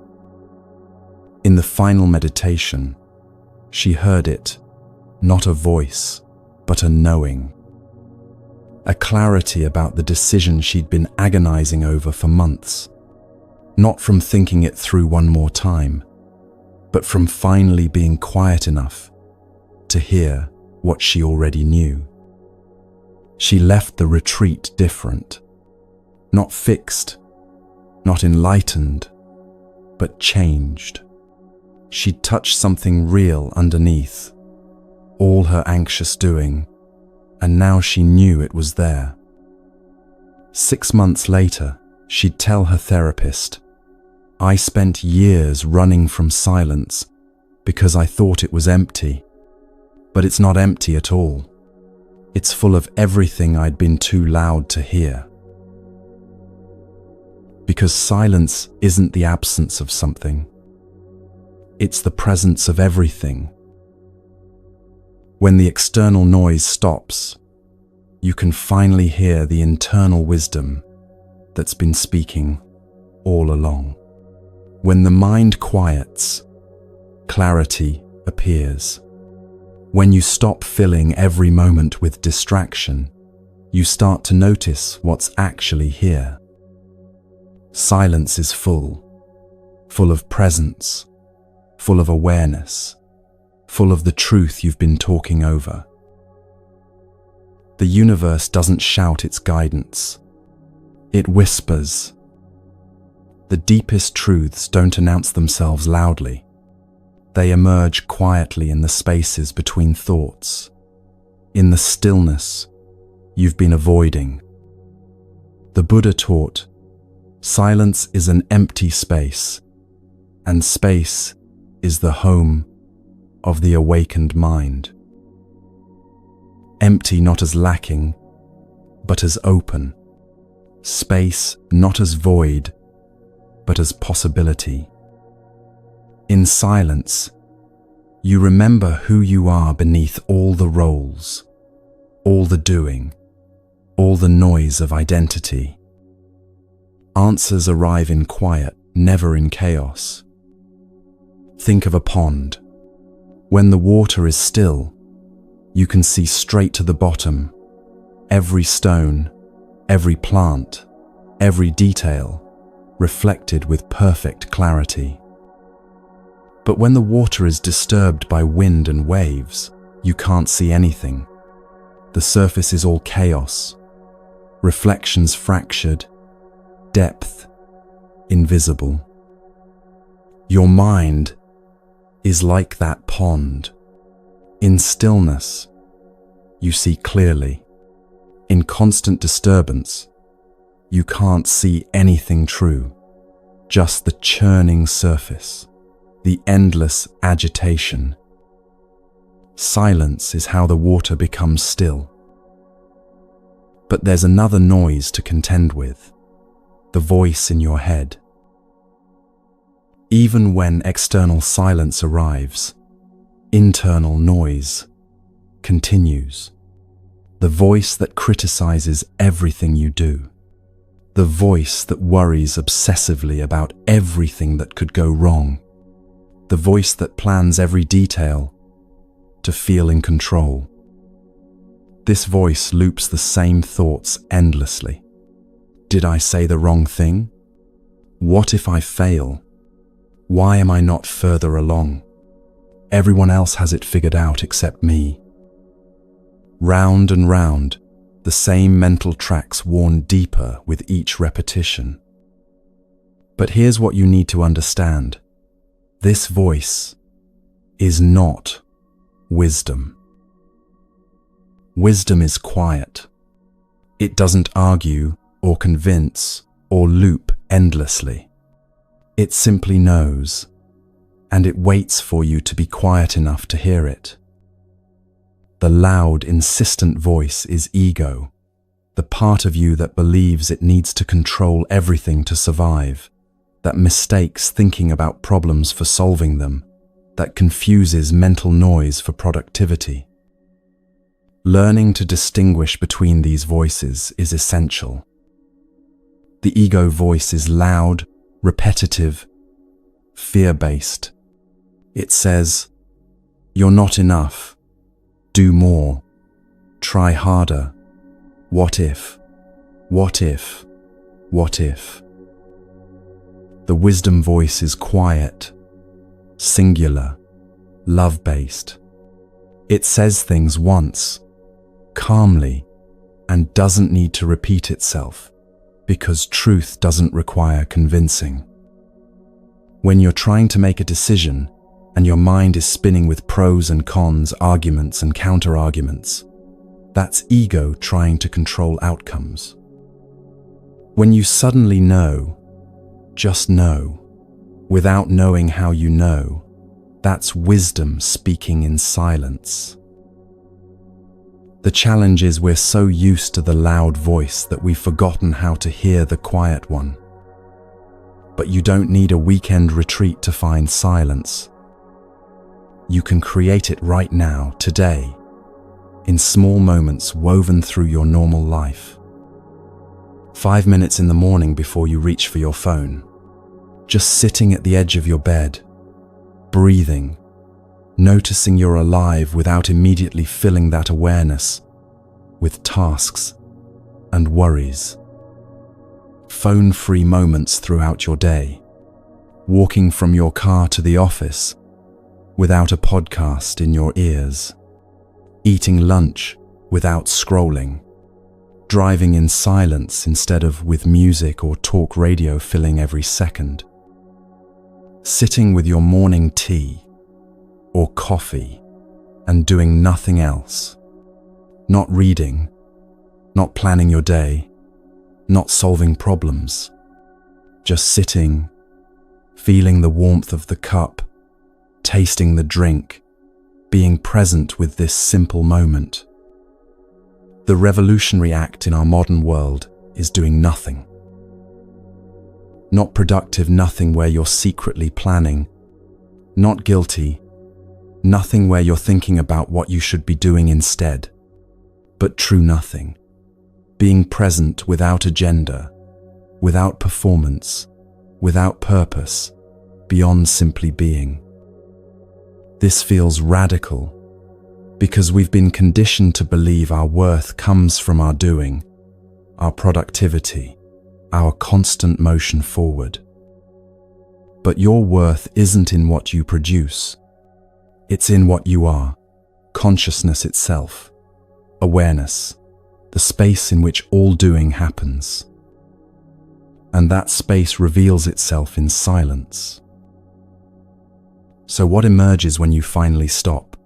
In the final meditation, she heard it, not a voice, but a knowing. a clarity about the decision she'd been agonizing over for months, not from thinking it through one more time, but from finally being quiet enough to hear what she already knew. She left the retreat different, not fixed, not enlightened, but changed. She'd touched something real underneath all her anxious doing, and now she knew it was there. 6 months later, she'd tell her therapist, "I spent years running from silence because I thought it was empty, but it's not empty at all. It's full of everything I'd been too loud to hear." Because silence isn't the absence of something. It's the presence of everything. When the external noise stops, you can finally hear the internal wisdom that's been speaking all along. When the mind quiets, clarity appears. When you stop filling every moment with distraction, you start to notice what's actually here. Silence is full of presence, full of awareness, full of the truth you've been talking over. The universe doesn't shout its guidance. It whispers. The deepest truths don't announce themselves loudly. They emerge quietly in the spaces between thoughts, in the stillness you've been avoiding. The Buddha taught, silence is an empty space, and space is the home of the awakened mind. Empty not as lacking, but as open. Space not as void, but as possibility. In silence, you remember who you are beneath all the roles, all the doing, all the noise of identity. Answers arrive in quiet, never in chaos. Think of a pond. When the water is still, you can see straight to the bottom. Every stone, every plant, every detail, reflected with perfect clarity. But when the water is disturbed by wind and waves, you can't see anything. The surface is all chaos, reflections fractured, depth invisible. Your mind is like that pond. In stillness, you see clearly. In constant disturbance, you can't see anything true, just the churning surface, the endless agitation. Silence is how the water becomes still. But there's another noise to contend with, the voice in your head. Even when external silence arrives, internal noise continues. The voice that criticizes everything you do. The voice that worries obsessively about everything that could go wrong. The voice that plans every detail to feel in control. This voice loops the same thoughts endlessly. Did I say the wrong thing? What if I fail? Why am I not further along? Everyone else has it figured out except me. Round and round, the same mental tracks worn deeper with each repetition. But here's what you need to understand. This voice is not wisdom. Wisdom is quiet. It doesn't argue or convince or loop endlessly. It simply knows, and it waits for you to be quiet enough to hear it. The loud, insistent voice is ego, the part of you that believes it needs to control everything to survive, that mistakes thinking about problems for solving them, that confuses mental noise for productivity. Learning to distinguish between these voices is essential. The ego voice is loud, repetitive, fear-based. It says, "You're not enough. Do more. Try harder. What if? What if? What if? The wisdom voice is quiet, singular, love-based. It says things once, calmly, and doesn't need to repeat itself, because truth doesn't require convincing. When you're trying to make a decision, and your mind is spinning with pros and cons, arguments and counter-arguments, that's ego trying to control outcomes. When you suddenly know, just know, without knowing how you know, that's wisdom speaking in silence. The challenge is we're so used to the loud voice that we've forgotten how to hear the quiet one. But you don't need a weekend retreat to find silence. You can create it right now, today, in small moments woven through your normal life. 5 minutes in the morning before you reach for your phone. Just sitting at the edge of your bed, breathing, noticing you're alive without immediately filling that awareness with tasks and worries. Phone-free moments throughout your day. Walking from your car to the office without a podcast in your ears. Eating lunch without scrolling. Driving in silence instead of with music or talk radio filling every second. Sitting with your morning tea or coffee and doing nothing else. Not reading, not planning your day, not solving problems. Just sitting, feeling the warmth of the cup, tasting the drink, being present with this simple moment. The revolutionary act in our modern world is doing nothing. Not productive nothing where you're secretly planning. Not guilty, nothing where you're thinking about what you should be doing instead. But true nothing. Being present without agenda, without performance, without purpose, beyond simply being. This feels radical, because we've been conditioned to believe our worth comes from our doing, our productivity, our constant motion forward. But your worth isn't in what you produce. It's in what you are, consciousness itself, awareness, the space in which all doing happens. And that space reveals itself in silence. So what emerges when you finally stop?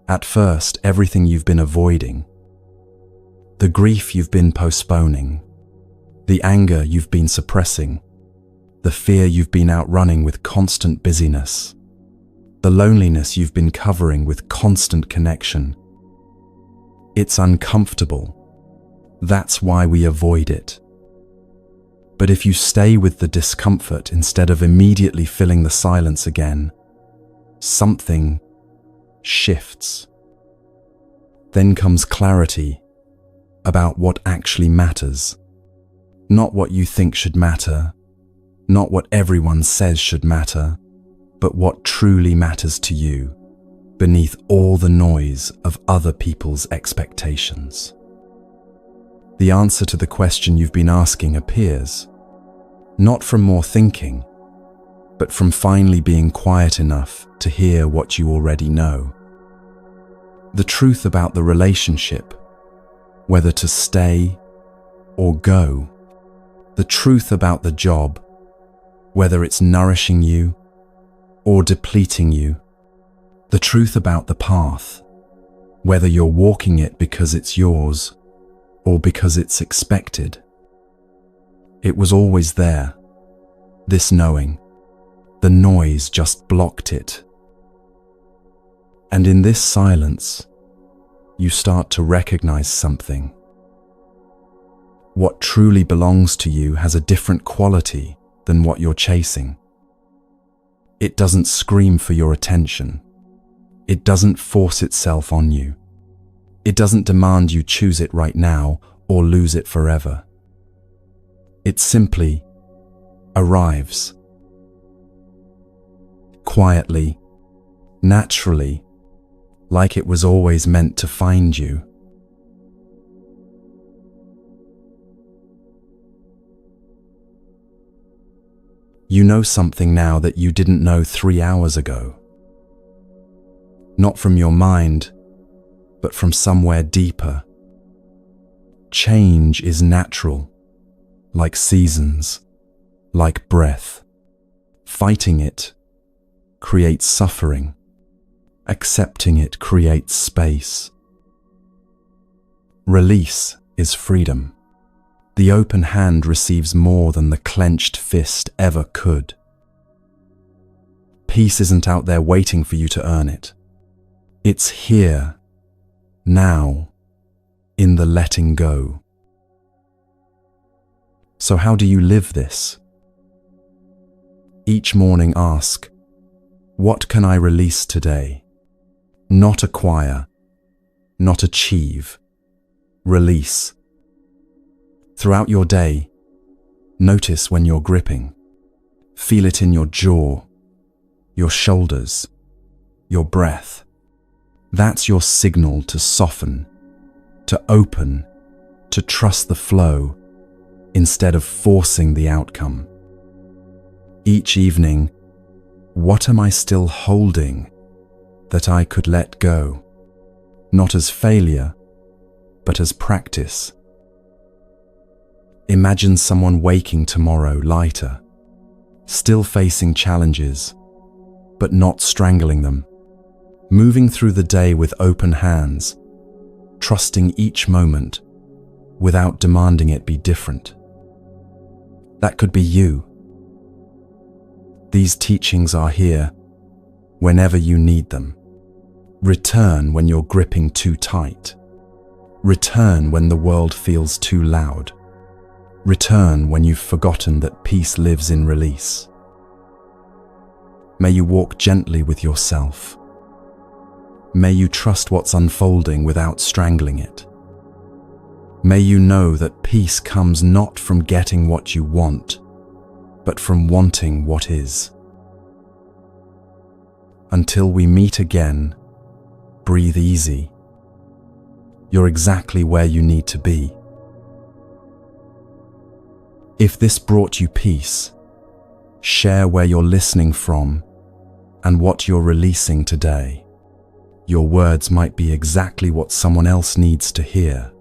At first, everything you've been avoiding, the grief you've been postponing, the anger you've been suppressing, the fear you've been outrunning with constant busyness, the loneliness you've been covering with constant connection. It's uncomfortable. That's why we avoid it. But if you stay with the discomfort instead of immediately filling the silence again, something shifts. Then comes clarity about what actually matters. Not what you think should matter, not what everyone says should matter, but what truly matters to you, beneath all the noise of other people's expectations. The answer to the question you've been asking appears, not from more thinking, but from finally being quiet enough to hear what you already know. The truth about the relationship, whether to stay or go. The truth about the job, whether it's nourishing you or depleting you. The truth about the path, whether you're walking it because it's yours or because it's expected. It was always there, this knowing. The noise just blocked it. And in this silence, you start to recognize something. What truly belongs to you has a different quality than what you're chasing. It doesn't scream for your attention. It doesn't force itself on you. It doesn't demand you choose it right now or lose it forever. It simply arrives. Quietly, naturally, like it was always meant to find you. You know something now that you didn't know 3 hours ago. Not from your mind, but from somewhere deeper. Change is natural, like seasons, like breath. Fighting it creates suffering. Accepting it creates space. Release is freedom. The open hand receives more than the clenched fist ever could. Peace isn't out there waiting for you to earn it. It's here, now, in the letting go. So how do you live this? Each morning ask, what can I release today? Not acquire, not achieve. Release. Throughout your day, notice when you're gripping. Feel it in your jaw, your shoulders, your breath. That's your signal to soften, to open, to trust the flow, instead of forcing the outcome. Each evening, what am I still holding that I could let go? Not as failure, but as practice. Imagine someone waking tomorrow lighter, still facing challenges, but not strangling them. Moving through the day with open hands, trusting each moment without demanding it be different. That could be you. These teachings are here whenever you need them. Return when you're gripping too tight. Return when the world feels too loud. Return when you've forgotten that peace lives in release. May you walk gently with yourself. May you trust what's unfolding without strangling it. May you know that peace comes not from getting what you want, but from wanting what is. Until we meet again, breathe easy. You're exactly where you need to be. If this brought you peace, share where you're listening from and what you're releasing today. Your words might be exactly what someone else needs to hear.